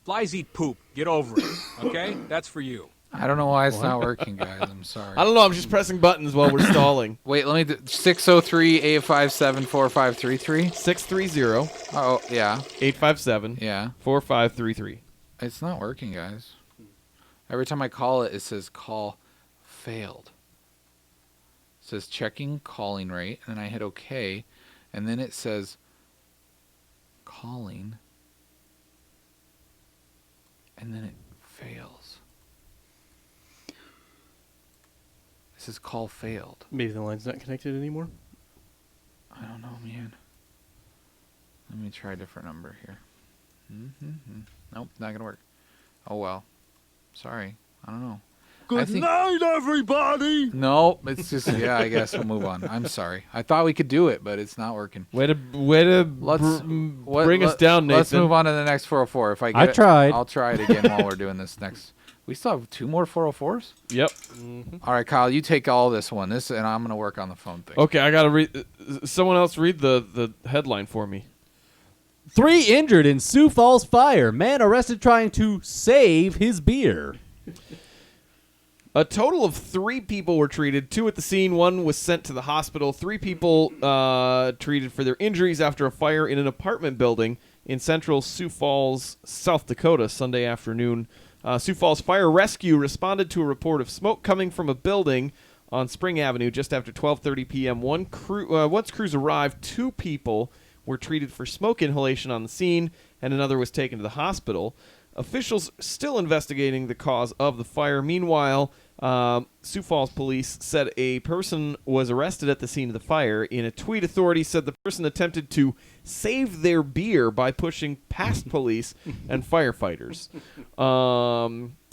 Flies eat poop. Get over it. Okay? That's for you. I don't know why it's not working, guys. I'm sorry. I don't know. I'm just pressing buttons while we're stalling. Wait, let me 603-857-4533. 630 Oh, yeah. 857 Yeah. 4533. It's not working, guys. Every time I call it, it says call failed. It says checking calling rate, and then I hit OK, and then it says calling, and then it fails. It says call failed. Maybe the line's not connected anymore. I don't know, man. Let me try a different number here. Nope, not gonna work. Oh well. Sorry. I don't know. Good night, everybody. No, it's just I guess we'll move on. I'm sorry. I thought we could do it, but it's not working. Way to bring us down, Nathan. Let's move on to the next 404. If I get I it, tried. I'll try it again while we're doing this next. We still have 2 more 404s. Yep. All right, Kyle, you take all this one. And I'm gonna work on the phone thing. Okay, I gotta read. Someone else read the headline for me. 3 injured in Sioux Falls fire. Man arrested trying to save his beer. A total of 3 people were treated. 2 at the scene. 1 was sent to the hospital. 3 people treated for their injuries after a fire in an apartment building in central Sioux Falls, South Dakota, Sunday afternoon. Sioux Falls Fire Rescue responded to a report of smoke coming from a building on Spring Avenue just after 12:30 p.m. Once crews arrived, 2 people were treated for smoke inhalation on the scene, and another was taken to the hospital. Officials still investigating the cause of the fire. Meanwhile, Sioux Falls police said a person was arrested at the scene of the fire. In a tweet, authorities said the person attempted to save their beer by pushing past police and firefighters.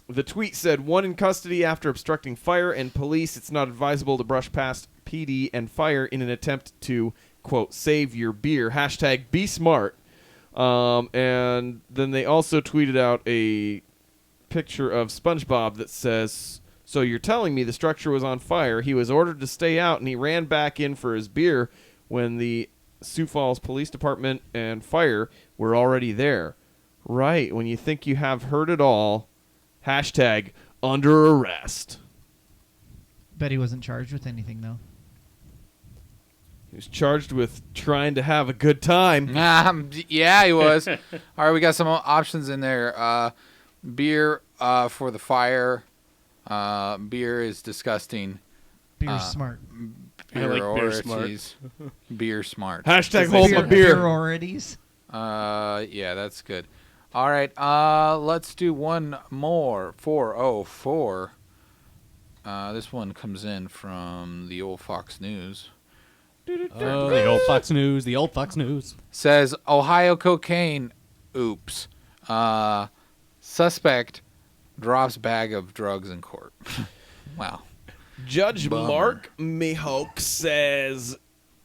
The tweet said, one in custody after obstructing fire and police. It's not advisable to brush past PD and fire in an attempt to, quote, save your beer. Hashtag be smart. And then they also tweeted out a picture of SpongeBob that says, so you're telling me the structure was on fire. He was ordered to stay out, and he ran back in for his beer when the Sioux Falls Police Department and fire were already there. Right, when you think you have heard it all, hashtag under arrest. Bet he wasn't charged with anything, though. He was charged with trying to have a good time. Yeah, he was. All right, we got some options in there. Beer for the fire. Beer is disgusting. Beer smart. I like beer smart. Priorities. Beer smart. Hashtag hold my beer. Priorities. Yeah, that's good. All right, let's do one more. 404. This one comes in from the old Fox News. Oh, the old Fox News. The old Fox News. Says Ohio cocaine. Oops. Suspect drops bag of drugs in court. Wow. Judge Bummer. Mark Mihok says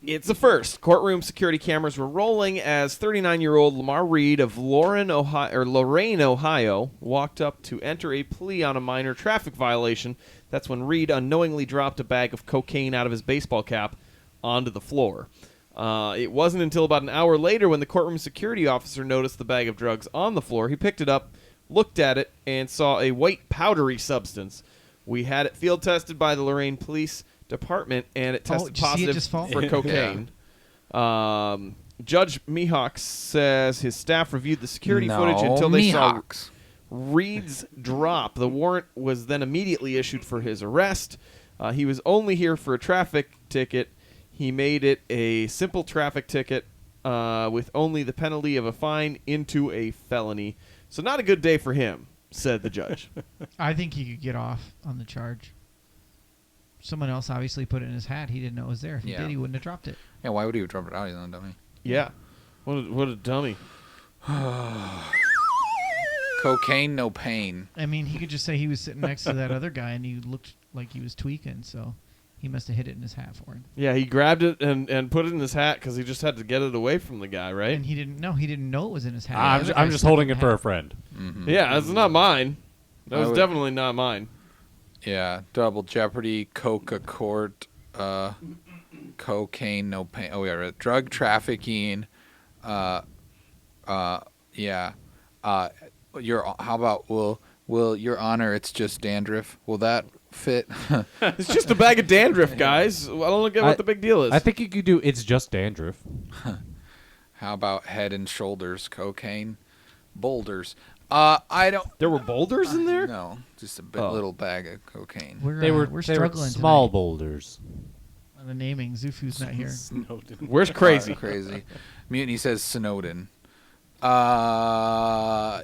it's a first. Courtroom security cameras were rolling as 39-year-old Lamar Reed of Lorain, Ohio, walked up to enter a plea on a minor traffic violation. That's when Reed unknowingly dropped a bag of cocaine out of his baseball cap onto the floor. It wasn't until about an hour later when the courtroom security officer noticed the bag of drugs on the floor. He picked it up, looked at it, and saw a white powdery substance. We had it field tested by the Lorain Police Department, and it tested positive for cocaine. Judge Mihawk says his staff reviewed the security footage until they saw Reed's drop. The warrant was then immediately issued for his arrest. He was only here for a traffic ticket. He made it a simple traffic ticket with only the penalty of a fine into a felony. So not a good day for him, said the judge. I think he could get off on the charge. Someone else obviously put it in his hat. He didn't know it was there. If he did, he wouldn't have dropped it. Yeah, why would he have dropped it out? He's not a dummy. Yeah. What a dummy. Cocaine, no pain. I mean, he could just say he was sitting next to that other guy and he looked like he was tweaking, so he must have hit it in his hat for him. Yeah, he grabbed it and put it in his hat because he just had to get it away from the guy, right? And he didn't know it was in his hat. I'm just holding it for a friend. Mm-hmm. Yeah, it's not mine. That was definitely not mine. Yeah, double jeopardy, coca court, cocaine, no pain. Oh, yeah, right. Drug trafficking. Yeah. How about will Your Honor? It's just dandruff. Will that fit? It's just a bag of dandruff, guys. I don't get what the big deal is. I think you could do it's just dandruff. How about head and shoulders, cocaine, boulders? I don't. There were boulders in there? No, just a little bag of cocaine. We're struggling small tonight. boulders. On the naming, Zufu's not here. Where's Crazy? Crazy. Mutiny says Snowden. Yeah.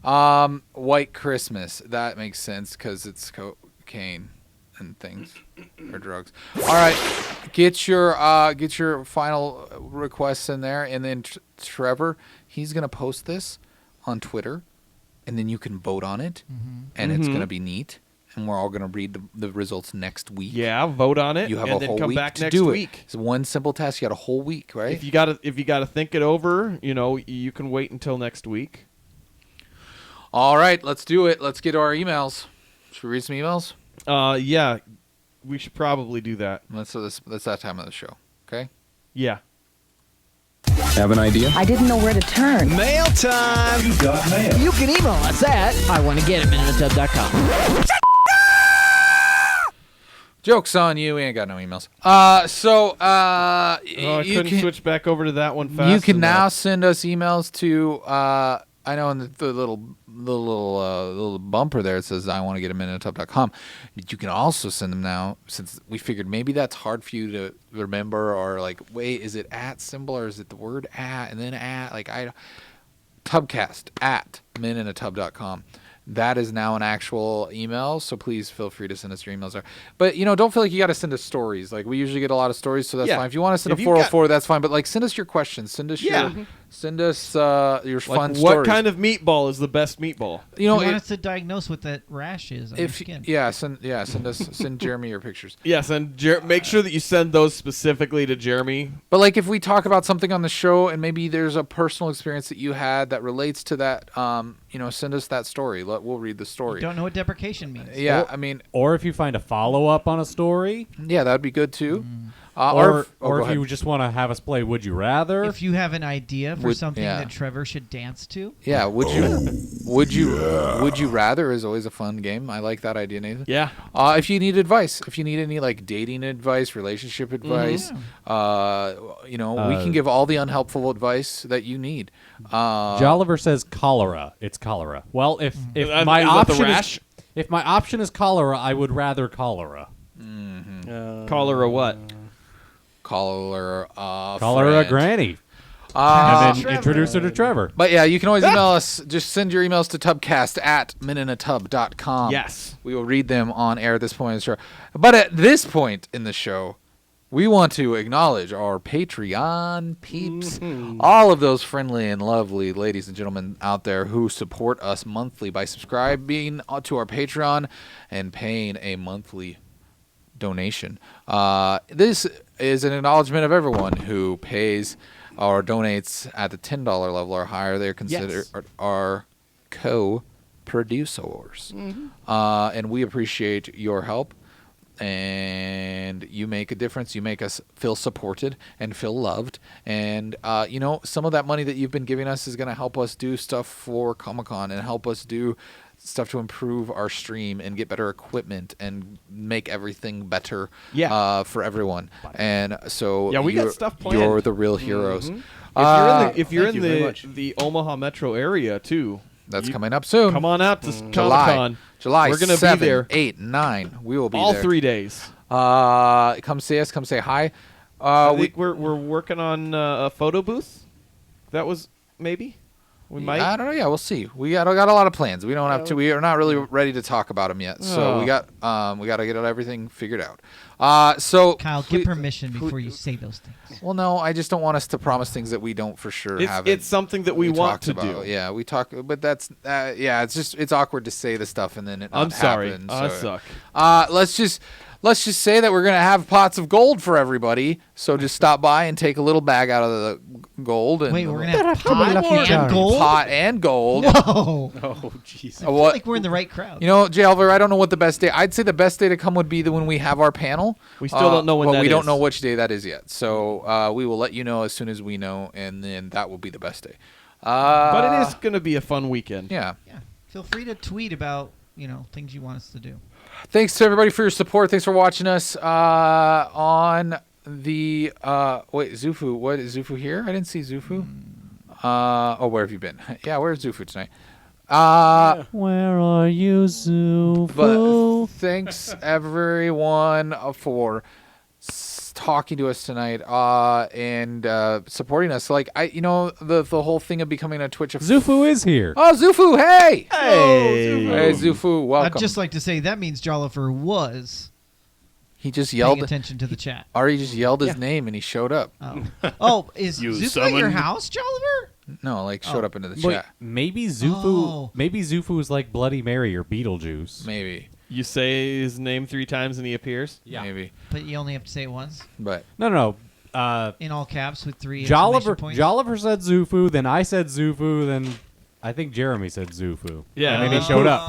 White Christmas. That makes sense because it's cocaine and things or drugs. All right, get your final requests in there, and then Trevor, he's gonna post this on Twitter, and then you can vote on it, and it's gonna be neat. And we're all going to read the results next week. Yeah, vote on it. You have and a then whole come week back to next do week. it. It's one simple task. You got a whole week, right? If you gotta think it over, you can wait until next week. All right, let's do it. Let's get to our emails. Should we read some emails? Yeah, we should probably do that. That's that time of the show. Okay. Yeah. Have an idea? I didn't know where to turn. Mail time! You got mail. You can email us at iwannagetit@minutotub.com. Joke's on you. We ain't got no emails. I couldn't switch back over to that one fast. You can now send us emails to. I know in the little bumper there it says I want to get minutotub.com. But you can also send them now, since we figured maybe that's hard for you to remember, or like, wait, is it at symbol or is it the word at and then at? Like Tubcast at minutotub.com. That is now an actual email, so please feel free to send us your emails there. But, don't feel like you got to send us stories. Like, we usually get a lot of stories, so that's Yeah. fine. If you want to send If a you 404, that's fine. But, like, send us your questions. Send us your fun stories. What kind of meatball is the best meatball? You want us to diagnose what that rash is on your skin. Send Jeremy your pictures. Yes, and make sure that you send those specifically to Jeremy. But, like, if we talk about something on the show and maybe there's a personal experience that you had that relates to that, send us that story. We'll read the story. You don't know what deprecation means. Yeah, or if you find a follow-up on a story. Yeah, that'd be good too. Or if you just want to have us play Would You Rather. If you have an idea for something that Trevor should dance to. Yeah, would you rather is always a fun game. I like that idea, Nathan. Yeah. If you need advice, if you need any like dating advice, relationship advice, we can give all the unhelpful advice that you need. Jolliver says cholera. It's cholera. Well, if Is my that option the rash? if my option is cholera, I would rather cholera. Cholera what? Cholera Cholera granny. And then introduce her to Trevor. But yeah, you can always email us. Just send your emails to tubcast@meninatub.com. Yes. We will read them on air at this point in the show. But at this point in the show, we want to acknowledge our Patreon peeps. All of those friendly and lovely ladies and gentlemen out there who support us monthly by subscribing to our Patreon and paying a monthly donation. This is an acknowledgement of everyone who pays or donates at the $10 level or higher. They're considered our co-producers. And we appreciate your help. And you make a difference. You make us feel supported and feel loved. And, some of that money that you've been giving us is going to help us do stuff for Comic-Con and help us do stuff to improve our stream and get better equipment and make everything better for everyone. And so we got stuff planned. You're the real heroes. If you're in the Omaha metro area, too. That's coming up soon. Come on out to Comic-Con. July We're gonna 7, be there. 8, 9. We will be all there. 3 days. Come see us. Come say hi. I think we're working on a photo booth. That was maybe we might. I don't know. Yeah, we'll see. We got a lot of plans. We don't have to. We are not really ready to talk about them yet. So we got to get everything figured out. So Kyle, get permission before you say those things. Well, no, I just don't want us to promise things that we don't for sure have. It's something that we want to do. Yeah, we talk, but that's it's awkward to say the stuff and then it. I'm sorry, happen, I so. suck. Let's just say that we're gonna have pots of gold for everybody. So just stop by and take a little bag out of the gold. And wait, we're gonna have pot and gold. Whoa! Oh, jeez. I feel like we're in the right crowd. J. Oliver, I don't know what the best day. I'd say the best day to come would be when we have our panel. We still don't know when that is. But we don't know which day that is yet. So we will let you know as soon as we know, and then that will be the best day. But it is going to be a fun weekend. Yeah. Feel free to tweet about things you want us to do. Thanks to everybody for your support. Thanks for watching us on the Zufu. What is Zufu here? I didn't see Zufu. Where have you been? Yeah, where's Zufu tonight? Where are you, Zufu? But thanks everyone for talking to us tonight and supporting us. Like the whole thing of becoming a Twitch. Zufu is here. Oh, Zufu! Hey! Hey, Zufu! Welcome. I'd just like to say that means Jollifer was. He just yelled. Paying attention to the chat. Or he just yelled his name and he showed up. Is Zufu at your house, Jolliver? No, showed up into the chat. Maybe Zufu. Maybe Zufu is like Bloody Mary or Beetlejuice. Maybe. You say his name 3 times and he appears? Yeah. Maybe. But you only have to say it once? But No. In all caps with 3 Jolliver points? Jolliver said Zufu, then I said Zufu, then I think Jeremy said Zufu. Yeah. And then he showed up.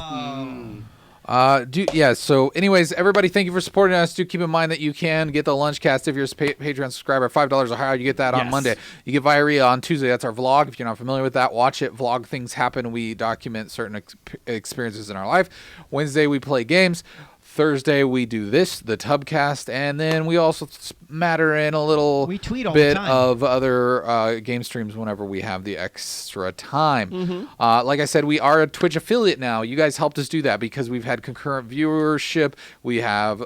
So anyways, everybody, thank you for supporting us. Do keep in mind that you can get the Lunchcast if you're a Patreon subscriber. $5 or higher, you get that on Monday. You get Viaria on Tuesday. That's our vlog. If you're not familiar with that, watch it. Vlog things happen. We document certain experiences in our life. Wednesday, we play games. Thursday we do this, the Tubcast, and then we also matter in a little We tweet all bit the time. of other game streams whenever we have the extra time. Mm-hmm. Like I said, we are a Twitch affiliate now. You guys helped us do that because we've had concurrent viewership. We have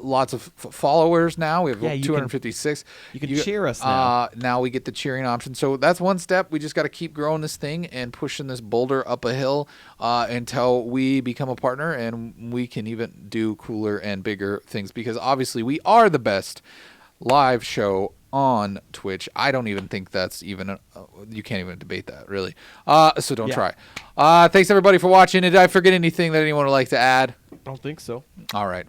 lots of followers now. We have Yeah, you can- 256. you can cheer us now. Now we get the cheering option. So that's one step. We just got to keep growing this thing and pushing this boulder up a hill until we become a partner and we can even do cooler and bigger things, because obviously we are the best live show on Twitch. I don't even think that's even you can't even debate that, really. So don't try. Thanks everybody for watching. Did I forget anything that anyone would like to add? I don't think so. All right.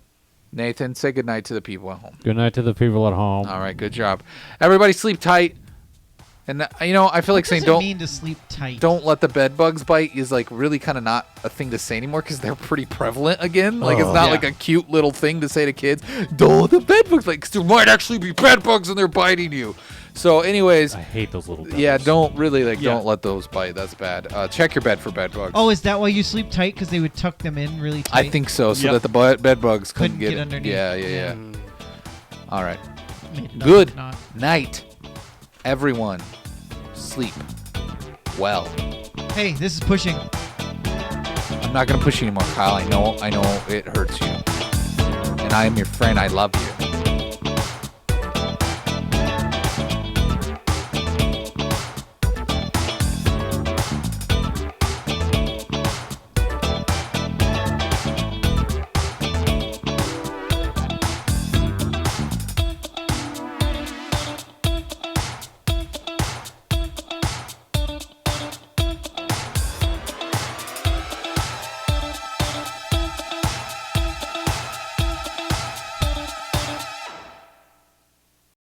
Nathan, say goodnight to the people at home. Good night to the people at home. All right, good job. Everybody sleep tight. And I feel like saying What does it mean to sleep tight? don't let the bed bugs bite is like really kind of not a thing to say anymore, because they're pretty prevalent again. Like it's not like a cute little thing to say to kids. Don't let the bed bugs bite, because there might actually be bed bugs and they're biting you. So anyways, I hate those little devils. yeah, don't let those bite. That's bad. Check your bed for bed bugs. Oh, is that why you sleep tight? Because they would tuck them in really tight? I think so, so that the bed bugs couldn't get it. underneath. Yeah. All right. No, Good not. night, everyone. Sleep well. Hey, this is pushing. I'm not gonna push you anymore, Kyle. I know it hurts you, and I am your friend. I love you.